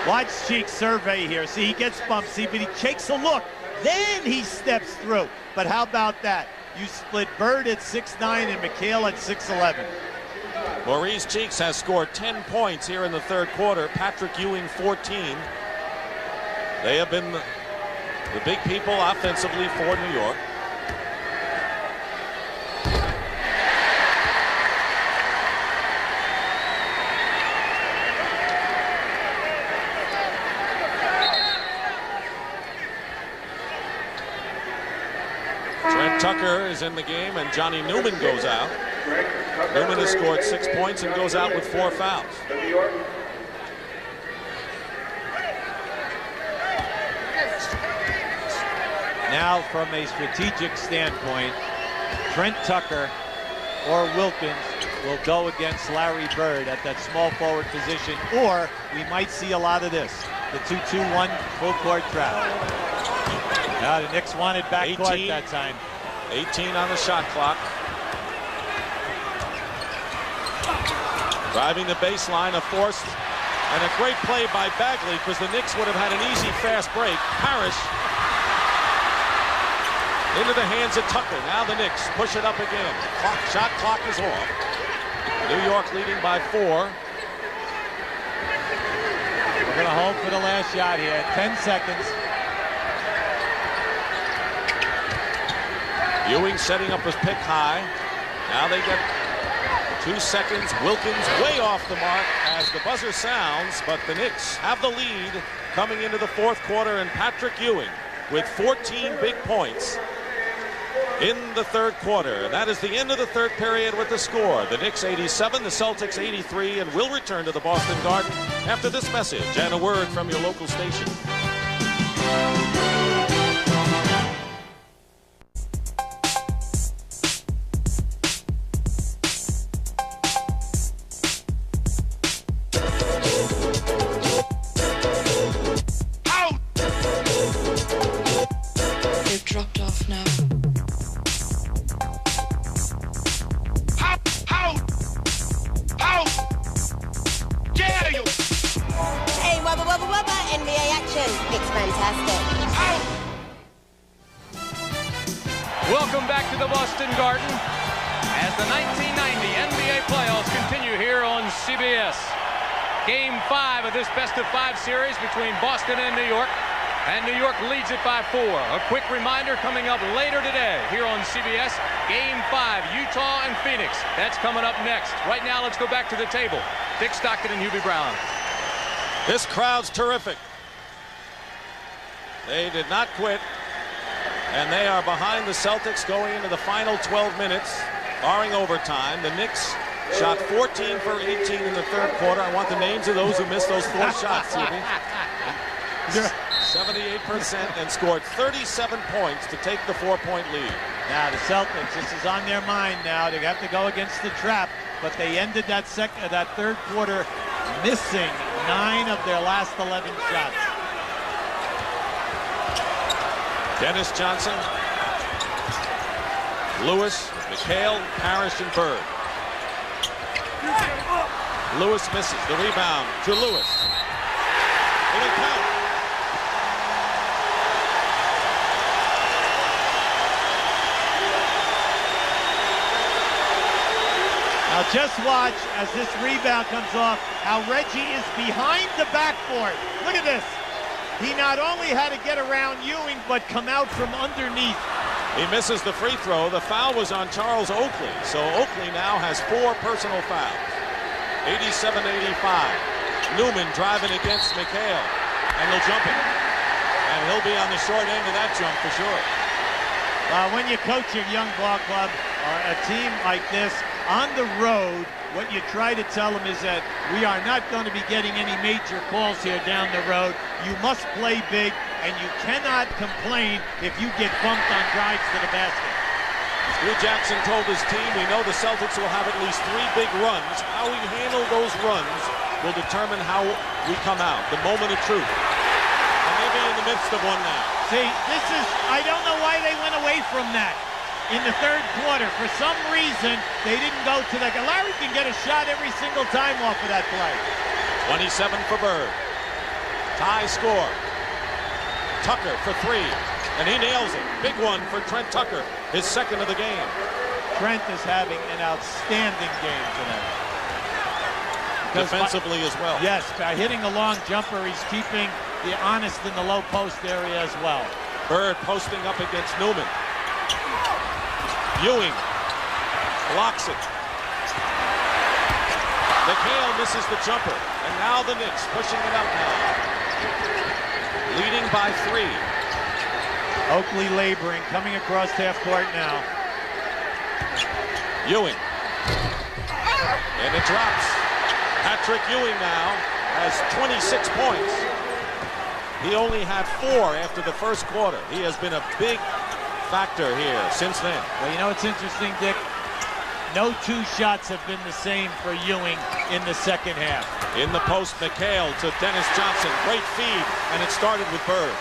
Watch Cheeks survey here. See, he gets bumped, see, but he takes a look. Then he steps through. But how about that? You split Bird at 6'9" and McHale at 6'11". Maurice Cheeks has scored 10 points here in the 3rd quarter. Patrick Ewing 14. They have been the big people offensively for New York. Trent Tucker is in the game, and Johnny Newman goes out. Newman has scored 6 points and goes out with 4 fouls. Now, from a strategic standpoint, Trent Tucker or Wilkins will go against Larry Bird at that small forward position, or we might see a lot of this. The 2-2-1 full court trap. Now the Knicks wanted backcourt that time. 18 on the shot clock. Driving the baseline, a forced and a great play by Bagley, because the Knicks would have had an easy fast break. Parrish into the hands of Tucker. Now the Knicks push it up again. Shot clock is off. New York leading by 4. We're going to hold for the last shot here. 10 seconds. Ewing setting up his pick high. Now they get 2 seconds. Wilkins way off the mark as the buzzer sounds, but the Knicks have the lead coming into the 4th quarter, and Patrick Ewing with 14 big points in the 3rd quarter. And that is the end of the 3rd period with the score. The Knicks 87, the Celtics 83, and we'll return to the Boston Garden after this message and a word from your local station. Welcome back to the Boston Garden as the 1990 NBA playoffs continue here on CBS. Game 5 of this best-of-5 series between Boston and New York leads it by 4. A quick reminder coming up later today here on CBS, Game 5, Utah and Phoenix. That's coming up next. Right now, let's go back to the table. Dick Stockton and Hubie Brown. This crowd's terrific. They did not quit. And they are behind the Celtics going into the final 12 minutes, barring overtime. The Knicks shot 14 for 18 in the 3rd quarter. I want the names of those who missed those 4 shots, Hubie. 78% and scored 37 points to take the 4-point lead. Now the Celtics, this is on their mind now. They have to go against the trap, but they ended that 3rd quarter missing 9 of their last 11 shots. Dennis Johnson Lewis, McHale, Parrish, and Bird. Lewis misses the rebound to Lewis. It'll count. Now just watch as this rebound comes off, how Reggie is behind the backboard. Look at this. He not only had to get around Ewing, but come out from underneath. He misses the free throw. The foul was on Charles Oakley. So Oakley now has 4 personal fouls. 87-85. Newman driving against McHale. And he'll jump it. And he'll be on the short end of that jump for sure. When you coach a young ball club or a team like this on the road, what you try to tell them is that we are not going to be getting any major calls here down the road. You must play big, and you cannot complain if you get bumped on drives to the basket. Stu Jackson told his team, we know the Celtics will have at least 3 big runs. How we handle those runs will determine how we come out. The moment of truth. And maybe in the midst of one now. See, I don't know why they went away from that in the third quarter. For some reason, they didn't go to that. Larry can get a shot every single time off of that play. 27 for Bird. Tie score. Tucker for 3. And he nails it. Big one for Trent Tucker, his second of the game. Trent is having an outstanding game tonight. Defensively as well. Yes, by hitting a long jumper, he's keeping the honest in the low post area as well. Bird posting up against Newman. Ewing blocks it. McHale misses the jumper. And now the Knicks pushing it up now. Leading by 3. Oakley laboring, coming across half court now. Ewing. And it drops. Patrick Ewing now has 26 points. He only had 4 after the first quarter. He has been a big factor here since then. Well, you know, it's interesting, Dick. No 2 shots have been the same for Ewing in the second half. In the post, McHale to Dennis Johnson. Great feed, and it started with Bird.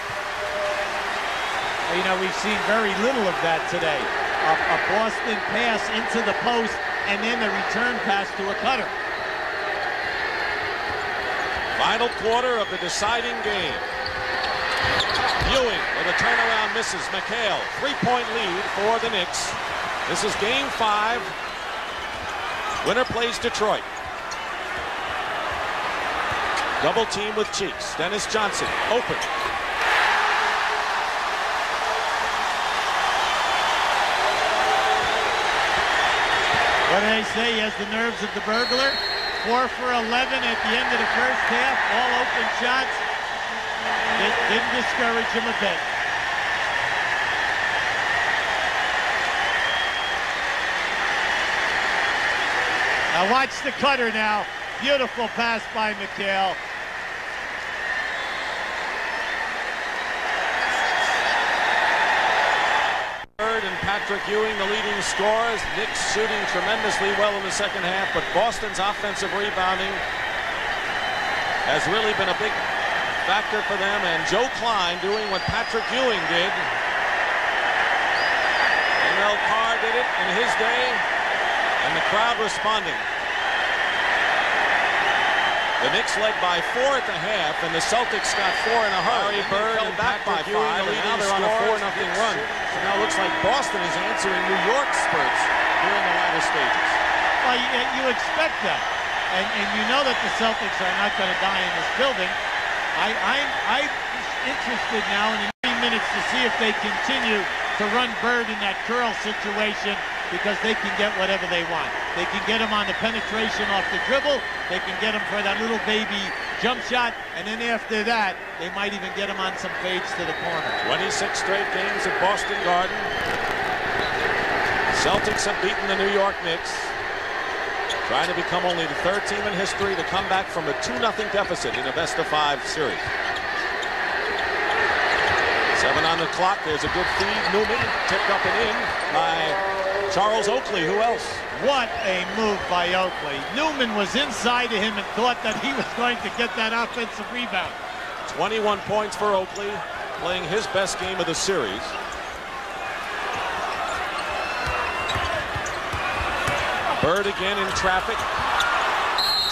You know, we've seen very little of that today. A Boston pass into the post, and then a return pass to a cutter. Final quarter of the deciding game. Ewing with a turnaround misses. McHale, 3-point lead for the Knicks. This is game 5. Winner plays Detroit. Double team with Cheeks. Dennis Johnson, open. What do they say? He has the nerves of the burglar. 4 for 11 at the end of the first half. All open shots. It didn't discourage him a bit. Now watch the cutter now. Beautiful pass by McHale. Bird and Patrick Ewing, the leading scorers. Knicks shooting tremendously well in the second half, but Boston's offensive rebounding has really been a big factor for them, and Joe Klein doing what Patrick Ewing did. And Mel Carr did it in his day, and the crowd responding. The Knicks led by 4 at the half, and the Celtics got 4 in a hurry. Bird and back by 5, and now they're on a 4-0 run. So now it looks like Boston is answering New York's spurts here in the latter stages. Well, you expect that, and you know that the Celtics are not going to die in this building. I'm interested now in the 90 minutes to see if they continue to run Bird in that curl situation, because they can get whatever they want. They can get him on the penetration off the dribble. They can get him for that little baby jump shot. And then after that, they might even get him on some fades to the corner. 26 straight games at Boston Garden. Celtics have beaten the New York Knicks. Trying to become only the 3rd team in history to come back from a 2-0 deficit in a best-of-5 series. 7 on the clock. There's a good feed. Newman tipped up and in by Charles Oakley. Who else? What a move by Oakley. Newman was inside of him and thought that he was going to get that offensive rebound. 21 points for Oakley, playing his best game of the series. Bird again in traffic.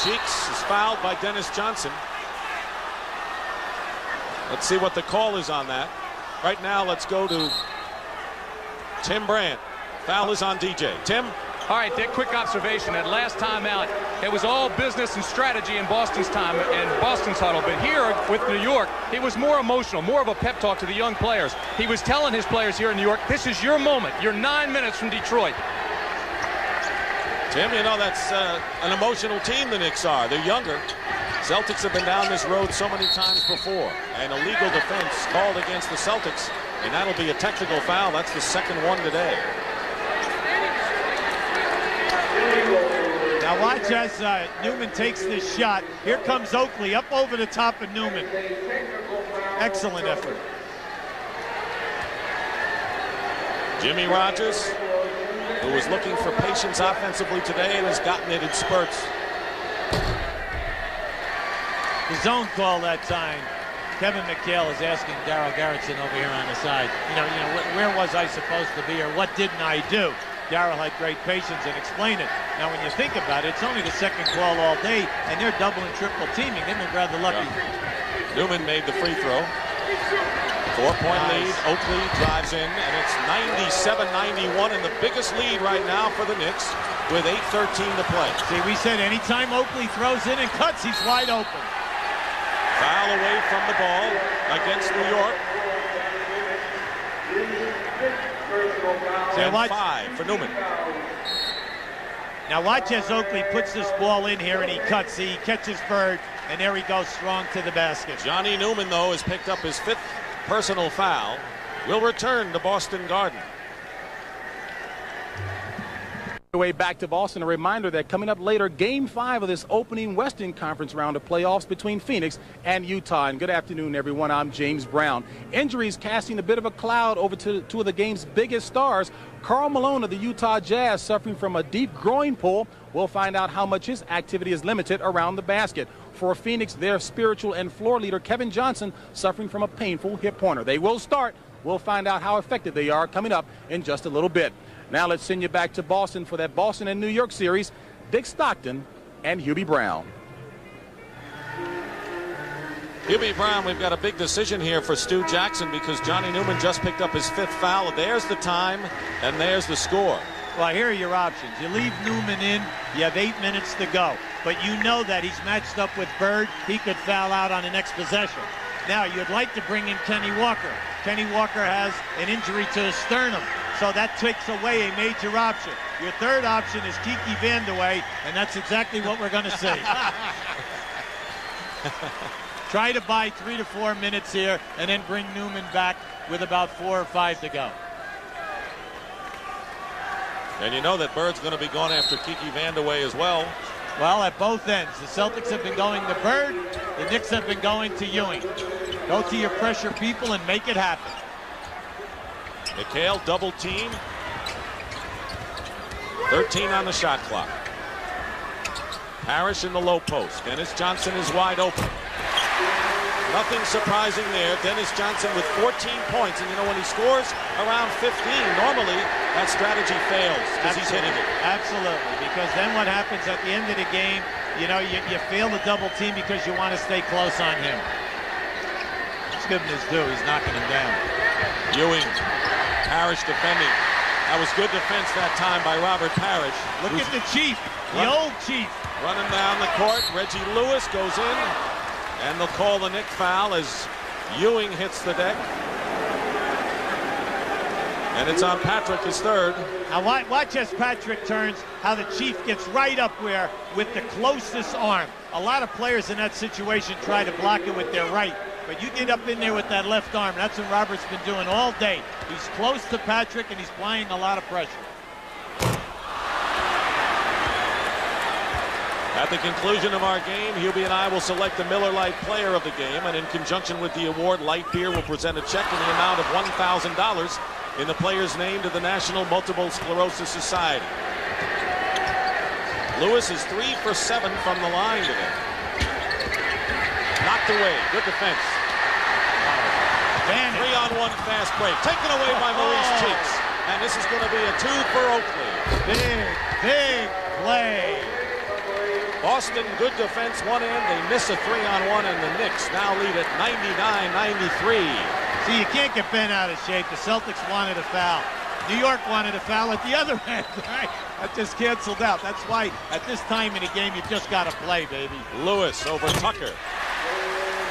Cheeks is fouled by Dennis Johnson. Let's see what the call is on that. Right now, let's go to Tim Brandt. Foul is on DJ. Tim? All right, Dick, quick observation. That last time out, it was all business and strategy in Boston's time and Boston's huddle. But here with New York, he was more emotional, more of a pep talk to the young players. He was telling his players here in New York, this is your moment. You're 9 minutes from Detroit. Tim, you know, that's an emotional team the Knicks are. They're younger. Celtics have been down this road so many times before. And a legal defense called against the Celtics. And that'll be a technical foul. That's the second one today. Now watch as Newman takes this shot. Here comes Oakley up over the top of Newman. Excellent effort. Jimmy Rogers, who was looking for patience offensively today and has gotten it in spurts. The zone call that time. Kevin McHale is asking Darryl Garrettson over here on the side, where was I supposed to be, or what didn't I do? Darryl had great patience and explained it. Now, when you think about it, it's only the second call all day, and they're double and triple teaming. They've been rather lucky. Yeah. Newman made the free throw. 4-point lead. Oakley drives in, and it's 97-91, and the biggest lead right now for the Knicks with 8:13 to play. See, we said anytime Oakley throws in and cuts, he's wide open. Foul away from the ball against New York. And 5 for Newman. Now watch as Oakley puts this ball in here and he cuts. He catches Bird, and there he goes strong to the basket. Johnny Newman, though, has picked up his 5th personal foul. Will return to Boston Garden. Way back to Boston. A reminder that coming up later, Game 5 of this opening Western Conference round of playoffs between Phoenix and Utah. And good afternoon, everyone. I'm James Brown. Injuries casting a bit of a cloud over to two of the game's biggest stars. Karl Malone of the Utah Jazz suffering from a deep groin pull. We'll find out how much his activity is limited around the basket. For Phoenix, their spiritual and floor leader, Kevin Johnson, suffering from a painful hip pointer. They will start. We'll find out how effective they are coming up in just a little bit. Now let's send you back to Boston for that Boston and New York series. Dick Stockton and Hubie Brown. Hubie Brown, we've got a big decision here for Stu Jackson because Johnny Newman just picked up his 5th foul. There's the time, and there's the score. Well, here are your options. You leave Newman in, you have 8 minutes to go. But you know that he's matched up with Bird. He could foul out on the next possession. Now, you'd like to bring in Kenny Walker. Kenny Walker has an injury to his sternum, so that takes away a major option. Your third option is Kiki Vandeweghe, and that's exactly what we're going to see. Try to buy 3 to 4 minutes here, and then bring Newman back with about 4 or 5 to go. And you know that Bird's going to be going after Kiki Vandeweghe as well. Well, at both ends. The Celtics have been going to Bird. The Knicks have been going to Ewing. Go to your pressure people and make it happen. McHale double team. 13 on the shot clock. Parrish in the low post. Dennis Johnson is wide open. Nothing surprising there. Dennis Johnson with 14 points. And you know, when he scores around 15, normally that strategy fails because he's hitting it. Absolutely. Because then what happens at the end of the game, you know, you fail the double team because you want to stay close on him. Let's give him his due. He's knocking him down. Ewing. Parrish defending. That was good defense that time by Robert Parrish. Look at the Chief, the old Chief. Running down the court. Reggie Lewis goes in. And they'll call the Knick foul as Ewing hits the deck. And it's on Patrick, his third. Now watch as Patrick turns, how the Chief gets right up where with the closest arm. A lot of players in that situation try to block it with their right. But you get up in there with that left arm. That's what Robert's been doing all day. He's close to Patrick, and he's applying a lot of pressure. At the conclusion of our game, Hubie and I will select the Miller Lite Player of the Game, and in conjunction with the award, Light Beer will present a check in the amount of $1,000 in the player's name to the National Multiple Sclerosis Society. Lewis is 3 for 7 from the line today. Knocked away. Good defense. 3-on-1 fast break. Taken away by Maurice Cheeks. And this is going to be a 2 for Oakley. Big play Boston, good defense one end. They miss a 3-on-1, and the Knicks now lead at 99-93. See, you can't get bent out of shape. The Celtics wanted a foul. New York wanted a foul at the other end, right? That just canceled out. That's why at this time in the game, you just got to play, baby. Lewis over Tucker.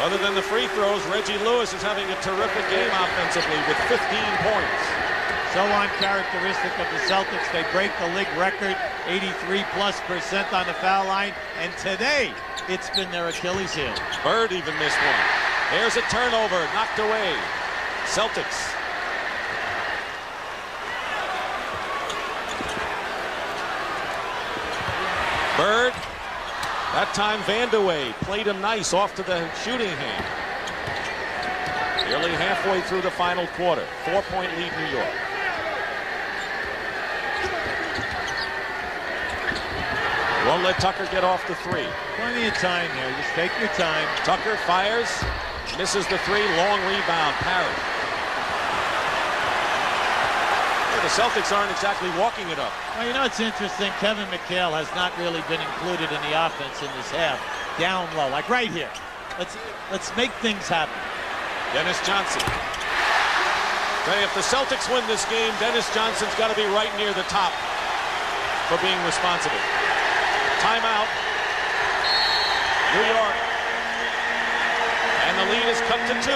Other than the free throws, Reggie Lewis is having a terrific game offensively with 15 points. So uncharacteristic of the Celtics. They break the league record, 83+% on the foul line. And today, it's been their Achilles heel. Bird even missed one. There's a turnover, knocked away. Celtics. Bird. That time Vandeweghe played him nice off to the shooting hand. Nearly halfway through the final quarter. 4-point lead, New York. Won't let Tucker get off the three. Plenty of time there. Just take your time. Tucker fires. Misses the three. Long rebound. Parrish. The Celtics aren't exactly walking it up. Well, you know, it's interesting. Kevin McHale has not really been included in the offense in this half. Down low, like right here. Let's make things happen. Dennis Johnson. Say, if the Celtics win this game, Dennis Johnson's got to be right near the top for being responsible. Timeout. New York. And the lead is cut to 2.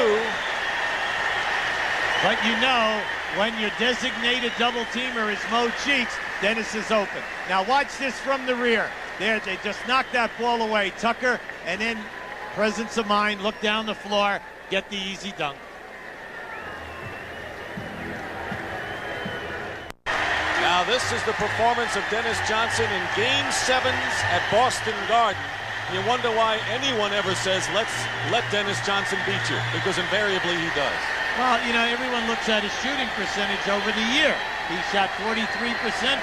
But you know, when your designated double teamer is Mo Cheeks, Dennis is open. Now watch this from the rear. There, they just knocked that ball away. Tucker, and then presence of mind, look down the floor, get the easy dunk. Now this is the performance of Dennis Johnson in Game 7s at Boston Garden. You wonder why anyone ever says, let Dennis Johnson beat you, because invariably he does. Well, you know, everyone looks at his shooting percentage over the year. He shot 43%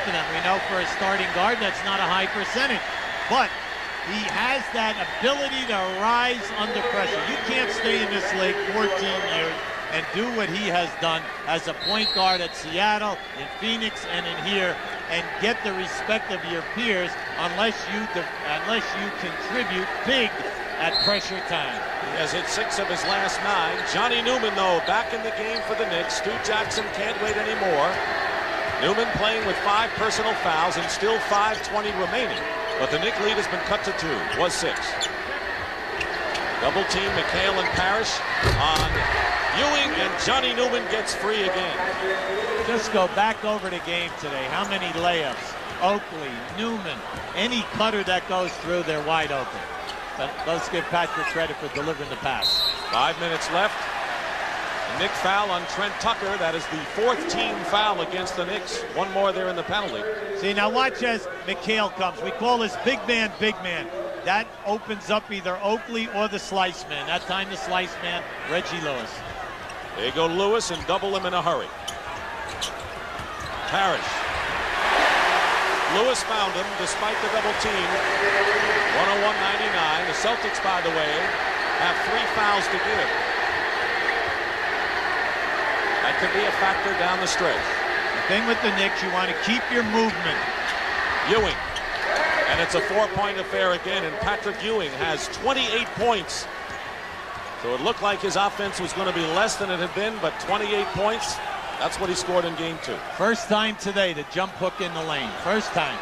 for them. We know for a starting guard, that's not a high percentage. But he has that ability to rise under pressure. You can't stay in this league 14 years and do what he has done as a point guard at Seattle, in Phoenix, and in here, and get the respect of your peers unless you contribute big at pressure time. He has hit 6 of his last 9. Johnny Newman, though, back in the game for the Knicks. Stu Jackson can't wait anymore. Newman playing with 5 personal fouls and still 5:20 remaining. But the Knicks lead has been cut to 2. Was 6. Double team McHale and Parrish on Ewing, and Johnny Newman gets free again. Just go back over the game today. How many layups? Oakley, Newman, any cutter that goes through, they're wide open. But let's give Patrick credit for delivering the pass. 5 minutes left. A Knick foul on Trent Tucker. That is the 4th team foul against the Knicks. One more there in the penalty. See, now watch as McHale comes. We call this big man, big man. That opens up either Oakley or the slice man. That time the slice man, Reggie Lewis. There you go Lewis, and double him in a hurry. Parrish. Lewis found him despite the double team. 101-99. The Celtics, by the way, have 3 fouls to give. That could be a factor down the stretch. The thing with the Knicks, you want to keep your movement. Ewing. And it's a 4-point affair again, and Patrick Ewing has 28 points. So it looked like his offense was going to be less than it had been, but 28 points, that's what he scored in Game 2. First time today, the jump hook in the lane. First time.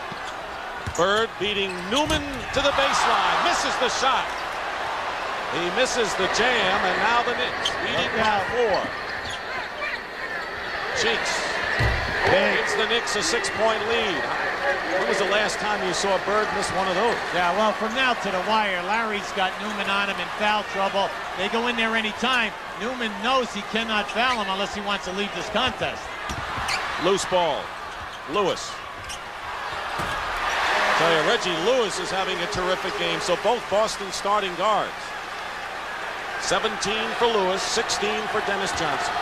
Bird beating Newman to the baseline. Misses the shot. He misses the jam, and now the Knicks leading by 4. Cheeks gives the Knicks a 6-point lead. When was the last time you saw Bird miss one of those? Yeah, well, from now to the wire, Larry's got Newman on him in foul trouble. They go in there any time. Newman knows he cannot foul him unless he wants to leave this contest. Loose ball. Lewis. Tell you, Reggie Lewis is having a terrific game. So both Boston starting guards. 17 for Lewis, 16 for Dennis Johnson.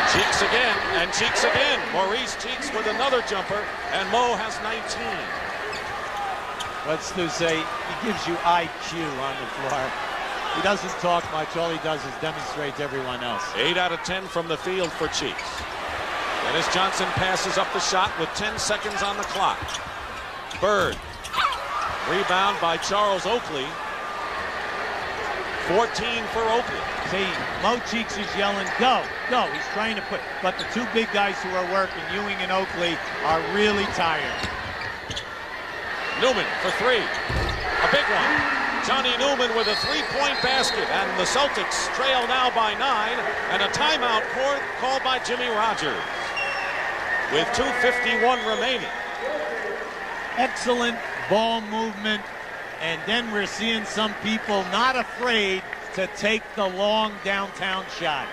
Cheeks again, and Cheeks again. Maurice Cheeks with another jumper, and Mo has 19. What's to say? He gives you IQ on the floor. He doesn't talk much. All he does is demonstrate to everyone else. 8 out of 10 from the field for Cheeks. Dennis Johnson passes up the shot with 10 seconds on the clock. Bird. Rebound by Charles Oakley. 14 for Oakley. See, Mo Cheeks is yelling, go, go. He's trying to put, but the two big guys who are working, Ewing and Oakley, are really tired. Newman for 3. A big one. Johnny Newman with a 3-point basket, and the Celtics trail now by 9, and a timeout called by Jimmy Rogers with 2:51 remaining. Excellent ball movement, and then we're seeing some people not afraid to take the long downtown shot.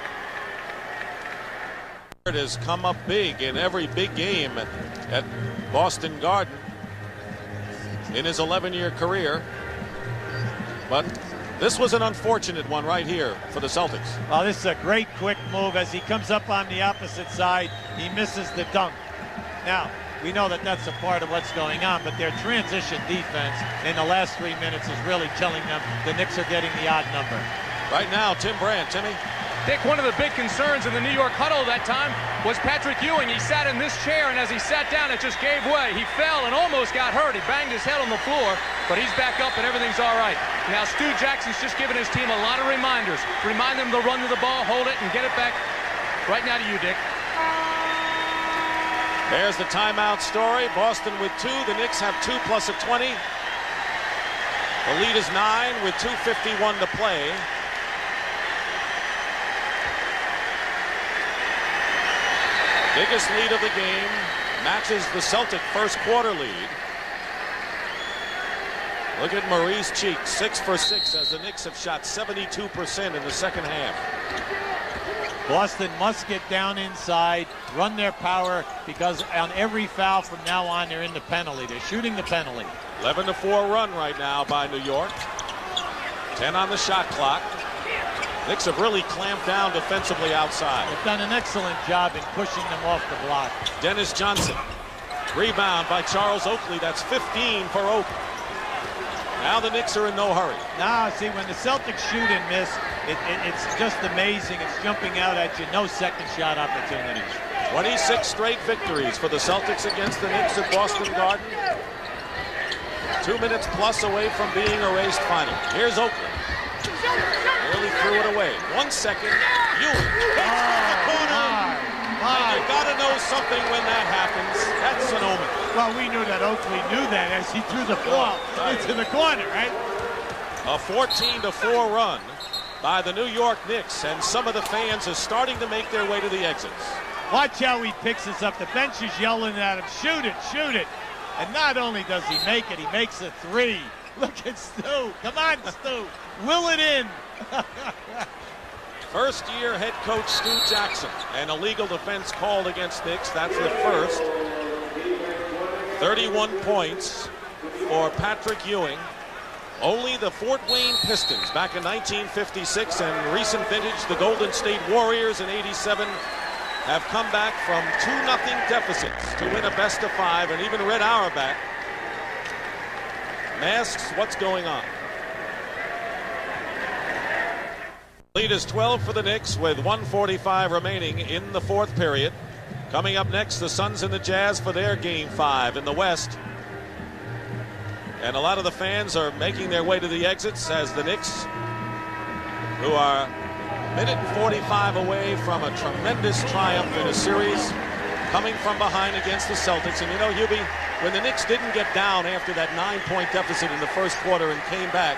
It has come up big in every big game at Boston Garden in his 11-year career. But this was an unfortunate one right here for the Celtics. Oh, this is a great quick move. As he comes up on the opposite side, he misses the dunk. Now, we know that that's a part of what's going on, but their transition defense in the last 3 minutes is really telling them the Knicks are getting the odd number. Right now, Tim Brandt. Timmy? Dick, one of the big concerns in the New York huddle that time was Patrick Ewing. He sat in this chair, and as he sat down, it just gave way. He fell and almost got hurt. He banged his head on the floor, but he's back up and everything's all right. Now, Stu Jackson's just given his team a lot of reminders. Remind them to run to the ball, hold it, and get it back. Right now to you, Dick. There's the timeout story. Boston with 2. The Knicks have 2 plus a 20. The lead is 9 with 2:51 to play. Biggest lead of the game matches the Celtic first quarter lead. Look at Maurice Cheeks, 6 for 6, as the Knicks have shot 72% in the second half. Boston must get down inside, run their power, because on every foul from now on, they're in the penalty. They're shooting the penalty. 11-4 run right now by New York. 10 on the shot clock. Knicks have really clamped down defensively outside. They've done an excellent job in pushing them off the block. Dennis Johnson. Rebound by Charles Oakley. That's 15 for Oakley. Now the Knicks are in no hurry. Now, see, when the Celtics shoot and miss, it's just amazing. It's jumping out at you. No second shot opportunities. 26 straight victories for the Celtics against the Knicks at Boston Garden. 2 minutes plus away from being a race final. Here's Oakley. Nearly threw it away. 1 second. Ewing hits the corner. And you got to know something when that happens. That's an omen. Well, we knew that Oakley knew that as he threw the ball into the corner, right? A 14-4 run by the New York Knicks, and some of the fans are starting to make their way to the exits. Watch how he picks this up. The bench is yelling at him, shoot it, shoot it. And not only does he make it, he makes a 3. Look at Stu. Come on, Stu. Will it in. First-year head coach Stu Jackson. An illegal defense called against Knicks. That's the first. 31 points for Patrick Ewing. Only the Fort Wayne Pistons back in 1956 and recent vintage, the Golden State Warriors in '87, have come back from 2-0 deficits to win a best-of-5, and even Red Auerbach masks what's going on. Lead is 12 for the Knicks with 1:45 remaining in the fourth period. Coming up next, the Suns and the Jazz for their Game 5 in the West. And a lot of the fans are making their way to the exits as the Knicks, who are a minute and 45 away from a tremendous triumph in a series, coming from behind against the Celtics. And you know, Hubie, when the Knicks didn't get down after that 9-point deficit in the first quarter and came back,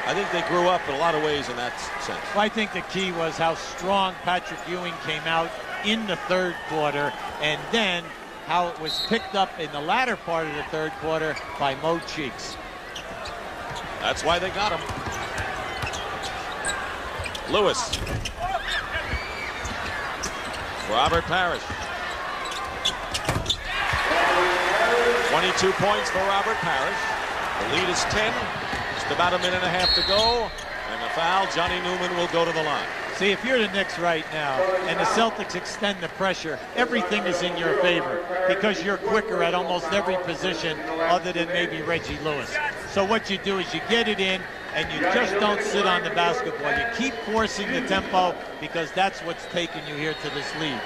I think they grew up in a lot of ways in that sense. Well, I think the key was how strong Patrick Ewing came out in the third quarter, and then how it was picked up in the latter part of the third quarter by Mo Cheeks. That's why they got him. Lewis. Robert Parrish. 22 points for Robert Parrish. The lead is 10. Just about a minute and a half to go. And the foul, Johnny Newman will go to the line. See, if you're the Knicks right now and the Celtics extend the pressure, everything is in your favor because you're quicker at almost every position other than maybe Reggie Lewis. So what you do is you get it in, and you just don't sit on the basketball. You keep forcing the tempo because that's what's taken you here to this lead.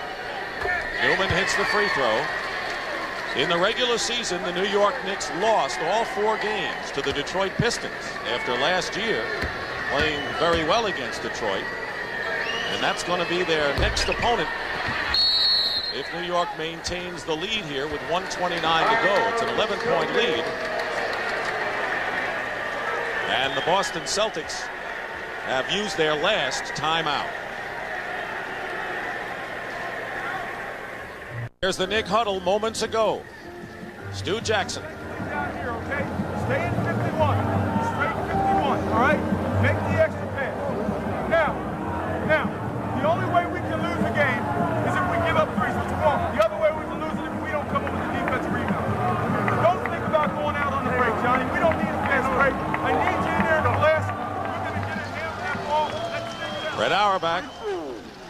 Newman hits the free throw. In the regular season, the New York Knicks lost all 4 games to the Detroit Pistons after last year playing very well against Detroit. And that's going to be their next opponent if New York maintains the lead here with 1:29 to go. It's an 11-point lead. And the Boston Celtics have used their last timeout. There's the Knick huddle moments ago. Stu Jackson. Down here, okay? Stay in 51. Straight 51, all right? Make the extra pass. Now, the only way we can lose a game is if we give up threes, which we won't. The other way we can lose it if we don't come up with a defensive rebound. Don't think about going out on the break, Johnny. We don't need a fast break. I need you in there to blast. We're going to get a half that ball. Let's take it out. Red Auerbach.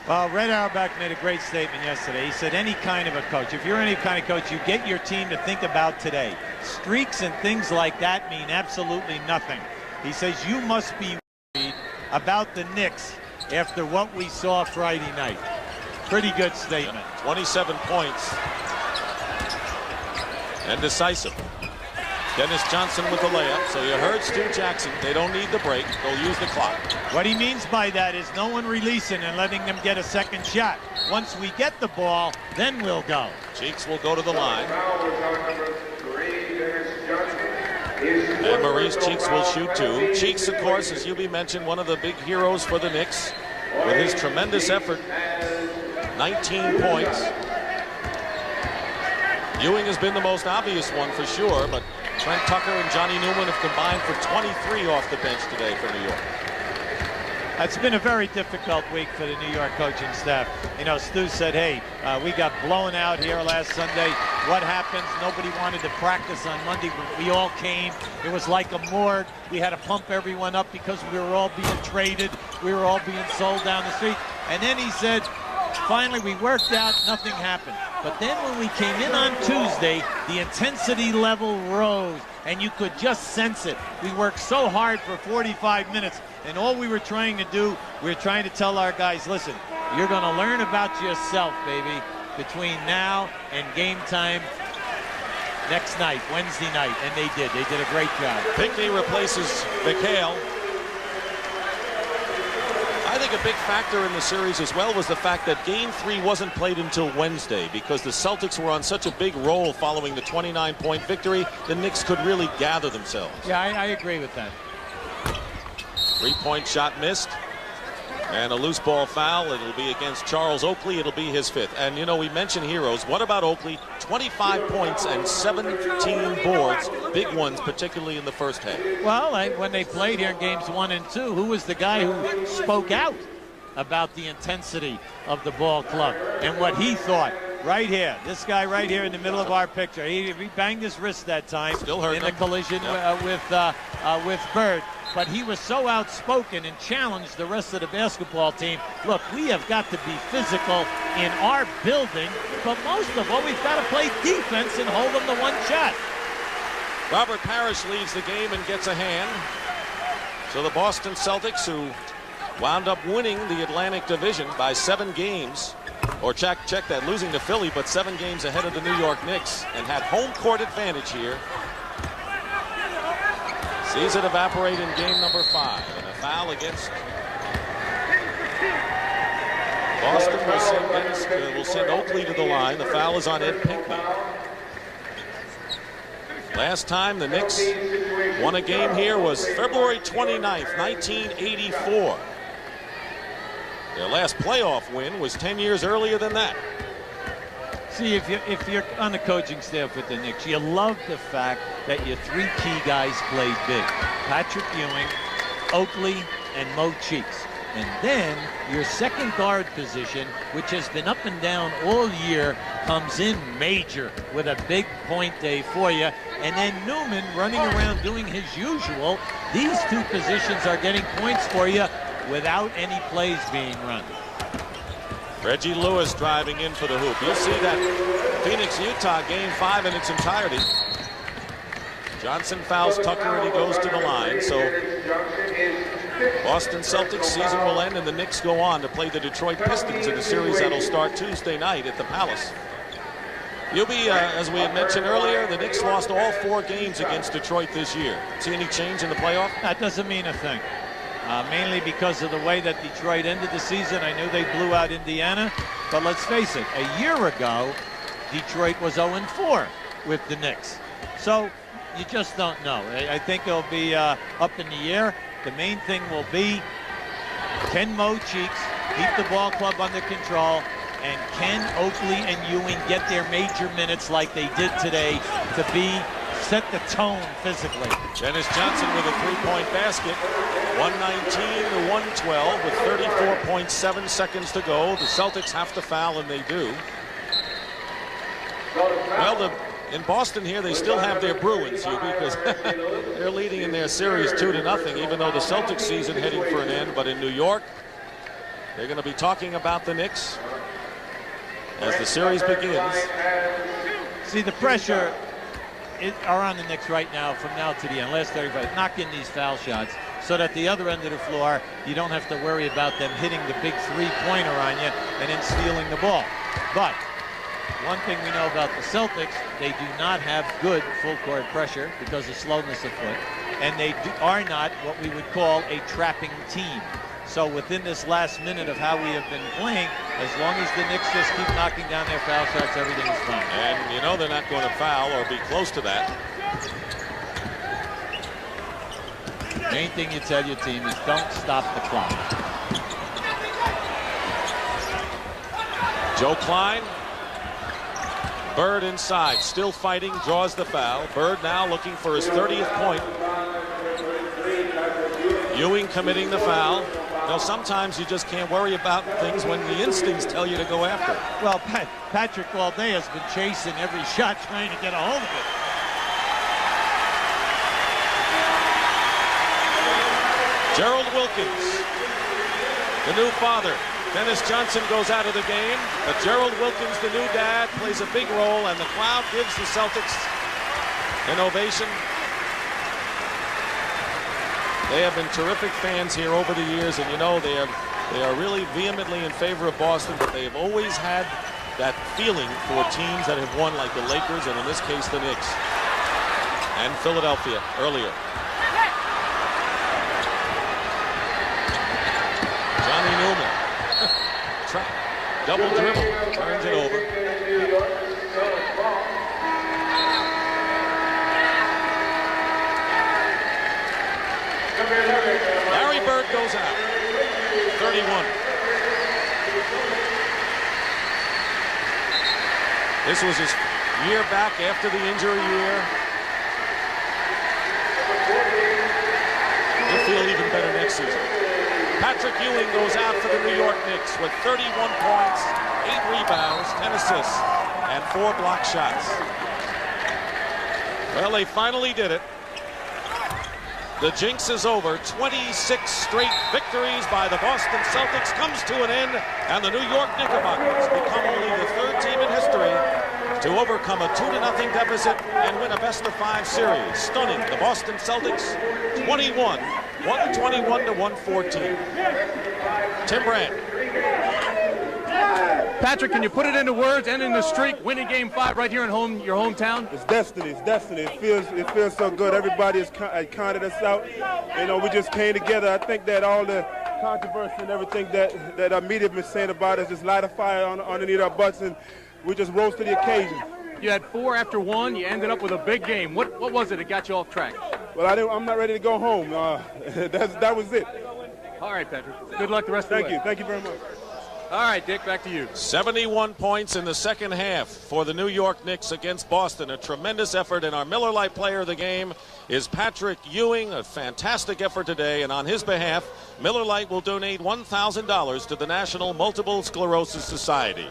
Well, Red Auerbach made a great statement yesterday. He said any kind of a coach, if you're any kind of coach, you get your team to think about today. Streaks and things like that mean absolutely nothing. He says you must be worried about the Knicks after what we saw Friday night. Pretty good statement. 27 points. And decisive. Dennis Johnson with the layup. So you heard Stu Jackson. They don't need the break. They'll use the clock. What he means by that is no one releasing and letting them get a second shot. Once we get the ball, then we'll go. Cheeks will go to the line. And Maurice Cheeks will shoot 2. Cheeks, of course, as Hubie mentioned, one of the big heroes for the Knicks with his tremendous effort. 19 points. Ewing has been the most obvious one for sure, but Trent Tucker and Johnny Newman have combined for 23 off the bench today for New York. It's been a very difficult week for the New York coaching staff. You know, Stu said, hey, we got blown out here last Sunday. What happens? Nobody wanted to practice on Monday. We all came. It was like a morgue. We had to pump everyone up because we were all being traded. We were all being sold down the street. And then he said, finally, we worked out. Nothing happened. But then when we came in on Tuesday, the intensity level rose, and you could just sense it. We worked so hard for 45 minutes, and all we were trying to do, we were trying to tell our guys, listen, you're going to learn about yourself, baby, between now and game time next night, Wednesday night. And they did. They did a great job. Pinckney replaces McHale. I think a big factor in the series as well was the fact that Game 3 wasn't played until Wednesday because the Celtics were on such a big roll following the 29-point victory. The Knicks could really gather themselves. Yeah, I agree with that. 3-point shot missed. And a loose ball foul. It'll be against Charles Oakley. It'll be his 5th. And, you know, we mentioned heroes. What about Oakley? 25 points and 17 boards. Big ones, particularly in the first half. Well, when they played here in games 1 and 2, who was the guy who spoke out about the intensity of the ball club and what he thought? Right here, this guy right here in the middle of our picture. He banged his wrist that time in the collision with Bird. But he was so outspoken and challenged the rest of the basketball team. Look, we have got to be physical in our building, but most of all, we've got to play defense and hold them to one shot. Robert Parrish leads the game and gets a hand. So the Boston Celtics, who wound up winning the Atlantic Division by 7 games, or check that, losing to Philly, but 7 games ahead of the New York Knicks, and had home court advantage here. Sees it evaporate in game number 5, and a foul against Boston will send Oakley to the line. The foul is on Ed Pinckney. Last time the Knicks won a game here was February 29th, 1984. Their last playoff win was 10 years earlier than that. See, if you're on the coaching staff with the Knicks, you love the fact that your 3 key guys played big. Patrick Ewing, Oakley, and Mo Cheeks. And then your second guard position, which has been up and down all year, comes in major with a big point day for you. And then Newman running around doing his usual. These 2 positions are getting points for you without any plays being run. Reggie Lewis driving in for the hoop. You'll see that Phoenix-Utah game 5 in its entirety. Johnson fouls Tucker and he goes to the line. So Boston Celtics season will end and the Knicks go on to play the Detroit Pistons in a series that'll start Tuesday night at the Palace. As we had mentioned earlier, the Knicks lost all 4 games against Detroit this year. See any change in the playoff? That doesn't mean a thing. Mainly because of the way that Detroit ended the season. I knew they blew out Indiana, but let's face it, a year ago, Detroit was 0-4 with the Knicks. So you just don't know. I think it'll be up in the air. The main thing will be, can Mo Cheeks keep the ball club under control, and can Oakley and Ewing get their major minutes like they did today to set the tone physically? Dennis Johnson with a 3-point basket, 119-112 with 34.7 seconds to go. The Celtics have to foul, and they do. Well, in Boston here, they still have their Bruins, because they're leading in their series 2-0, even though the Celtics season heading for an end. But in New York, they're going to be talking about the Knicks as the series begins. See, the pressure are on the Knicks right now from now to the end. Last 35, knock in these foul shots so that the other end of the floor, you don't have to worry about them hitting the big 3-pointer on you and then stealing the ball. But one thing we know about the Celtics, they do not have good full-court pressure because of slowness of foot, and they are not what we would call a trapping team. So within this last minute of how we have been playing, as long as the Knicks just keep knocking down their foul shots, everything is fine. And you know they're not going to foul or be close to that. Main thing you tell your team is don't stop the clock. Joe Klein. Bird inside, still fighting, draws the foul. Bird now looking for his 30th point. Ewing committing the foul. Sometimes you just can't worry about things when the instincts tell you to go after it. Well, Patrick all day has been chasing every shot, trying to get a hold of it. Gerald Wilkins, the new father. Dennis Johnson goes out of the game, but Gerald Wilkins, the new dad, plays a big role, and the crowd gives the Celtics an ovation. They have been terrific fans here over the years, and they are really vehemently in favor of Boston, but they have always had that feeling for teams that have won, like the Lakers, and in this case, the Knicks. And Philadelphia earlier. Johnny Newman. Double dribble, turns it over. Larry Bird goes out. 31. This was his year back after the injury year. He'll feel even better next season. Patrick Ewing goes out for the New York Knicks with 31 points, 8 rebounds, 10 assists, and 4 block shots. Well, they finally did it. The jinx is over. 26 straight victories by the Boston Celtics comes to an end, and the New York Knickerbockers become only the 3rd team in history to overcome a 2-0 deficit and win a best-of-5 series, stunning the Boston Celtics 121-114. Tim Brandt. Patrick, can you put it into words, ending the streak, winning Game 5 right here in your hometown? It's destiny. It's destiny. It feels so good. Everybody has counted us out. We just came together. I think that all the controversy and everything that our media have been saying about us just light a fire underneath our butts, and we just rose to the occasion. You had 4 after 1. You ended up with a big game. What was it that got you off track? Well, I'm not ready to go home. That was it. All right, Patrick. Good luck the rest of the way. Thank you. Thank you very much. All right, Dick, back to you. 71 points in the second half for the New York Knicks against Boston. A tremendous effort, and our Miller Lite player of the game is Patrick Ewing. A fantastic effort today, and on his behalf, Miller Lite will donate $1,000 to the National Multiple Sclerosis Society.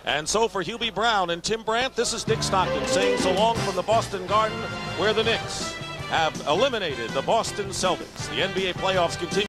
And so for Hubie Brown and Tim Brandt, this is Dick Stockton saying so long from the Boston Garden, where the Knicks have eliminated the Boston Celtics. The NBA playoffs continue.